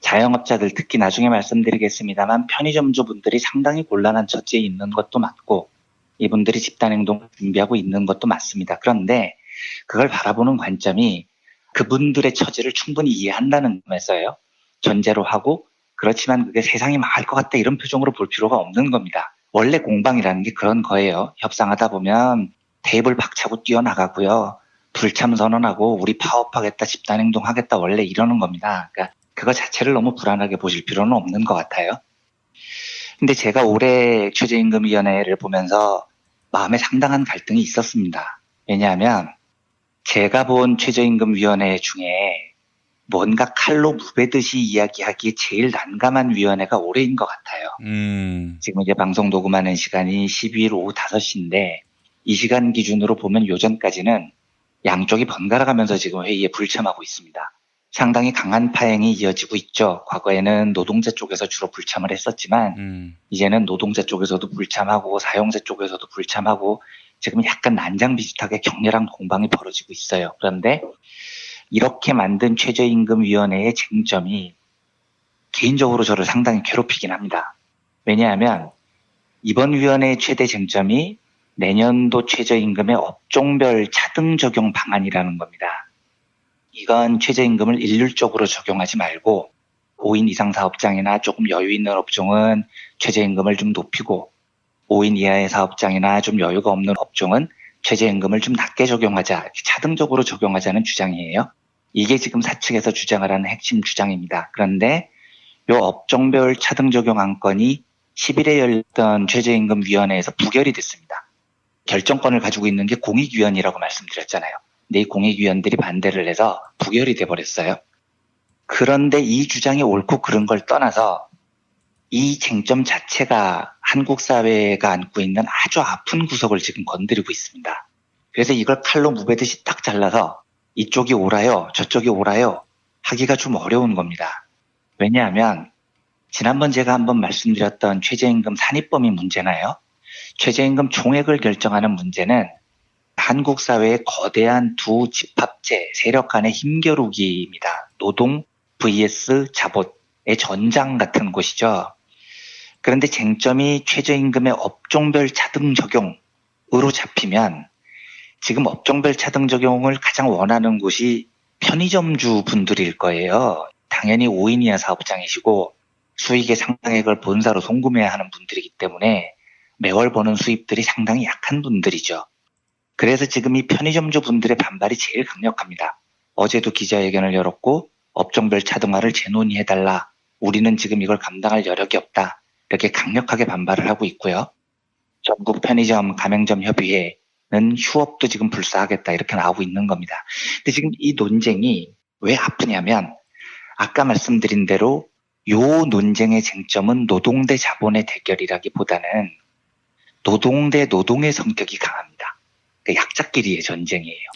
자영업자들, 특히 나중에 말씀드리겠습니다만 편의점주분들이 상당히 곤란한 처지에 있는 것도 맞고 이분들이 집단행동을 준비하고 있는 것도 맞습니다. 그런데 그걸 바라보는 관점이 그분들의 처지를 충분히 이해한다는 점에서요. 전제로 하고 그렇지만 그게 세상이 망할 것 같다 이런 표정으로 볼 필요가 없는 겁니다. 원래 공방이라는 게 그런 거예요. 협상하다 보면 테이블 박차고 뛰어나가고요. 불참 선언하고 우리 파업하겠다, 집단행동하겠다 원래 이러는 겁니다. 그러니까 그거 자체를 너무 불안하게 보실 필요는 없는 것 같아요. 근데 제가 올해 최저임금위원회를 보면서 마음에 상당한 갈등이 있었습니다. 왜냐하면 제가 본 최저임금위원회 중에 뭔가 칼로 무베듯이 이야기하기에 제일 난감한 위원회가 올해인 것 같아요. 지금 이제 방송 녹음하는 시간이 12일 오후 5시인데 이 시간 기준으로 보면 요전까지는 양쪽이 번갈아 가면서 지금 회의에 불참하고 있습니다. 상당히 강한 파행이 이어지고 있죠. 과거에는 노동자 쪽에서 주로 불참을 했었지만 이제는 노동자 쪽에서도 불참하고 사용자 쪽에서도 불참하고 지금 약간 난장비슷하게 격렬한 공방이 벌어지고 있어요. 그런데 이렇게 만든 최저임금위원회의 쟁점이 개인적으로 저를 상당히 괴롭히긴 합니다. 왜냐하면 이번 위원회의 최대 쟁점이 내년도 최저임금의 업종별 차등 적용 방안이라는 겁니다. 이건 최저임금을 일률적으로 적용하지 말고 5인 이상 사업장이나 조금 여유 있는 업종은 최저임금을 좀 높이고 5인 이하의 사업장이나 좀 여유가 없는 업종은 최저임금을 좀 낮게 적용하자, 차등적으로 적용하자는 주장이에요. 이게 지금 사측에서 주장을 하는 핵심 주장입니다. 그런데 이 업종별 차등 적용 안건이 10일에 열렸던 최저임금위원회에서 부결이 됐습니다. 결정권을 가지고 있는 게 공익위원이라고 말씀드렸잖아요. 근데 이 공익위원들이 반대를 해서 부결이 돼버렸어요. 그런데 이 주장이 옳고 그른 걸 떠나서 이 쟁점 자체가 한국 사회가 안고 있는 아주 아픈 구석을 지금 건드리고 있습니다. 그래서 이걸 칼로 무베듯이 딱 잘라서 이쪽이 옳아요, 저쪽이 옳아요 하기가 좀 어려운 겁니다. 왜냐하면 지난번 제가 한번 말씀드렸던 최저임금 산입범위 문제나요? 최저임금 총액을 결정하는 문제는 한국 사회의 거대한 두 집합체, 세력 간의 힘겨루기입니다. 노동 vs 자본의 전장 같은 곳이죠. 그런데 쟁점이 최저임금의 업종별 차등 적용으로 잡히면 지금 업종별 차등 적용을 가장 원하는 곳이 편의점주 분들일 거예요. 당연히 5인 이하 사업장이시고 수익의 상당액을 본사로 송금해야 하는 분들이기 때문에 매월 버는 수입들이 상당히 약한 분들이죠. 그래서 지금 이 편의점주 분들의 반발이 제일 강력합니다. 어제도 기자회견을 열었고 업종별 차등화를 재논의해달라. 우리는 지금 이걸 감당할 여력이 없다. 이렇게 강력하게 반발을 하고 있고요. 전국 편의점 가맹점 협의회는 휴업도 지금 불사하겠다 이렇게 나오고 있는 겁니다. 근데 지금 이 논쟁이 왜 아프냐면 아까 말씀드린 대로 요 논쟁의 쟁점은 노동 대 자본의 대결이라기보다는 노동 대 노동의 성격이 강합니다. 그러니까 약자끼리의 전쟁이에요.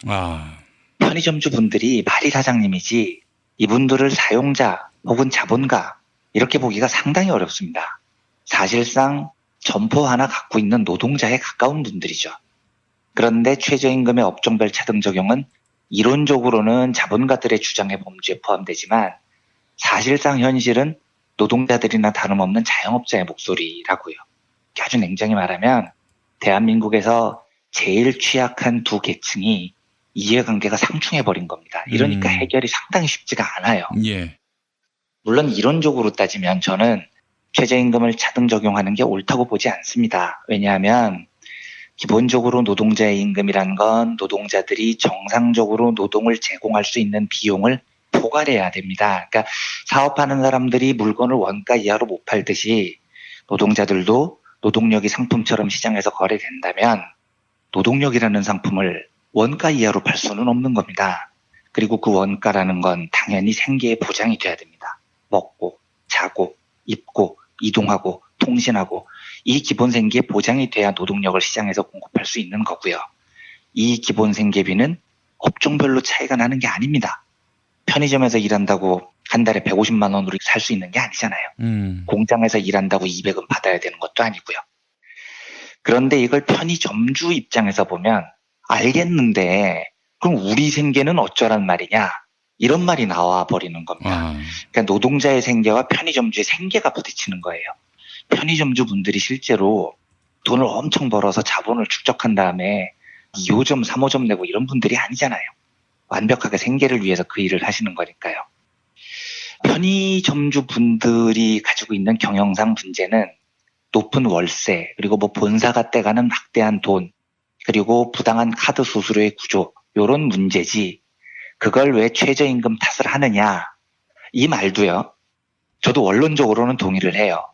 편의점주 분들이 말이 사장님이지 이분들을 사용자 혹은 자본가 이렇게 보기가 상당히 어렵습니다. 사실상 점포 하나 갖고 있는 노동자에 가까운 분들이죠. 그런데 최저임금의 업종별 차등 적용은 이론적으로는 자본가들의 주장의 범주에 포함되지만 사실상 현실은 노동자들이나 다름없는 자영업자의 목소리라고요. 아주 냉정히 말하면 대한민국에서 제일 취약한 두 계층이 이해관계가 상충해버린 겁니다. 이러니까 해결이 상당히 쉽지가 않아요. 예. 물론 이론적으로 따지면 저는 최저임금을 차등 적용하는 게 옳다고 보지 않습니다. 왜냐하면 기본적으로 노동자의 임금이란 건 노동자들이 정상적으로 노동을 제공할 수 있는 비용을 포괄해야 됩니다. 그러니까 사업하는 사람들이 물건을 원가 이하로 못 팔듯이 노동자들도 노동력이 상품처럼 시장에서 거래된다면 노동력이라는 상품을 원가 이하로 팔 수는 없는 겁니다. 그리고 그 원가라는 건 당연히 생계의 보장이 돼야 됩니다. 먹고 자고 입고 이동하고 통신하고 이 기본 생계의 보장이 돼야 노동력을 시장에서 공급할 수 있는 거고요. 이 기본 생계비는 업종별로 차이가 나는 게 아닙니다. 편의점에서 일한다고 한 달에 150만 원으로 살 수 있는 게 아니잖아요. 공장에서 일한다고 200은 받아야 되는 것도 아니고요. 그런데 이걸 편의점주 입장에서 보면 알겠는데 그럼 우리 생계는 어쩌란 말이냐 이런 말이 나와 버리는 겁니다. 그러니까 노동자의 생계와 편의점주의 생계가 부딪히는 거예요. 편의점주 분들이 실제로 돈을 엄청 벌어서 자본을 축적한 다음에 2호점, 3호점 내고 이런 분들이 아니잖아요. 완벽하게 생계를 위해서 그 일을 하시는 거니까요. 편의점주 분들이 가지고 있는 경영상 문제는 높은 월세, 그리고 뭐 본사가 떼가는 막대한 돈, 그리고 부당한 카드 수수료의 구조, 요런 문제지, 그걸 왜 최저임금 탓을 하느냐, 이 말도요, 저도 원론적으로는 동의를 해요.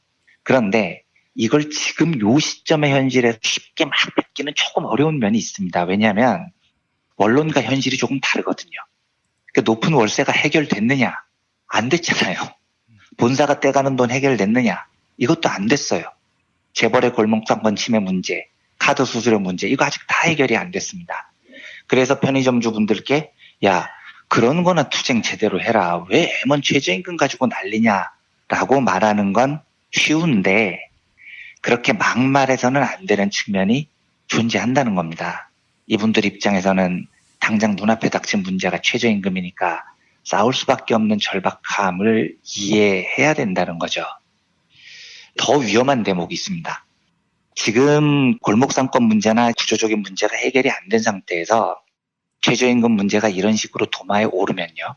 그런데 이걸 지금 요 시점의 현실에서 쉽게 막 뱉기는 조금 어려운 면이 있습니다. 왜냐하면 원론과 현실이 조금 다르거든요. 그러니까 높은 월세가 해결됐느냐? 안 됐잖아요. 본사가 떼가는 돈 해결됐느냐? 이것도 안 됐어요. 재벌의 골목상권 침해 문제, 카드 수수료 문제, 이거 아직 다 해결이 안 됐습니다. 그래서 편의점주 분들께 야, 그런 거나 투쟁 제대로 해라. 왜 M1 최저임금 가지고 난리냐라고 말하는 건 쉬운데 그렇게 막말해서는 안 되는 측면이 존재한다는 겁니다. 이분들 입장에서는 당장 눈앞에 닥친 문제가 최저임금이니까 싸울 수밖에 없는 절박함을 이해해야 된다는 거죠. 더 위험한 대목이 있습니다. 지금 골목상권 문제나 구조적인 문제가 해결이 안 된 상태에서 최저임금 문제가 이런 식으로 도마에 오르면요.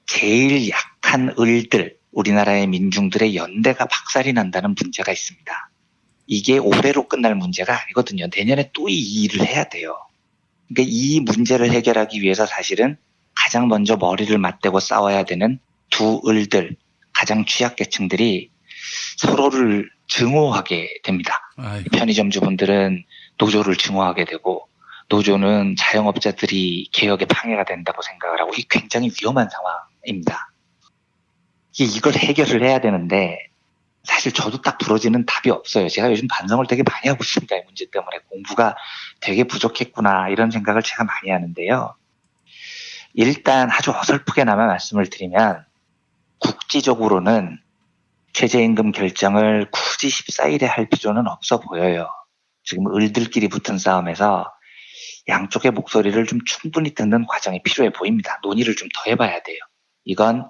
제일 약한 을들, 우리나라의 민중들의 연대가 박살이 난다는 문제가 있습니다. 이게 올해로 끝날 문제가 아니거든요. 내년에 또 이 일을 해야 돼요. 그러니까 이 문제를 해결하기 위해서 사실은 가장 먼저 머리를 맞대고 싸워야 되는 두 을들, 가장 취약계층들이 서로를 증오하게 됩니다. 편의점주분들은 노조를 증오하게 되고 노조는 자영업자들이 개혁에 방해가 된다고 생각을 하고 이게 굉장히 위험한 상황입니다. 이걸 해결을 해야 되는데 사실 저도 딱 부러지는 답이 없어요. 제가 요즘 반성을 되게 많이 하고 있습니다. 이 문제 때문에 공부가 되게 부족했구나 이런 생각을 제가 많이 하는데요. 일단 아주 어설프게나마 말씀을 드리면 국지적으로는 최저임금 결정을 굳이 14일에 할 필요는 없어 보여요. 지금 을들끼리 붙은 싸움에서 양쪽의 목소리를 좀 충분히 듣는 과정이 필요해 보입니다. 논의를 좀 더 해봐야 돼요. 이건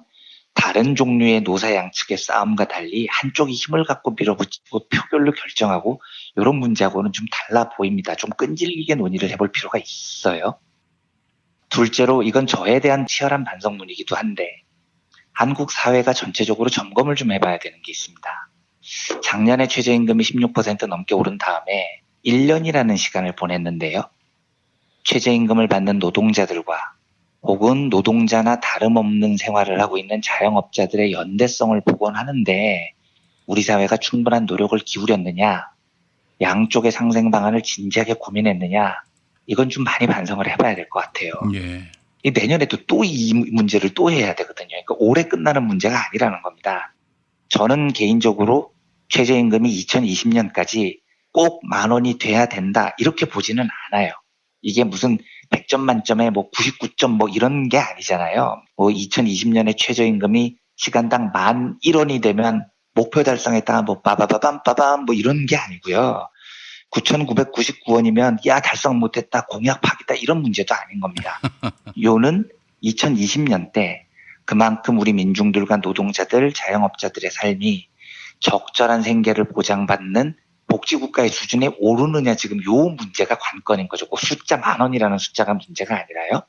다른 종류의 노사 양측의 싸움과 달리 한쪽이 힘을 갖고 밀어붙이고 표결로 결정하고 이런 문제하고는 좀 달라 보입니다. 좀 끈질기게 논의를 해볼 필요가 있어요. 둘째로 이건 저에 대한 치열한 반성문이기도 한데 한국 사회가 전체적으로 점검을 좀 해봐야 되는 게 있습니다. 작년에 최저임금이 16% 넘게 오른 다음에 1년이라는 시간을 보냈는데요. 최저임금을 받는 노동자들과 혹은 노동자나 다름없는 생활을 하고 있는 자영업자들의 연대성을 보곤 하는데 우리 사회가 충분한 노력을 기울였느냐, 양쪽의 상생 방안을 진지하게 고민했느냐, 이건 좀 많이 반성을 해봐야 될 것 같아요. 예. 내년에도 또 이 문제를 또 해야 되거든요. 그러니까 올해 끝나는 문제가 아니라는 겁니다. 저는 개인적으로 최저임금이 2020년까지 꼭 10,000원이 돼야 된다 이렇게 보지는 않아요. 이게 무슨 100점 만점에 뭐 99점 뭐 이런 게 아니잖아요. 뭐 2020년에 최저임금이 시간당 11,000원이 되면 목표 달성했다가 뭐 빠바바밤 뭐 이런 게 아니고요. 9,999원이면 야 달성 못했다 공약 파기다 이런 문제도 아닌 겁니다. 요는 2020년 때 그만큼 우리 민중들과 노동자들, 자영업자들의 삶이 적절한 생계를 보장받는 복지국가의 수준에 오르느냐 지금 요 문제가 관건인 거죠. 그 숫자 10,000원이라는 숫자가 문제가 아니라요.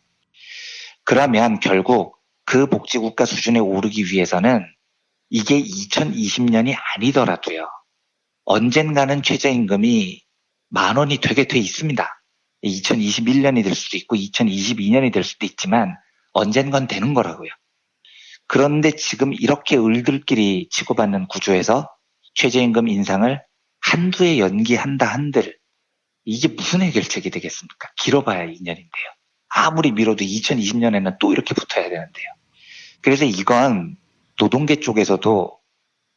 그러면 결국 그 복지국가 수준에 오르기 위해서는 이게 2020년이 아니더라도요. 언젠가는 최저임금이 10,000원이 되게 돼 있습니다. 2021년이 될 수도 있고 2022년이 될 수도 있지만 언젠간 되는 거라고요. 그런데 지금 이렇게 을들끼리 치고받는 구조에서 최저임금 인상을 한두 해 연기한다 한들 이게 무슨 해결책이 되겠습니까? 길어봐야 2년인데요. 아무리 미뤄도 2020년에는 또 이렇게 붙어야 되는데요. 그래서 이건 노동계 쪽에서도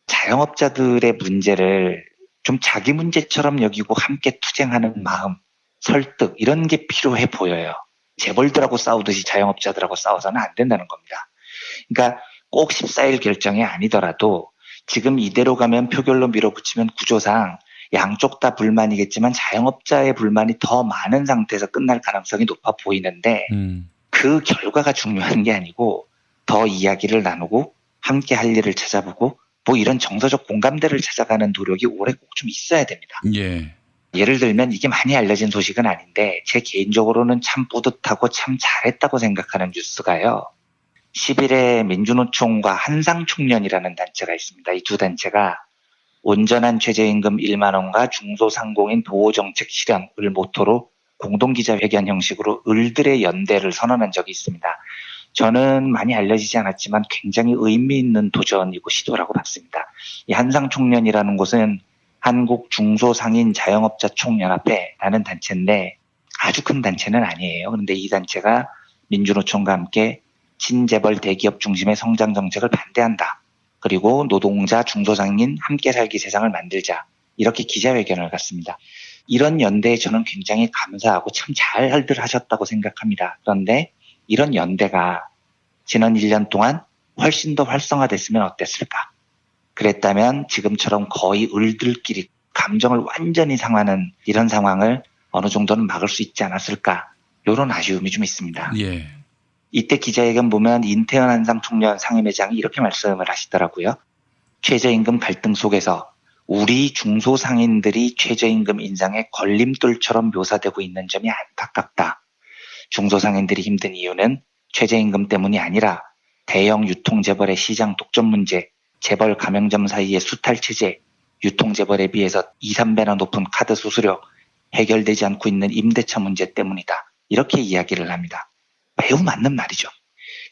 자영업자들의 문제를 좀 자기 문제처럼 여기고 함께 투쟁하는 마음, 설득 이런 게 필요해 보여요. 재벌들하고 싸우듯이 자영업자들하고 싸워서는 안 된다는 겁니다. 그러니까 꼭 14일 결정이 아니더라도 지금 이대로 가면 표결로 밀어붙이면 구조상 양쪽 다 불만이겠지만 자영업자의 불만이 더 많은 상태에서 끝날 가능성이 높아 보이는데 그 결과가 중요한 게 아니고 더 이야기를 나누고 함께 할 일을 찾아보고 뭐 이런 정서적 공감대를 찾아가는 노력이 올해 꼭 좀 있어야 됩니다. 예. 예를 들면 이게 많이 알려진 소식은 아닌데 제 개인적으로는 참 뿌듯하고 참 잘했다고 생각하는 뉴스가요. 10일에 민주노총과 한상총련이라는 단체가 있습니다. 이 두 단체가 온전한 최저임금 1만 원과 중소상공인 보호정책 실현을 모토로 공동기자회견 형식으로 을들의 연대를 선언한 적이 있습니다. 저는 많이 알려지지 않았지만 굉장히 의미 있는 도전이고 시도라고 봤습니다. 이 한상총련이라는 곳은 한국 중소상인 자영업자 총연합회라는 단체인데 아주 큰 단체는 아니에요. 그런데 이 단체가 민주노총과 함께 친재벌 대기업 중심의 성장 정책을 반대한다. 그리고 노동자 중소상인 함께 살기 세상을 만들자. 이렇게 기자회견을 갖습니다. 이런 연대에 저는 굉장히 감사하고 참 잘들 하셨다고 생각합니다. 그런데 이런 연대가 지난 1년 동안 훨씬 더 활성화됐으면 어땠을까? 그랬다면 지금처럼 거의 을들끼리 감정을 완전히 상하는 이런 상황을 어느 정도는 막을 수 있지 않았을까? 이런 아쉬움이 좀 있습니다. 예. 이때 기자회견 보면 인태현 한상총련 상임회장이 이렇게 말씀을 하시더라고요. 최저임금 갈등 속에서 우리 중소상인들이 최저임금 인상의 걸림돌처럼 묘사되고 있는 점이 안타깝다. 중소상인들이 힘든 이유는 최저임금 때문이 아니라 대형 유통재벌의 시장 독점 문제, 재벌 가맹점 사이의 수탈체제, 유통재벌에 비해서 2, 3배나 높은 카드 수수료, 해결되지 않고 있는 임대차 문제 때문이다. 이렇게 이야기를 합니다. 매우 맞는 말이죠.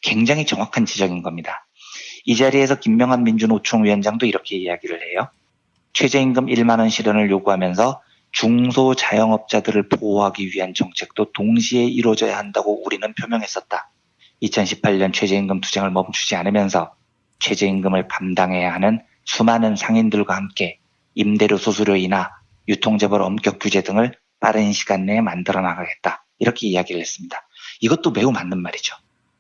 굉장히 정확한 지적인 겁니다. 이 자리에서 김명한 민주노총 위원장도 이렇게 이야기를 해요. 최저임금 1만 원 실현을 요구하면서 중소자영업자들을 보호하기 위한 정책도 동시에 이루어져야 한다고 우리는 표명했었다. 2018년 최저임금 투쟁을 멈추지 않으면서 최저임금을 감당해야 하는 수많은 상인들과 함께 임대료 수수료이나 유통재벌 엄격 규제 등을 빠른 시간 내에 만들어 나가겠다. 이렇게 이야기를 했습니다. 이것도 매우 맞는 말이죠.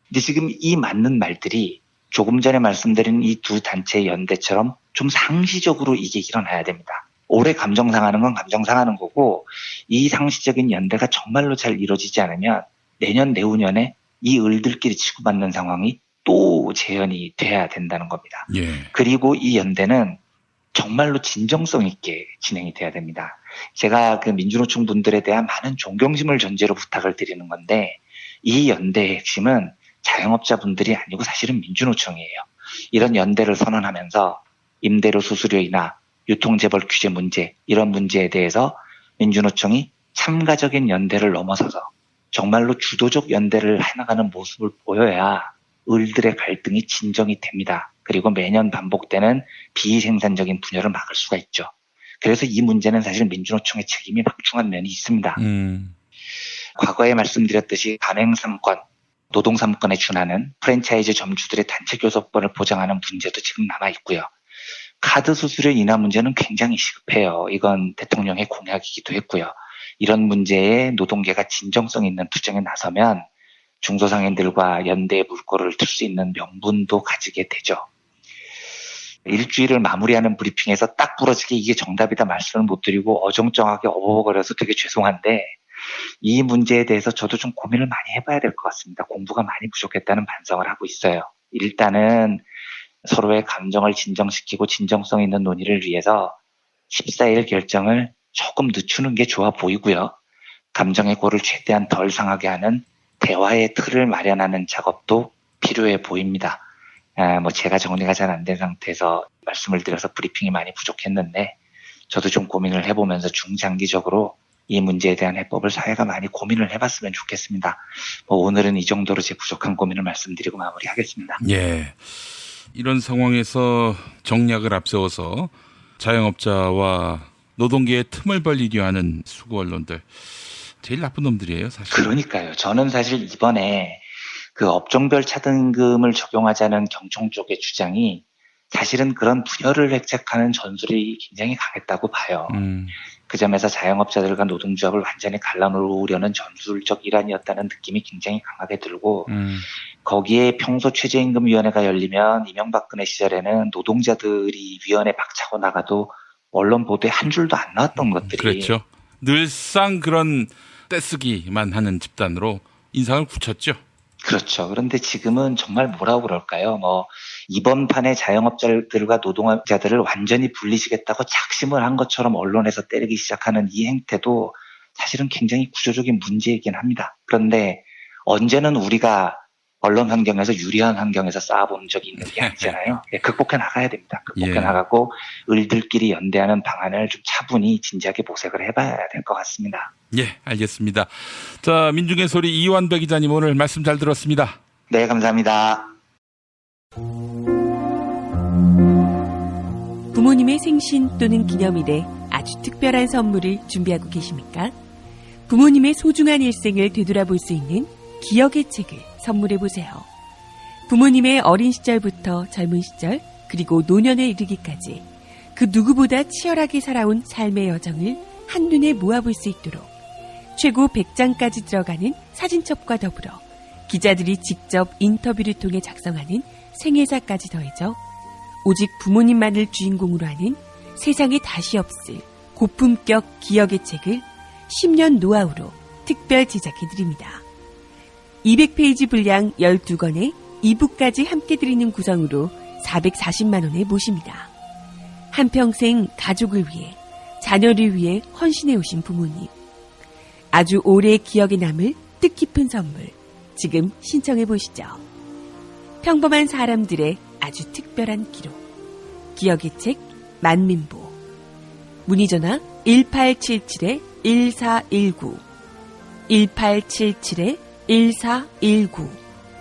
근데 지금 이 맞는 말들이 조금 전에 말씀드린 이 두 단체의 연대처럼 좀 상시적으로 이게 일어나야 됩니다. 올해 감정 상하는 건 감정 상하는 거고 이 상시적인 연대가 정말로 잘 이루어지지 않으면 내년 내후년에 이 을들끼리 치고받는 상황이 또 재현이 돼야 된다는 겁니다. 예. 그리고 이 연대는 정말로 진정성 있게 진행이 돼야 됩니다. 제가 그 민주노총 분들에 대한 많은 존경심을 전제로 부탁을 드리는 건데 이 연대의 핵심은 자영업자분들이 아니고 사실은 민주노총이에요. 이런 연대를 선언하면서 임대료 수수료이나 유통재벌 규제 문제 이런 문제에 대해서 민주노총이 참가적인 연대를 넘어서서 정말로 주도적 연대를 해나가는 모습을 보여야 을들의 갈등이 진정이 됩니다. 그리고 매년 반복되는 비생산적인 분열을 막을 수가 있죠. 그래서 이 문제는 사실 민주노총의 책임이 막중한 면이 있습니다. 과거에 말씀드렸듯이 가맹3권, 노동3권에 준하는 프랜차이즈 점주들의 단체 교섭권을 보장하는 문제도 지금 남아있고요. 카드 수수료 인하 문제는 굉장히 시급해요. 이건 대통령의 공약이기도 했고요. 이런 문제에 노동계가 진정성 있는 투쟁에 나서면 중소상인들과 연대의 물꼬를 틀 수 있는 명분도 가지게 되죠. 일주일을 마무리하는 브리핑에서 딱 부러지게 이게 정답이다 말씀을 못 드리고 어정쩡하게 어버버거려서 되게 죄송한데 이 문제에 대해서 저도 좀 고민을 많이 해봐야 될 것 같습니다. 공부가 많이 부족했다는 반성을 하고 있어요. 일단은 서로의 감정을 진정시키고 진정성 있는 논의를 위해서 14일 결정을 조금 늦추는 게 좋아 보이고요. 감정의 골을 최대한 덜 상하게 하는 대화의 틀을 마련하는 작업도 필요해 보입니다. 제가 정리가 잘 안 된 상태에서 말씀을 드려서 브리핑이 많이 부족했는데 저도 좀 고민을 해보면서 중장기적으로 이 문제에 대한 해법을 사회가 많이 고민을 해봤으면 좋겠습니다. 오늘은 이 정도로 제 부족한 고민을 말씀드리고 마무리하겠습니다. 예. 이런 상황에서 정략을 앞세워서 자영업자와 노동계의 틈을 벌리려 하는 수구 언론들 제일 나쁜 놈들이에요, 사실. 그러니까요. 저는 사실 이번에 그 업종별 차등금을 적용하자는 경총 쪽의 주장이 사실은 그런 분열을 획책하는 전술이 굉장히 강했다고 봐요. 그 점에서 자영업자들과 노동조합을 완전히 갈라놓으려는 전술적 일환이었다는 느낌이 굉장히 강하게 들고 거기에 평소 최저임금위원회가 열리면 이명박근혜 시절에는 노동자들이 위원회 박차고 나가도 언론 보도에 한 줄도 안 나왔던 것들이 그렇죠. 늘상 그런 떼쓰기만 하는 집단으로 인상을 굳혔죠. 그렇죠. 그런데 지금은 정말 뭐라고 그럴까요? 이번 판에 자영업자들과 노동자들을 완전히 분리시겠다고 작심을 한 것처럼 언론에서 때리기 시작하는 이 행태도 사실은 굉장히 구조적인 문제이긴 합니다. 그런데 언제는 우리가 언론 환경에서 유리한 환경에서 쌓아본 적이 있는 게 아니잖아요. 극복해 나가야 됩니다. 극복해 나가고 을들끼리 연대하는 방안을 좀 차분히 진지하게 모색을 해봐야 될 것 같습니다. 예, 알겠습니다. 자, 민중의 소리 이완배 기자님 오늘 말씀 잘 들었습니다. 네, 감사합니다. 부모님의 생신 또는 기념일에 아주 특별한 선물을 준비하고 계십니까? 부모님의 소중한 일생을 되돌아볼 수 있는 기억의 책을 선물해보세요. 부모님의 어린 시절부터 젊은 시절 그리고 노년에 이르기까지 그 누구보다 치열하게 살아온 삶의 여정을 한눈에 모아볼 수 있도록 최고 100장까지 들어가는 사진첩과 더불어 기자들이 직접 인터뷰를 통해 작성하는 생애사까지 더해져 오직 부모님만을 주인공으로 하는 세상에 다시 없을 고품격 기억의 책을 10년 노하우로 특별 제작해드립니다. 200페이지 분량 12권에 2부까지 함께 드리는 구성으로 440만 원에 모십니다. 한평생 가족을 위해, 자녀를 위해 헌신해 오신 부모님. 아주 오래 기억에 남을 뜻깊은 선물. 지금 신청해 보시죠. 평범한 사람들의 아주 특별한 기록. 기억의 책 만민보. 문의전화 1877-1419 1877-1419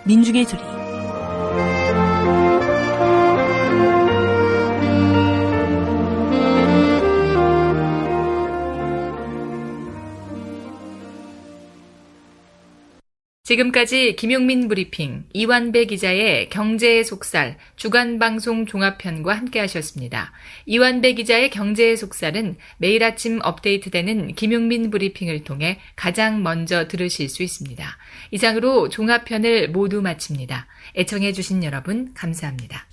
민중의 소리. 지금까지 김용민 브리핑, 이완배 기자의 경제의 속살, 주간방송 종합편과 함께 하셨습니다. 이완배 기자의 경제의 속살은 매일 아침 업데이트되는 김용민 브리핑을 통해 가장 먼저 들으실 수 있습니다. 이상으로 종합편을 모두 마칩니다. 애청해주신 여러분 감사합니다.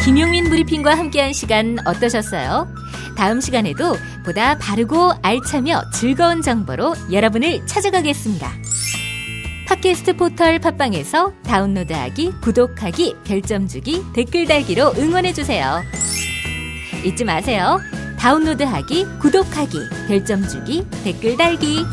김용민 브리핑과 함께한 시간 어떠셨어요? 다음 시간에도 보다 바르고 알차며 즐거운 정보로 여러분을 찾아가겠습니다. 팟캐스트 포털 팟빵에서 다운로드하기, 구독하기, 별점 주기, 댓글 달기로 응원해주세요. 잊지 마세요. 다운로드하기, 구독하기, 별점 주기, 댓글 달기.